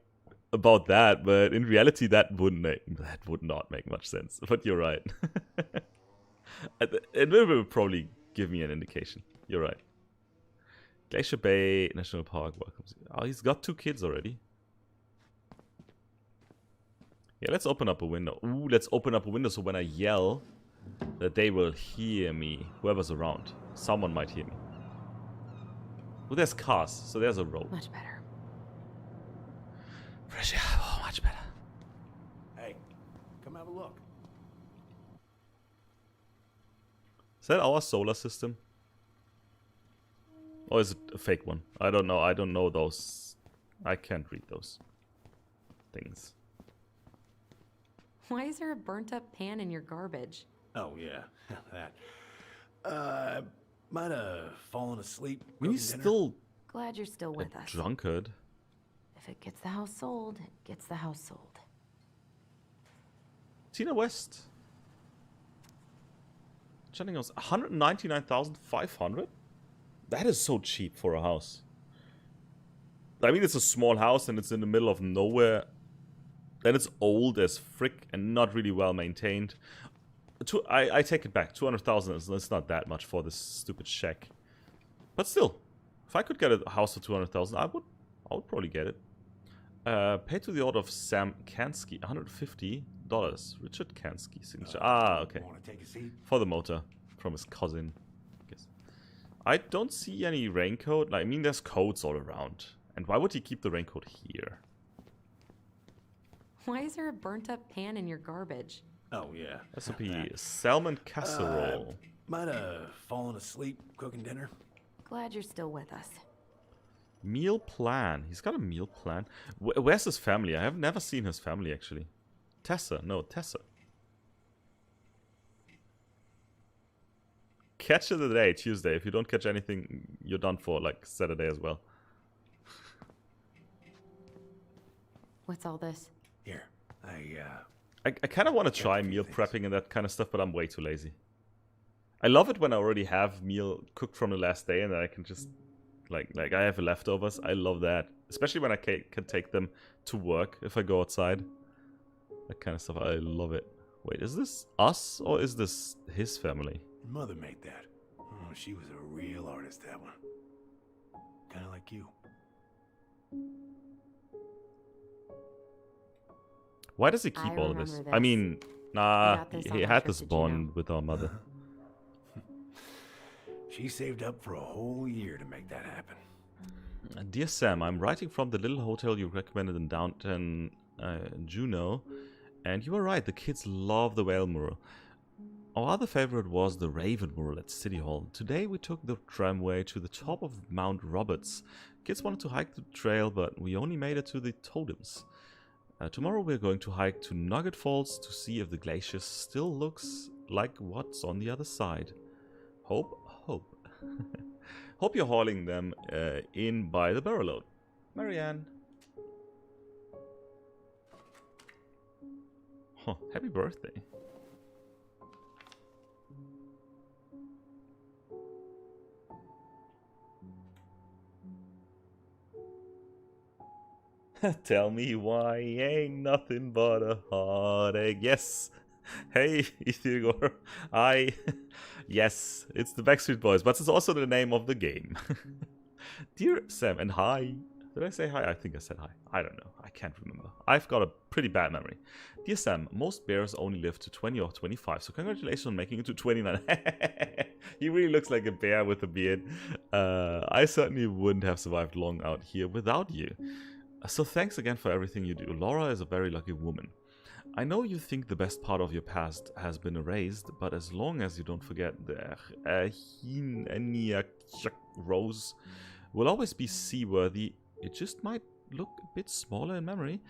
[SPEAKER 1] about that, but in reality that would not make much sense. But you're right. It will probably give me an indication. You're right. Glacier Bay National Park welcomes you. Oh, he's got 2 kids already. Yeah, let's open up a window. Ooh, let's open up a window so when I yell, that they will hear me. Whoever's around. Someone might hear me. Well, there's cars, so there's a road.
[SPEAKER 6] Much better.
[SPEAKER 1] Fresh air. Oh, much better.
[SPEAKER 11] Hey, come have a look.
[SPEAKER 1] Is that our solar system? Or is it a fake one? I don't know. I don't know those. I can't read those things.
[SPEAKER 6] Why is there a burnt up pan in your garbage?
[SPEAKER 11] Oh, yeah. That. Might have fallen asleep.
[SPEAKER 1] We need
[SPEAKER 11] cooking dinner.
[SPEAKER 1] still
[SPEAKER 6] Glad you're still
[SPEAKER 1] a
[SPEAKER 6] with us.
[SPEAKER 1] drunkard.
[SPEAKER 6] If it gets the house sold, it gets the house sold.
[SPEAKER 1] Tina West. Channing house 199,500. That is so cheap for a house. I mean, it's a small house and it's in the middle of nowhere. Then it's old as frick and not really well maintained. I take it back. 200,000 is not that much for this stupid shack. But still, if I could get a house for 200,000, I would probably get it. Pay to the order of Sam Kansky, $150. Richard Kansky signature. Okay.
[SPEAKER 11] Want to take a seat?
[SPEAKER 1] For the motor from his cousin. I guess. I don't see any raincoat. Like, I mean, there's coats all around. And why would he keep the raincoat here?
[SPEAKER 6] Why is there a burnt up pan in your garbage?
[SPEAKER 11] Oh, yeah.
[SPEAKER 1] Recipe salmon casserole.
[SPEAKER 11] Might have fallen asleep cooking dinner.
[SPEAKER 6] Glad you're still with us.
[SPEAKER 1] Meal plan. He's got a meal plan. Where's his family? I have never seen his family, actually. Tessa. No, Tessa. Catch of the day, Tuesday. If you don't catch anything, you're done for, like, Saturday as well.
[SPEAKER 6] What's all this?
[SPEAKER 11] Here,
[SPEAKER 1] I kind of want to try meal prepping and that kind of stuff, but I'm way too lazy. I love it when I already have meal cooked from the last day and then I can just, like I have leftovers. I love that. Especially when I can take them to work if I go outside. That kind of stuff. I love it. Wait, is this us or is this his family?
[SPEAKER 11] Your mother made that. Oh, she was a real artist, that one. Kind of like you.
[SPEAKER 1] Why does he keep all of this? I mean, nah, he had this bond with our mother.
[SPEAKER 11] She saved up for a whole year to make that happen.
[SPEAKER 1] Dear Sam, I'm writing from the little hotel you recommended in downtown Juneau, and you were right, the kids love the whale mural. Our other favorite was the Raven mural at City Hall. Today we took the tramway to the top of Mount Roberts. Kids wanted to hike the trail, but we only made it to the totems. Tomorrow we're going to hike to Nugget Falls to see if the glacier still looks like what's on the other side. Hope. Hope you're hauling them in by the barrel load. Marianne. Oh, happy birthday. Tell me why ain't nothing but a heartache. Yes. Hey, Ithigor. Yes, it's the Backstreet Boys, but it's also the name of the game. Dear Sam, and hi. Did I say hi? I think I said hi. I don't know. I can't remember. I've got a pretty bad memory. Dear Sam, most bears only live to 20 or 25, so congratulations on making it to 29. He really looks like a bear with a beard. I certainly wouldn't have survived long out here without you. So thanks again for everything you do. Laura is a very lucky woman. I know you think the best part of your past has been erased, but as long as you don't forget the Rose will always be seaworthy. It just might look a bit smaller in memory.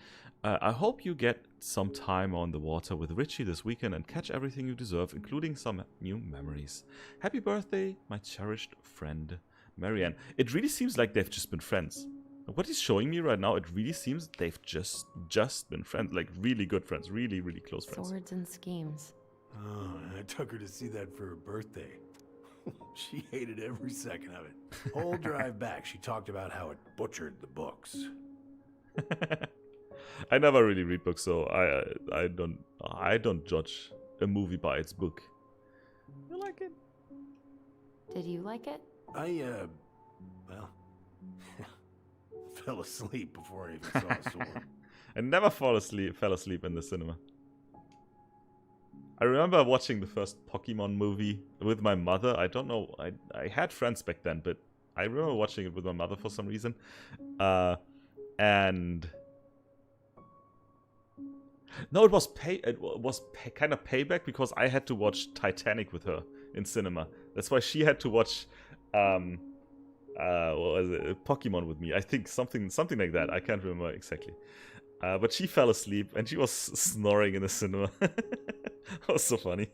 [SPEAKER 1] I hope you get some time on the water with Richie this weekend and catch everything you deserve, including some new memories. Happy birthday, my cherished friend, Marianne. It really seems like they've just been friends. What he's showing me right now, it really seems they've just been friends, like really good friends, really, really close friends.
[SPEAKER 6] Swords and schemes.
[SPEAKER 11] Oh, I took her to see that for her birthday. She hated every second of it. Whole drive back, she talked about how it butchered the books.
[SPEAKER 1] I never really read books, so I don't judge a movie by its book. You like it?
[SPEAKER 6] Did you like it?
[SPEAKER 11] Well, fell asleep before I even saw a sword.
[SPEAKER 1] I never fell asleep in the cinema. I remember watching the first Pokemon movie with my mother. I don't know. I had friends back then, but I remember watching it with my mother for some reason. And no, it was kind of payback because I had to watch Titanic with her in cinema. That's why she had to watch what was it? Pokemon with me. I think something like that. I can't remember exactly. But she fell asleep and she was snoring in the cinema. That was so funny.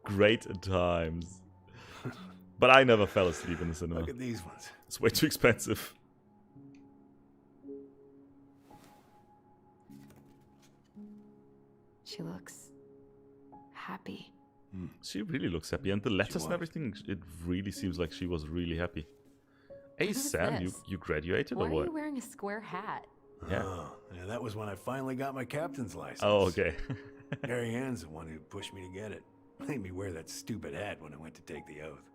[SPEAKER 1] Great times. But I never fell asleep in the cinema.
[SPEAKER 11] Look at these ones.
[SPEAKER 1] It's way too expensive.
[SPEAKER 3] She looks happy.
[SPEAKER 1] She really looks happy. And the letters and everything, it really seems like she was really happy. Hey,
[SPEAKER 6] What is
[SPEAKER 1] Sam,
[SPEAKER 6] this?
[SPEAKER 1] you graduated
[SPEAKER 6] Why
[SPEAKER 1] or
[SPEAKER 6] are
[SPEAKER 1] what?
[SPEAKER 6] you wearing a square hat?
[SPEAKER 1] Yeah.
[SPEAKER 11] Oh, yeah, that was when I finally got my captain's license.
[SPEAKER 1] Oh, okay.
[SPEAKER 11] Mary Ann's the one who pushed me to get it. Made me wear that stupid hat when I went to take the oath.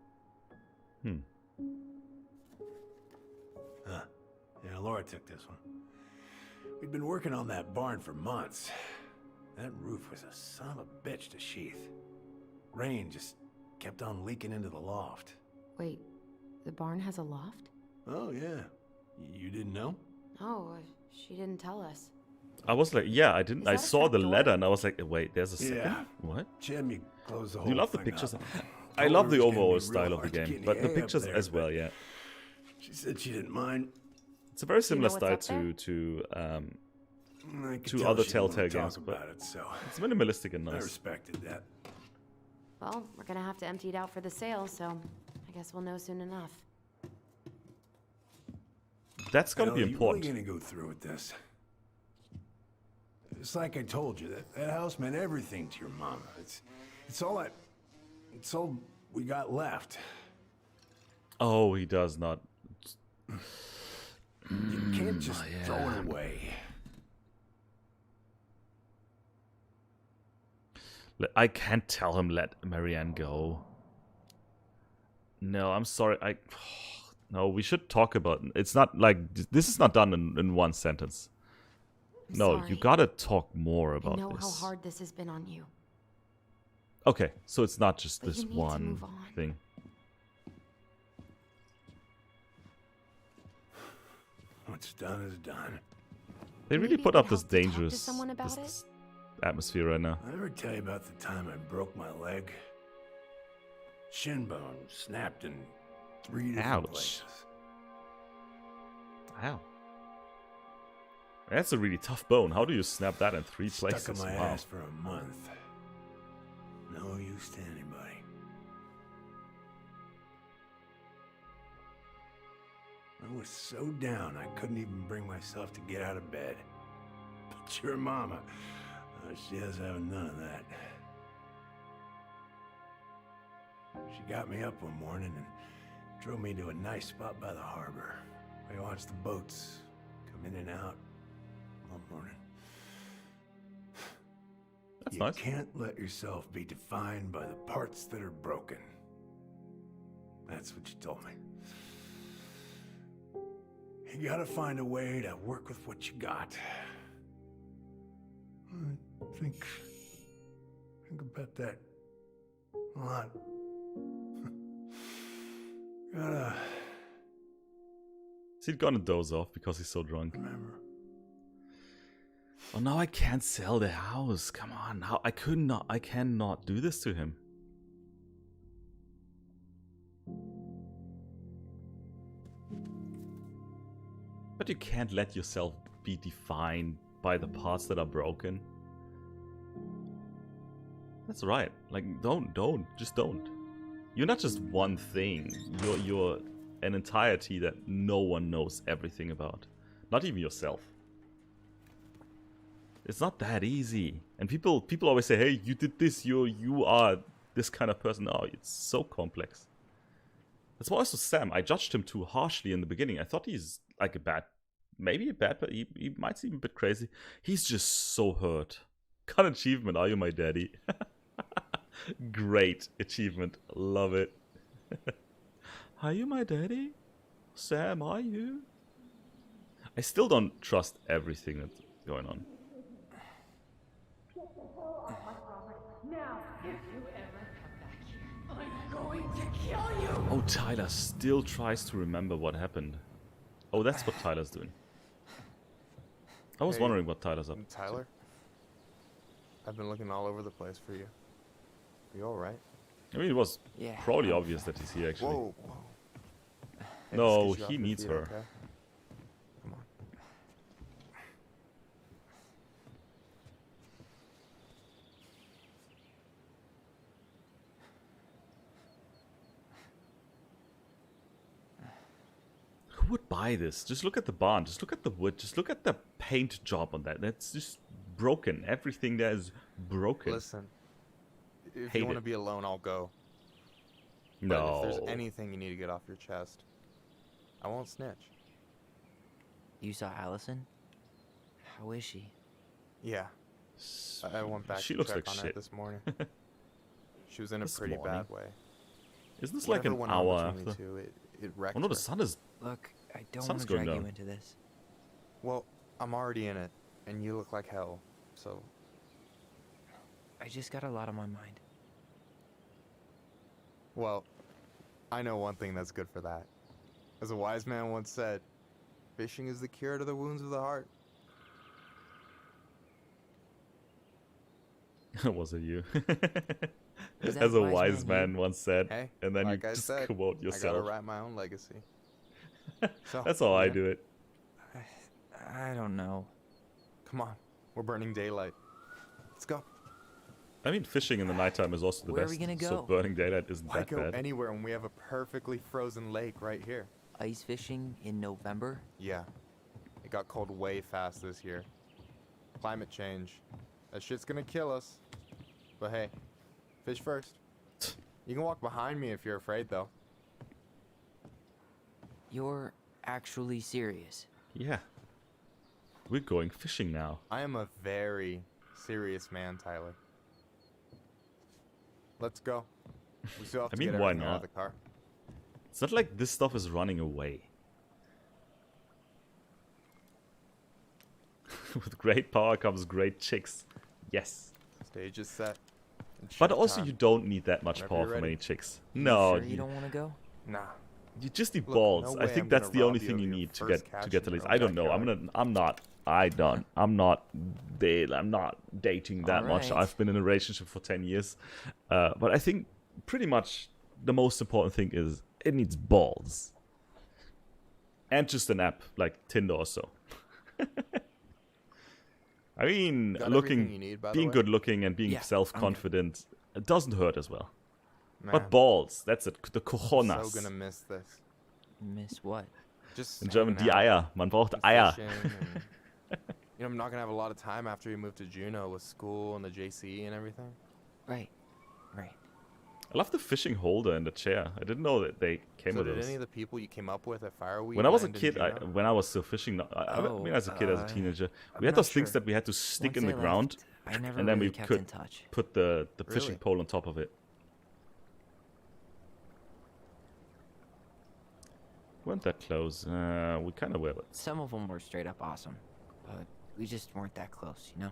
[SPEAKER 11] Huh. Yeah, Laura took this one. We'd been working on that barn for months. That roof was a son of a bitch to sheath. Rain just kept on leaking into the loft.
[SPEAKER 3] Wait, the barn has a loft?
[SPEAKER 11] Oh, yeah. You didn't know?
[SPEAKER 3] Oh, she didn't tell us.
[SPEAKER 1] I was like, yeah, I didn't. I saw the letter and I was like, wait, there's a second?
[SPEAKER 11] Yeah.
[SPEAKER 1] What?
[SPEAKER 11] Jim, you closed the whole
[SPEAKER 1] Do you love the
[SPEAKER 11] thing
[SPEAKER 1] pictures?
[SPEAKER 11] up.
[SPEAKER 1] I
[SPEAKER 11] Told
[SPEAKER 1] love
[SPEAKER 11] her
[SPEAKER 1] the
[SPEAKER 11] it was gonna
[SPEAKER 1] overall
[SPEAKER 11] be
[SPEAKER 1] style
[SPEAKER 11] real
[SPEAKER 1] of the
[SPEAKER 11] hard to
[SPEAKER 1] game,
[SPEAKER 11] get
[SPEAKER 1] but
[SPEAKER 11] any
[SPEAKER 1] the
[SPEAKER 11] hay up
[SPEAKER 1] pictures
[SPEAKER 11] there,
[SPEAKER 1] as well,
[SPEAKER 11] but
[SPEAKER 1] yeah.
[SPEAKER 11] She said she didn't mind.
[SPEAKER 1] It's a very similar
[SPEAKER 3] what's
[SPEAKER 1] style
[SPEAKER 3] up there?
[SPEAKER 1] to
[SPEAKER 11] I could
[SPEAKER 1] to
[SPEAKER 11] tell
[SPEAKER 1] other
[SPEAKER 11] she didn't wanna
[SPEAKER 1] Telltale
[SPEAKER 11] talk
[SPEAKER 1] games, but
[SPEAKER 11] about it, so
[SPEAKER 1] it's minimalistic and
[SPEAKER 11] I
[SPEAKER 1] nice.
[SPEAKER 11] respected that.
[SPEAKER 3] Well, we're gonna have to empty it out for the sale, so I guess we'll know soon enough.
[SPEAKER 1] That's gonna be
[SPEAKER 11] You
[SPEAKER 1] important.
[SPEAKER 11] really gonna go through with this? It's like I told you, that house meant everything to your mama. It's all we got left.
[SPEAKER 1] Oh, he does not.
[SPEAKER 11] You can't just throw it away.
[SPEAKER 1] I can't tell him let Marianne go. No, I'm sorry. No, we should talk about. It's not like this is not done in one sentence.
[SPEAKER 3] I'm
[SPEAKER 1] No,
[SPEAKER 3] sorry.
[SPEAKER 1] you gotta talk more
[SPEAKER 3] I
[SPEAKER 1] about
[SPEAKER 3] know how
[SPEAKER 1] this.
[SPEAKER 3] hard this has been on you.
[SPEAKER 1] Okay, so it's not just
[SPEAKER 3] But
[SPEAKER 1] this
[SPEAKER 3] you need to
[SPEAKER 1] one
[SPEAKER 3] move on.
[SPEAKER 1] thing.
[SPEAKER 11] What's done is done.
[SPEAKER 1] They really
[SPEAKER 3] Maybe
[SPEAKER 1] put
[SPEAKER 3] it
[SPEAKER 1] up
[SPEAKER 3] would
[SPEAKER 1] this
[SPEAKER 3] help to talk to
[SPEAKER 1] dangerous
[SPEAKER 3] someone about
[SPEAKER 1] this atmosphere right now.
[SPEAKER 11] I ever tell you about the time I broke my leg? Shin bone snapped in 3 different
[SPEAKER 1] Ouch.
[SPEAKER 11] places.
[SPEAKER 1] Wow. That's a really tough bone. How do you snap that in 3
[SPEAKER 11] Stuck
[SPEAKER 1] places?
[SPEAKER 11] in my
[SPEAKER 1] Wow.
[SPEAKER 11] ass for a month. No use to anybody. I was so down I couldn't even bring myself to get out of bed. But your mama, she has having none of that. She got me up one morning and drove me to a nice spot by the harbor. I watched the boats come in and out all morning.
[SPEAKER 1] That's
[SPEAKER 11] You
[SPEAKER 1] nice.
[SPEAKER 11] can't let yourself be defined by the parts that are broken. That's what you told me. You gotta find a way to work with what you got. I think about that a lot. Gotta
[SPEAKER 1] Is he gonna doze off because he's so drunk?
[SPEAKER 11] remember.
[SPEAKER 1] Oh, now I can't sell the house. Come on, how I cannot do this to him. But you can't let yourself be defined by the parts that are broken. That's right. Like, just don't. You're not just one thing. You're an entirety that no one knows everything about. Not even yourself. It's not that easy. And people always say, hey, you did this, you are this kind of person. Oh, it's so complex. That's why also Sam, I judged him too harshly in the beginning. I thought he's like but he might seem a bit crazy. He's just so hurt. Got achievement, are you my daddy? Great achievement, love it. Are you my daddy? Sam, are you? I still don't trust everything that's going on.
[SPEAKER 8] Now, if you ever come back here, I'm going to kill you!
[SPEAKER 1] Oh, Tyler still tries to remember what happened. Oh, that's what Tyler's doing. I was
[SPEAKER 10] Hey,
[SPEAKER 1] wondering what Tyler's up to.
[SPEAKER 10] Tyler? I've been looking all over the place for you. Are you alright?
[SPEAKER 1] I mean, it was
[SPEAKER 2] Yeah,
[SPEAKER 1] probably
[SPEAKER 2] I'm
[SPEAKER 1] obvious that he's here, actually.
[SPEAKER 10] Whoa, whoa. Hey,
[SPEAKER 1] No,
[SPEAKER 10] let's get you off
[SPEAKER 1] he
[SPEAKER 10] your
[SPEAKER 1] needs
[SPEAKER 10] feet,
[SPEAKER 1] her.
[SPEAKER 10] okay? Come on.
[SPEAKER 1] Who would buy this? Just look at the barn. Just look at the wood. Just look at the paint job on that. That's just broken. Everything there is broken.
[SPEAKER 10] Listen, if
[SPEAKER 1] Hate
[SPEAKER 10] you want to
[SPEAKER 1] it.
[SPEAKER 10] be alone, I'll go. But
[SPEAKER 1] No.
[SPEAKER 10] if there's anything you need to get off your chest, I won't snitch.
[SPEAKER 2] You saw Allison? How is she?
[SPEAKER 10] Yeah. I went back
[SPEAKER 1] She
[SPEAKER 10] to
[SPEAKER 1] looks
[SPEAKER 10] check
[SPEAKER 1] like
[SPEAKER 10] on her
[SPEAKER 1] shit.
[SPEAKER 10] this morning. She was in a
[SPEAKER 1] This
[SPEAKER 10] pretty
[SPEAKER 1] morning?
[SPEAKER 10] bad way.
[SPEAKER 1] Isn't this like
[SPEAKER 10] Whatever
[SPEAKER 1] an
[SPEAKER 10] went on
[SPEAKER 1] hour
[SPEAKER 10] between
[SPEAKER 1] after?
[SPEAKER 10] the two, it wrecked
[SPEAKER 1] Oh no, the
[SPEAKER 10] her.
[SPEAKER 1] sun is...
[SPEAKER 2] Look, I don't
[SPEAKER 1] Sun's
[SPEAKER 2] want to
[SPEAKER 1] going
[SPEAKER 2] drag
[SPEAKER 1] down.
[SPEAKER 2] you into this.
[SPEAKER 10] Well, I'm already in it, and you look like hell, so...
[SPEAKER 2] I just got a lot on my mind.
[SPEAKER 10] Well, I know one thing that's good for that. As a wise man once said, fishing is the cure to the wounds of the heart.
[SPEAKER 1] Was it you?
[SPEAKER 2] Was that
[SPEAKER 1] As a
[SPEAKER 2] wise
[SPEAKER 1] wise
[SPEAKER 2] man
[SPEAKER 1] man once said,
[SPEAKER 10] Hey,
[SPEAKER 1] and then
[SPEAKER 10] like
[SPEAKER 1] you
[SPEAKER 10] I
[SPEAKER 1] just
[SPEAKER 10] said,
[SPEAKER 1] quote
[SPEAKER 10] I gotta
[SPEAKER 1] yourself.
[SPEAKER 10] write my own legacy. So,
[SPEAKER 1] That's how I
[SPEAKER 10] yeah,
[SPEAKER 1] do it.
[SPEAKER 2] I don't know.
[SPEAKER 10] Come on, we're burning daylight. Let's go.
[SPEAKER 1] I mean, fishing in the nighttime is also the
[SPEAKER 2] Where are
[SPEAKER 1] best.
[SPEAKER 2] we gonna
[SPEAKER 1] So
[SPEAKER 2] go?
[SPEAKER 1] burning daylight isn't
[SPEAKER 10] Why
[SPEAKER 1] that
[SPEAKER 10] go
[SPEAKER 1] bad.
[SPEAKER 10] anywhere when we have a perfectly frozen lake right here?
[SPEAKER 2] Ice fishing in November?
[SPEAKER 10] Yeah, it got cold way fast this year. Climate change. That shit's gonna kill us. But hey, fish first. You can walk behind me if you're afraid, though.
[SPEAKER 2] You're actually serious?
[SPEAKER 1] Yeah. We're going fishing now.
[SPEAKER 10] I am a very serious man, Tyler. Let's go. We still have
[SPEAKER 1] I
[SPEAKER 10] to
[SPEAKER 1] mean,
[SPEAKER 10] get
[SPEAKER 1] why
[SPEAKER 10] everything out of
[SPEAKER 1] not?
[SPEAKER 10] the car.
[SPEAKER 1] It's not like this stuff is running away. With great power comes great chicks. Yes.
[SPEAKER 10] Stage is set. It's
[SPEAKER 1] But
[SPEAKER 10] showtime.
[SPEAKER 1] also you don't need that much
[SPEAKER 10] Whenever
[SPEAKER 1] power
[SPEAKER 10] you're
[SPEAKER 1] for
[SPEAKER 10] ready.
[SPEAKER 1] many chicks.
[SPEAKER 2] You
[SPEAKER 1] No,
[SPEAKER 2] sure you don't want to go?
[SPEAKER 10] Nah.
[SPEAKER 1] you just need
[SPEAKER 10] Look,
[SPEAKER 1] balls.
[SPEAKER 10] no
[SPEAKER 1] I
[SPEAKER 10] way
[SPEAKER 1] think
[SPEAKER 10] I'm
[SPEAKER 1] that's
[SPEAKER 10] gonna
[SPEAKER 1] the only
[SPEAKER 10] rob you
[SPEAKER 1] thing
[SPEAKER 10] of
[SPEAKER 1] you
[SPEAKER 10] your
[SPEAKER 1] need to
[SPEAKER 10] first
[SPEAKER 1] get
[SPEAKER 10] catch
[SPEAKER 1] to
[SPEAKER 10] in
[SPEAKER 1] the least.
[SPEAKER 10] your
[SPEAKER 1] I
[SPEAKER 10] own
[SPEAKER 1] don't know.
[SPEAKER 10] backyard.
[SPEAKER 1] I'm not dating that much.
[SPEAKER 2] Alright.
[SPEAKER 1] I've been in a relationship for 10 years. But I think pretty much the most important thing is it needs balls. And just an app like Tinder or so. I mean,
[SPEAKER 10] Got everything you need, by the
[SPEAKER 1] being
[SPEAKER 10] way?
[SPEAKER 1] good looking and being
[SPEAKER 2] Yeah,
[SPEAKER 1] self-confident, it doesn't hurt as well.
[SPEAKER 10] Man,
[SPEAKER 1] But balls, that's it. The
[SPEAKER 10] I'm
[SPEAKER 1] cojones.
[SPEAKER 10] so gonna miss this.
[SPEAKER 2] Miss what?
[SPEAKER 10] Just
[SPEAKER 1] In German,
[SPEAKER 10] hanging
[SPEAKER 1] die
[SPEAKER 10] out
[SPEAKER 1] Eier. Man braucht
[SPEAKER 10] and
[SPEAKER 1] Eier.
[SPEAKER 10] fishing and- you know, I'm not gonna have a lot of time after we move to Juneau with school and the JC and everything.
[SPEAKER 2] Right. Right.
[SPEAKER 1] I love the fishing holder in the chair. I didn't know that they came
[SPEAKER 10] So
[SPEAKER 1] with
[SPEAKER 10] did
[SPEAKER 1] those.
[SPEAKER 10] any of the people you came up with at Fireweed
[SPEAKER 1] When I was a
[SPEAKER 10] land in
[SPEAKER 1] kid,
[SPEAKER 10] Juneau?
[SPEAKER 1] when I was still fishing, I mean, as a kid, as a teenager,
[SPEAKER 2] I'm
[SPEAKER 1] we had
[SPEAKER 2] not
[SPEAKER 1] those things
[SPEAKER 2] sure.
[SPEAKER 1] that we had to stick
[SPEAKER 2] Once
[SPEAKER 1] in the
[SPEAKER 2] they
[SPEAKER 1] ground,
[SPEAKER 2] left, I never
[SPEAKER 1] and then
[SPEAKER 2] really
[SPEAKER 1] we
[SPEAKER 2] kept
[SPEAKER 1] could
[SPEAKER 2] in touch.
[SPEAKER 1] put the fishing
[SPEAKER 10] Really?
[SPEAKER 1] pole on top of it. Weren't that close? We kind of were. But
[SPEAKER 2] Some of them were straight up awesome, but we just weren't that close, you know?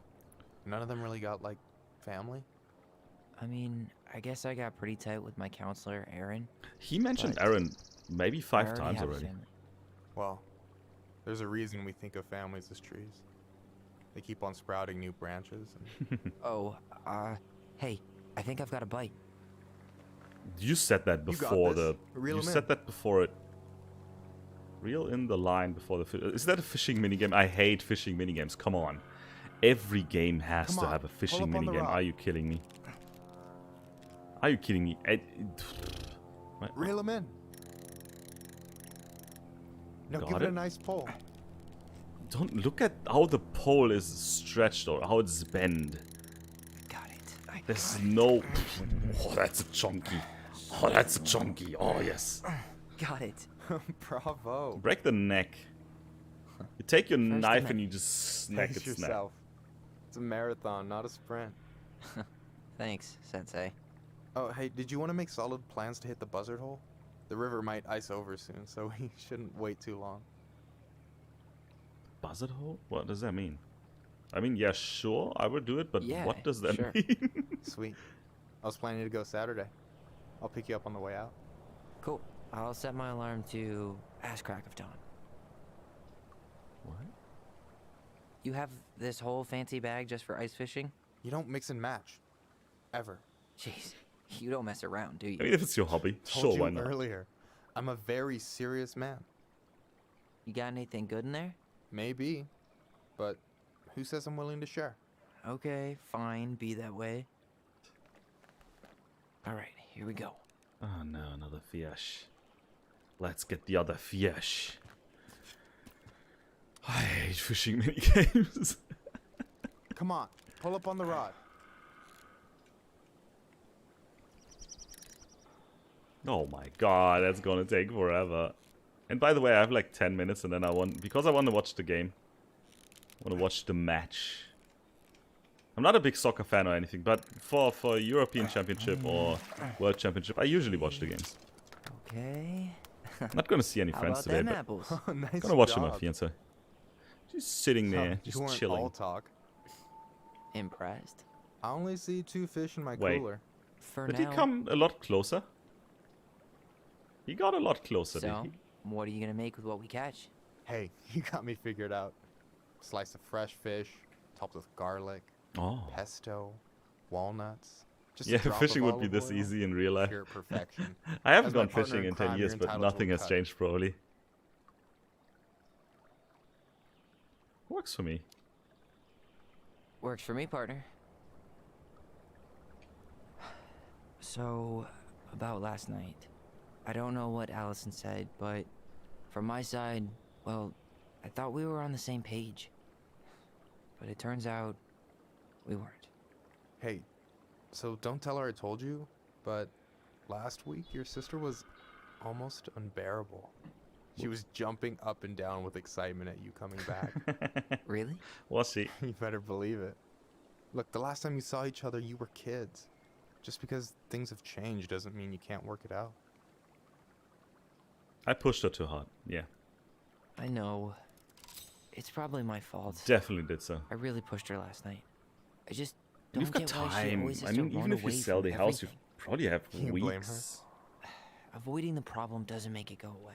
[SPEAKER 10] None of them really got like family.
[SPEAKER 2] I mean, I guess I got pretty tight with my counselor, Aaron.
[SPEAKER 1] he mentioned
[SPEAKER 2] But
[SPEAKER 1] Aaron maybe
[SPEAKER 2] I
[SPEAKER 1] 5
[SPEAKER 2] already
[SPEAKER 1] times
[SPEAKER 2] have a
[SPEAKER 1] already.
[SPEAKER 2] family.
[SPEAKER 10] Well, there's a reason we think of families as trees. They keep on sprouting new branches. And
[SPEAKER 2] Oh, hey, I think I've got a bite.
[SPEAKER 1] You said that
[SPEAKER 10] You got
[SPEAKER 1] before
[SPEAKER 10] this.
[SPEAKER 1] the.
[SPEAKER 10] Reel
[SPEAKER 1] You
[SPEAKER 10] 'em
[SPEAKER 1] said
[SPEAKER 10] in.
[SPEAKER 1] that before it. Reel in the line before the. Is that a fishing minigame? I hate fishing minigames. Come on. Every game has
[SPEAKER 10] Come
[SPEAKER 1] to
[SPEAKER 10] on,
[SPEAKER 1] have a
[SPEAKER 10] pull
[SPEAKER 1] fishing
[SPEAKER 10] up on the
[SPEAKER 1] minigame.
[SPEAKER 10] rock.
[SPEAKER 1] Are you kidding me? Are you kidding me?
[SPEAKER 10] Reel them in. No,
[SPEAKER 1] Got
[SPEAKER 10] give it
[SPEAKER 1] it?
[SPEAKER 10] a nice pull.
[SPEAKER 1] Don't look at how the pole is stretched or how it's bent.
[SPEAKER 2] Got it.
[SPEAKER 1] There's no. Oh, that's a chunky. Oh, that's a chunky. Oh, yes.
[SPEAKER 2] Got it.
[SPEAKER 10] Bravo.
[SPEAKER 1] Break the neck. You take your
[SPEAKER 2] First
[SPEAKER 1] knife
[SPEAKER 2] and
[SPEAKER 1] and you just snack
[SPEAKER 10] Pace
[SPEAKER 1] its neck.
[SPEAKER 10] yourself. It's a marathon, not a sprint.
[SPEAKER 2] Thanks, Sensei.
[SPEAKER 10] Oh, hey, did you want to make solid plans to hit the buzzard hole? The river might ice over soon, so we shouldn't wait too long.
[SPEAKER 1] Buzzard hole? What does that mean? I mean, yeah, sure, I would do it, but
[SPEAKER 2] Yeah,
[SPEAKER 1] what does that
[SPEAKER 2] sure.
[SPEAKER 1] mean?
[SPEAKER 10] Sweet. I was planning to go Saturday. I'll pick you up on the way out.
[SPEAKER 2] Cool. I'll set my alarm to ass crack of dawn.
[SPEAKER 1] What?
[SPEAKER 2] You have this whole fancy bag just for ice fishing?
[SPEAKER 10] You don't mix and match. Ever.
[SPEAKER 2] Jeez, you don't mess around, do you?
[SPEAKER 1] I mean, if it's your hobby,
[SPEAKER 10] Told
[SPEAKER 1] sure,
[SPEAKER 10] you
[SPEAKER 1] why not?
[SPEAKER 10] earlier. I'm a very serious man.
[SPEAKER 2] You got anything good in there?
[SPEAKER 10] Maybe. But who says I'm willing to share?
[SPEAKER 2] Okay, fine, be that way. Alright, here we go.
[SPEAKER 1] Oh no, another fish. Let's get the other fish. I hate fishing mini games.
[SPEAKER 10] Come on, pull up on the rod.
[SPEAKER 1] Oh my god, that's gonna take forever. And by the way, I have like 10 minutes and then because I want to watch the game. I want to watch the match. I'm not a big soccer fan or anything, but for European Championship or World Championship, I usually watch the games.
[SPEAKER 2] Okay.
[SPEAKER 1] I'm not gonna see any
[SPEAKER 2] How
[SPEAKER 1] friends
[SPEAKER 2] about
[SPEAKER 1] today,
[SPEAKER 2] them
[SPEAKER 1] but
[SPEAKER 2] apples?
[SPEAKER 10] Nice
[SPEAKER 1] I'm gonna watch
[SPEAKER 10] job.
[SPEAKER 1] my fiance. She's sitting there,
[SPEAKER 10] You
[SPEAKER 1] just
[SPEAKER 10] weren't
[SPEAKER 1] chilling.
[SPEAKER 10] all talk.
[SPEAKER 2] Impressed?
[SPEAKER 10] I only see 2 fish in my
[SPEAKER 1] Wait.
[SPEAKER 10] cooler.
[SPEAKER 2] For
[SPEAKER 1] Did
[SPEAKER 2] now.
[SPEAKER 1] he come a lot closer? He got a lot closer,
[SPEAKER 2] So,
[SPEAKER 1] did he?
[SPEAKER 2] what are you gonna make with what we catch?
[SPEAKER 10] Hey, you got me figured out. Slice of fresh fish, topped with garlic,
[SPEAKER 1] Oh.
[SPEAKER 10] pesto, walnuts. Just a
[SPEAKER 1] Yeah,
[SPEAKER 10] drop of
[SPEAKER 1] fishing would be
[SPEAKER 10] olive
[SPEAKER 1] this
[SPEAKER 10] oil.
[SPEAKER 1] easy in real life.
[SPEAKER 10] Pure perfection.
[SPEAKER 1] I haven't
[SPEAKER 10] As my
[SPEAKER 1] gone
[SPEAKER 10] partner
[SPEAKER 1] fishing in 10
[SPEAKER 10] crime,
[SPEAKER 1] years,
[SPEAKER 10] you're
[SPEAKER 1] but
[SPEAKER 10] entitled to
[SPEAKER 1] nothing
[SPEAKER 10] a
[SPEAKER 1] has
[SPEAKER 10] cut.
[SPEAKER 1] changed probably. Works for me.
[SPEAKER 2] Works for me, partner. So, about last night. I don't know what Allison said, but from my side, well, I thought we were on the same page. But it turns out we weren't.
[SPEAKER 10] Hey, so don't tell her I told you, but last week your sister was almost unbearable. She was jumping up and down with excitement at you coming back.
[SPEAKER 2] Really?
[SPEAKER 1] Was she?
[SPEAKER 10] You better believe it. Look, the last time you saw each other, you were kids. Just because things have changed doesn't mean you can't work it out.
[SPEAKER 1] I pushed her too hard. Yeah,
[SPEAKER 2] I know. It's probably my fault.
[SPEAKER 1] definitely did so.
[SPEAKER 2] I really pushed her last night. I just don't
[SPEAKER 1] You've got
[SPEAKER 2] get why she
[SPEAKER 1] time.
[SPEAKER 2] always has
[SPEAKER 1] I
[SPEAKER 2] to
[SPEAKER 1] mean,
[SPEAKER 2] run
[SPEAKER 1] even if you
[SPEAKER 2] away
[SPEAKER 1] sell
[SPEAKER 2] from
[SPEAKER 1] the house, you
[SPEAKER 2] everything.
[SPEAKER 1] probably have
[SPEAKER 10] Can you blame her?
[SPEAKER 1] weeks.
[SPEAKER 2] Avoiding the problem doesn't make it go away.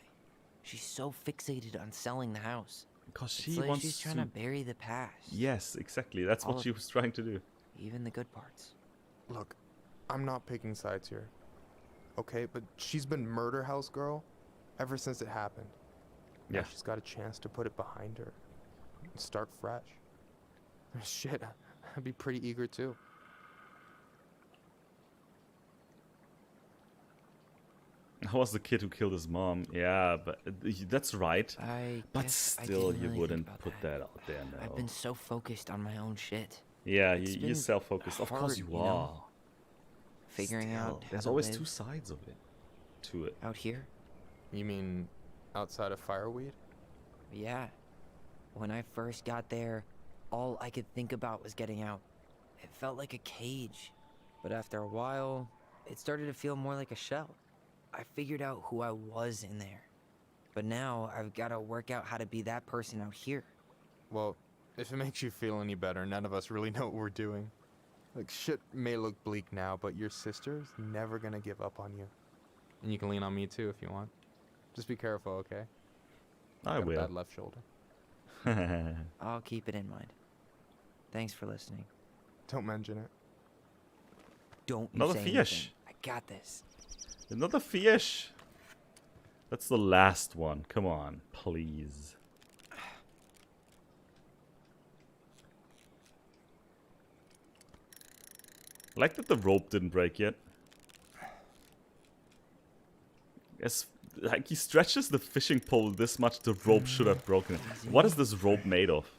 [SPEAKER 2] She's so fixated on selling the house.
[SPEAKER 1] Because
[SPEAKER 2] It's
[SPEAKER 1] she
[SPEAKER 2] like
[SPEAKER 1] wants
[SPEAKER 2] she's trying to bury the past.
[SPEAKER 1] Yes, exactly. That's
[SPEAKER 2] All
[SPEAKER 1] what
[SPEAKER 2] of
[SPEAKER 1] she was trying to do.
[SPEAKER 2] Even the good parts.
[SPEAKER 10] Look, I'm not picking sides here. Okay, but she's been murder house girl ever since it happened. Now
[SPEAKER 1] Yeah.
[SPEAKER 10] she's got a chance to put it behind her and start fresh. Shit, I'd be pretty eager too.
[SPEAKER 1] I was the kid who killed his mom. Yeah, but that's right. But
[SPEAKER 2] guess I
[SPEAKER 1] still,
[SPEAKER 2] didn't
[SPEAKER 1] you
[SPEAKER 2] really think
[SPEAKER 1] wouldn't
[SPEAKER 2] about
[SPEAKER 1] put that out there, no.
[SPEAKER 2] I've been so focused on my own shit.
[SPEAKER 1] Yeah,
[SPEAKER 2] It's
[SPEAKER 1] you're
[SPEAKER 2] been
[SPEAKER 1] self-focused. Of course
[SPEAKER 2] hard,
[SPEAKER 1] you
[SPEAKER 2] you know?
[SPEAKER 1] are.
[SPEAKER 2] Figuring
[SPEAKER 1] Still,
[SPEAKER 2] out how
[SPEAKER 1] there's
[SPEAKER 2] to
[SPEAKER 1] always
[SPEAKER 2] live
[SPEAKER 1] two sides of it. To it.
[SPEAKER 2] out here.
[SPEAKER 10] You mean outside of fireweed?
[SPEAKER 2] Yeah. When I first got there, all I could think about was getting out. It felt like a cage. But after a while, it started to feel more like a shell. I figured out who I was in there. But now I've got to work out how to be that person out here.
[SPEAKER 10] Well, if it makes you feel any better, none of us really know what we're doing. Like, shit may look bleak now, but your sister's never gonna give up on you. And you can lean on me too if you want. Just be careful, okay?
[SPEAKER 1] I
[SPEAKER 10] Got a
[SPEAKER 1] will.
[SPEAKER 10] bad left shoulder.
[SPEAKER 2] I'll keep it in mind. Thanks for listening.
[SPEAKER 10] Don't mention it.
[SPEAKER 2] Don't you
[SPEAKER 1] Another
[SPEAKER 2] say
[SPEAKER 1] fish.
[SPEAKER 2] anything. I got this.
[SPEAKER 1] Another fish. That's the last one. Come on, please. I like that the rope didn't break yet. As like he stretches the fishing pole this much, the rope should have broken. What is this rope made of?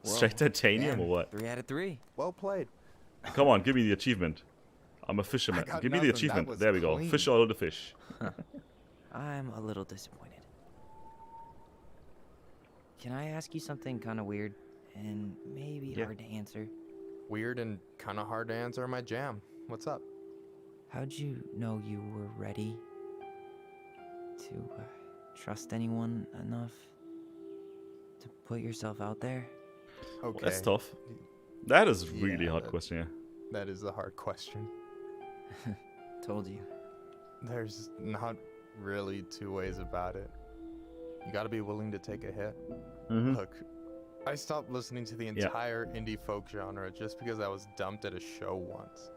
[SPEAKER 1] Straight titanium or what?
[SPEAKER 2] 3 out of 3.
[SPEAKER 10] Well played.
[SPEAKER 1] Come on, give me the achievement. I'm a fisherman.
[SPEAKER 10] got
[SPEAKER 1] Give me the
[SPEAKER 10] nothing. That
[SPEAKER 1] achievement.
[SPEAKER 10] was
[SPEAKER 1] There we go.
[SPEAKER 10] clean.
[SPEAKER 1] Fish all the fish.
[SPEAKER 2] I'm a little disappointed. Can I ask you something kind of weird and maybe
[SPEAKER 1] Yeah.
[SPEAKER 2] hard to answer?
[SPEAKER 10] Weird and kind of hard to answer my jam. What's up?
[SPEAKER 2] How'd you know you were ready? to trust anyone enough to put yourself out there?
[SPEAKER 10] Okay.
[SPEAKER 1] That's tough. That is really
[SPEAKER 10] Yeah,
[SPEAKER 1] hard question, yeah.
[SPEAKER 10] That is a hard question.
[SPEAKER 2] Told you.
[SPEAKER 10] There's not really two ways about it. You gotta be willing to take a hit. Look, I stopped listening to the entire indie folk genre just because I was dumped at a show once.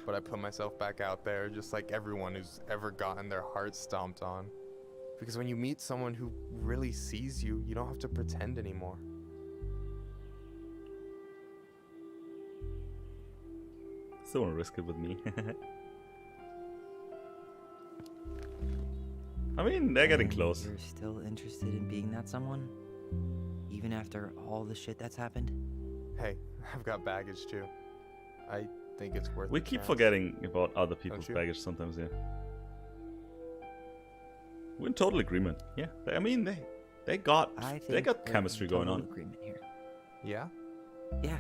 [SPEAKER 10] But I put myself back out there just like everyone who's ever gotten their heart stomped on. Because when you meet someone who really sees you, you don't have to pretend anymore.
[SPEAKER 1] Still wanna risk it with me. I mean, they're getting
[SPEAKER 2] And
[SPEAKER 1] close.
[SPEAKER 2] You're still interested in being that someone? Even after all the shit that's happened?
[SPEAKER 10] Hey, I've got baggage too. I think it's worth
[SPEAKER 1] We
[SPEAKER 10] the
[SPEAKER 1] keep
[SPEAKER 10] chance.
[SPEAKER 1] forgetting about other people's
[SPEAKER 10] you?
[SPEAKER 1] baggage sometimes, yeah. We're in total agreement. Yeah, I mean, they got
[SPEAKER 2] I
[SPEAKER 1] they
[SPEAKER 2] think
[SPEAKER 1] got
[SPEAKER 2] we're
[SPEAKER 1] chemistry
[SPEAKER 2] in
[SPEAKER 1] going
[SPEAKER 2] total
[SPEAKER 1] on.
[SPEAKER 2] agreement here.
[SPEAKER 10] Yeah?
[SPEAKER 2] Yeah.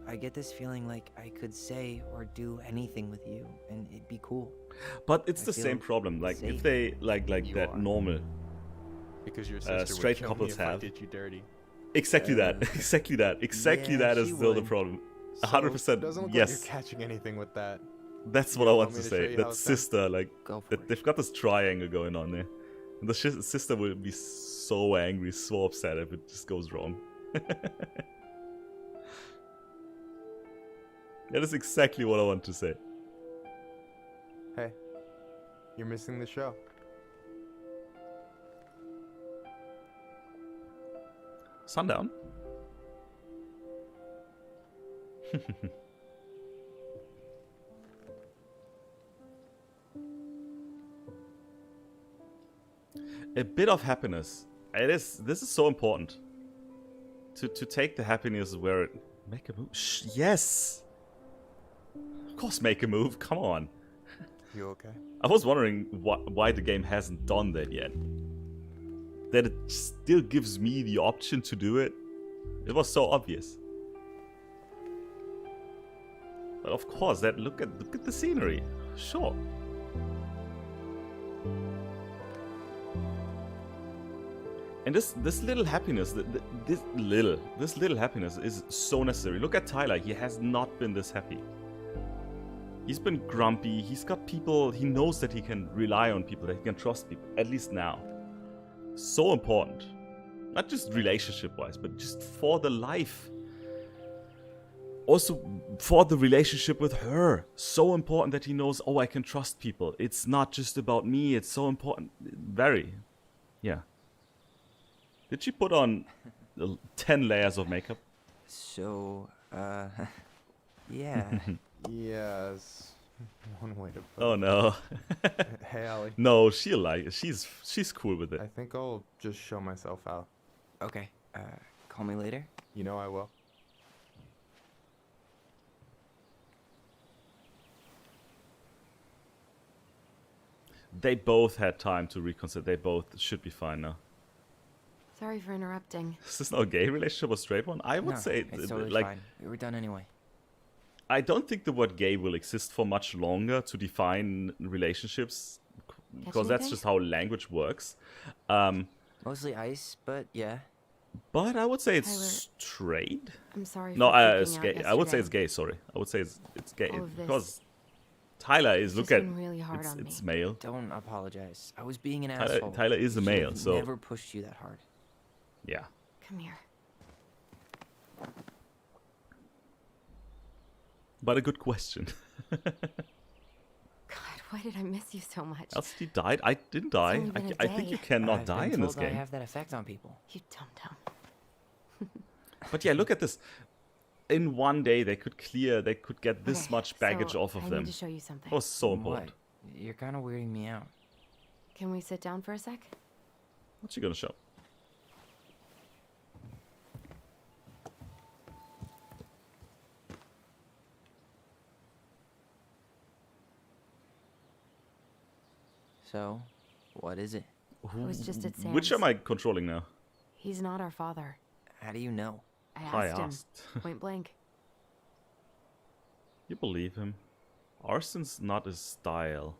[SPEAKER 2] I get this feeling like I could say or do anything with you, and it'd be cool.
[SPEAKER 1] But it's
[SPEAKER 2] I
[SPEAKER 1] the same
[SPEAKER 2] feel
[SPEAKER 1] problem. Like
[SPEAKER 2] safe.
[SPEAKER 1] if they like
[SPEAKER 10] You
[SPEAKER 1] that
[SPEAKER 10] are.
[SPEAKER 1] normal,
[SPEAKER 10] Because your sister
[SPEAKER 1] straight
[SPEAKER 10] would kill
[SPEAKER 1] couples
[SPEAKER 10] me if I
[SPEAKER 1] have.
[SPEAKER 10] did you dirty.
[SPEAKER 1] exactly that, exactly that, exactly
[SPEAKER 2] yeah,
[SPEAKER 1] that is
[SPEAKER 2] she
[SPEAKER 1] still the
[SPEAKER 2] would.
[SPEAKER 1] problem.
[SPEAKER 10] So,
[SPEAKER 1] 100%.
[SPEAKER 10] doesn't look
[SPEAKER 1] Yes,
[SPEAKER 10] like you're catching anything with that.
[SPEAKER 1] that's
[SPEAKER 10] You
[SPEAKER 1] what I
[SPEAKER 10] want
[SPEAKER 1] want
[SPEAKER 10] me
[SPEAKER 1] to
[SPEAKER 10] to show
[SPEAKER 1] say.
[SPEAKER 10] you
[SPEAKER 1] That
[SPEAKER 10] how it's done?
[SPEAKER 1] sister, like,
[SPEAKER 2] Go for
[SPEAKER 1] that
[SPEAKER 2] it.
[SPEAKER 1] they've got this triangle going on there. And the sister will be so angry, so upset if it just goes wrong. That is exactly what I want to say.
[SPEAKER 10] Hey, you're missing the show.
[SPEAKER 1] Sundown? A bit of happiness. This is so important. To take the happiness where it... Make a move? Yes! Of course make a move, come on.
[SPEAKER 10] You okay?
[SPEAKER 1] I was wondering why the game hasn't done that yet. That it still gives me the option to do it. It was so obvious. But of course, look at the scenery. Sure. And this little happiness, this little happiness is so necessary. Look at Tyler. He has not been this happy. He's been grumpy. He's got people. He knows that he can rely on people, that he can trust people. At least now. So important. Not just relationship-wise, but just for the life. Also, for the relationship with her. So important that he knows, oh, I can trust people. It's not just about me. It's so important. Very. Yeah. Did she put on 10 layers of makeup?
[SPEAKER 2] So, yeah.
[SPEAKER 10] Yes. One way to put
[SPEAKER 1] Oh no.
[SPEAKER 10] Hey, Allie.
[SPEAKER 1] No, she'll like it. She's cool with it.
[SPEAKER 10] I think I'll just show myself out.
[SPEAKER 2] Okay, call me later.
[SPEAKER 10] You know I will.
[SPEAKER 1] They both had time to reconsider. They both should be fine now.
[SPEAKER 3] Sorry for interrupting.
[SPEAKER 1] Is this not a gay relationship or straight one? I would
[SPEAKER 2] No,
[SPEAKER 1] say,
[SPEAKER 2] it's totally
[SPEAKER 1] like,
[SPEAKER 2] fine. We were done anyway.
[SPEAKER 1] I don't think the word gay will exist for much longer to define relationships, because that's
[SPEAKER 3] anything?
[SPEAKER 1] just how language works.
[SPEAKER 2] Mostly ice, but yeah.
[SPEAKER 1] But I would say it's
[SPEAKER 3] Tyler,
[SPEAKER 1] straight.
[SPEAKER 3] I'm sorry
[SPEAKER 1] No,
[SPEAKER 3] for freaking
[SPEAKER 1] it's
[SPEAKER 3] out
[SPEAKER 1] gay. I would say
[SPEAKER 3] yesterday.
[SPEAKER 1] it's gay. Sorry, I would say it's gay
[SPEAKER 3] All of this.
[SPEAKER 1] because Tyler is
[SPEAKER 3] It's
[SPEAKER 1] look
[SPEAKER 3] just
[SPEAKER 1] at
[SPEAKER 3] been really hard on
[SPEAKER 1] it's
[SPEAKER 3] me.
[SPEAKER 1] male.
[SPEAKER 2] Don't apologize. I was being an
[SPEAKER 1] Tyler-
[SPEAKER 2] asshole.
[SPEAKER 1] Tyler is a
[SPEAKER 2] I
[SPEAKER 1] male,
[SPEAKER 2] should've
[SPEAKER 1] so-
[SPEAKER 2] never pushed you that hard.
[SPEAKER 1] Yeah.
[SPEAKER 3] Come here.
[SPEAKER 1] But a good question.
[SPEAKER 3] God, why did I miss you so much?
[SPEAKER 1] Else he died? I didn't die.
[SPEAKER 3] only been a
[SPEAKER 1] I think you
[SPEAKER 3] day.
[SPEAKER 1] cannot
[SPEAKER 2] I've
[SPEAKER 1] die
[SPEAKER 2] been
[SPEAKER 1] in this
[SPEAKER 2] told I
[SPEAKER 1] game.
[SPEAKER 2] have that effect on people.
[SPEAKER 3] You dum-dum.
[SPEAKER 1] But yeah, look at this. In one day, they could get this
[SPEAKER 3] Okay,
[SPEAKER 1] much baggage
[SPEAKER 3] so
[SPEAKER 1] off of
[SPEAKER 3] I
[SPEAKER 1] them.
[SPEAKER 3] need to show you something.
[SPEAKER 1] That was so
[SPEAKER 2] What?
[SPEAKER 1] important.
[SPEAKER 2] You're kind of weirding me out.
[SPEAKER 3] Can we sit down for a sec?
[SPEAKER 1] What's she gonna show?
[SPEAKER 2] So, what is it?
[SPEAKER 3] I was just at Sam's.
[SPEAKER 1] Which am I controlling now?
[SPEAKER 3] He's not our father.
[SPEAKER 2] How do you know?
[SPEAKER 3] I asked him.
[SPEAKER 1] asked.
[SPEAKER 3] Point blank.
[SPEAKER 1] You believe him? Arson's not his style.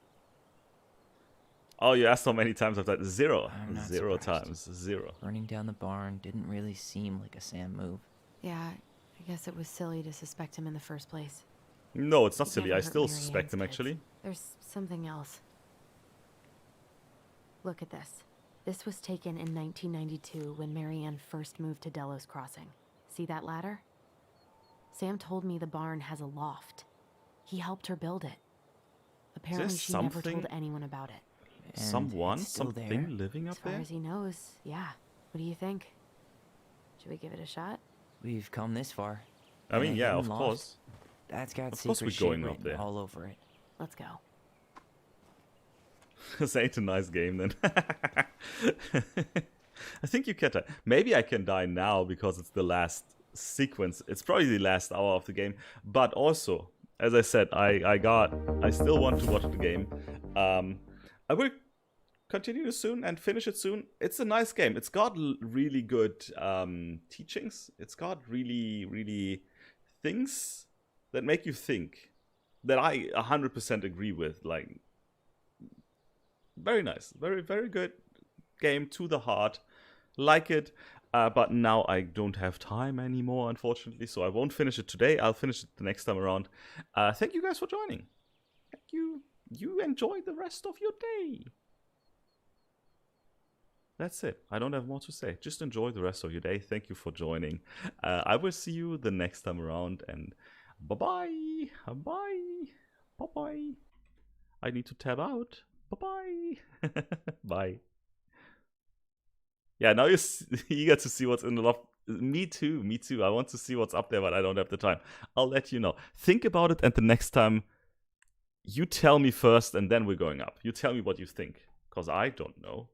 [SPEAKER 1] Oh, you asked how many times I've died? Zero.
[SPEAKER 2] I'm not
[SPEAKER 1] Zero
[SPEAKER 2] surprised.
[SPEAKER 1] times. Zero.
[SPEAKER 2] Burning down the barn didn't really seem like a Sam move.
[SPEAKER 3] Yeah, I guess it was silly to suspect him in the first place.
[SPEAKER 1] No, it's not
[SPEAKER 3] He'd
[SPEAKER 1] silly.
[SPEAKER 3] never
[SPEAKER 1] I
[SPEAKER 3] hurt
[SPEAKER 1] still
[SPEAKER 3] Mary
[SPEAKER 1] suspect
[SPEAKER 3] Ann's
[SPEAKER 1] him,
[SPEAKER 3] kids.
[SPEAKER 1] actually.
[SPEAKER 3] There's something else. Look at this. This was taken in 1992 when Mary Ann first moved to Delos Crossing. See that ladder? Sam told me the barn has a loft. He helped her build it. Apparently she never told anyone about it.
[SPEAKER 2] And
[SPEAKER 1] Someone?
[SPEAKER 2] it's still
[SPEAKER 1] Something
[SPEAKER 2] there?
[SPEAKER 1] living up
[SPEAKER 3] As far
[SPEAKER 1] there?
[SPEAKER 3] as he knows, yeah. What do you think? Should we give it a shot?
[SPEAKER 2] We've come this far.
[SPEAKER 1] I
[SPEAKER 2] And
[SPEAKER 1] mean,
[SPEAKER 2] a
[SPEAKER 1] yeah,
[SPEAKER 2] hidden
[SPEAKER 1] of
[SPEAKER 2] loft.
[SPEAKER 1] course.
[SPEAKER 2] That's got
[SPEAKER 1] Of course
[SPEAKER 2] secret
[SPEAKER 1] we're
[SPEAKER 2] shit
[SPEAKER 1] going up
[SPEAKER 2] written
[SPEAKER 1] there.
[SPEAKER 2] all over it.
[SPEAKER 3] Let's go.
[SPEAKER 1] This ain't a nice game then. I think you can die. Maybe I can die now because it's the last sequence. It's probably the last hour of the game. But also, as I said, I still want to watch the game. I will continue soon and finish it soon. It's a nice game. It's got really good teachings. It's got really things that make you think, that I 100% agree with. Like, very nice, very good game, to the heart. Like it, but now I don't have time anymore, unfortunately, so I won't finish it today. I'll finish it the next time around. Thank you guys for joining. Thank you. You enjoy the rest of your day. That's it. I don't have more to say. Just enjoy the rest of your day. Thank you for joining. I will see you the next time around, and bye-bye. Bye. Bye-bye. I need to tab out. Bye-bye. Bye. Yeah, now you're eager to see what's in the loft. Me too. I want to see what's up there, but I don't have the time. I'll let you know. Think about it, and the next time, you tell me first, and then we're going up. You tell me what you think, because I don't know.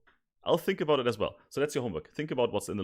[SPEAKER 1] I'll think about it as well. So that's your homework. Think about what's in the loft.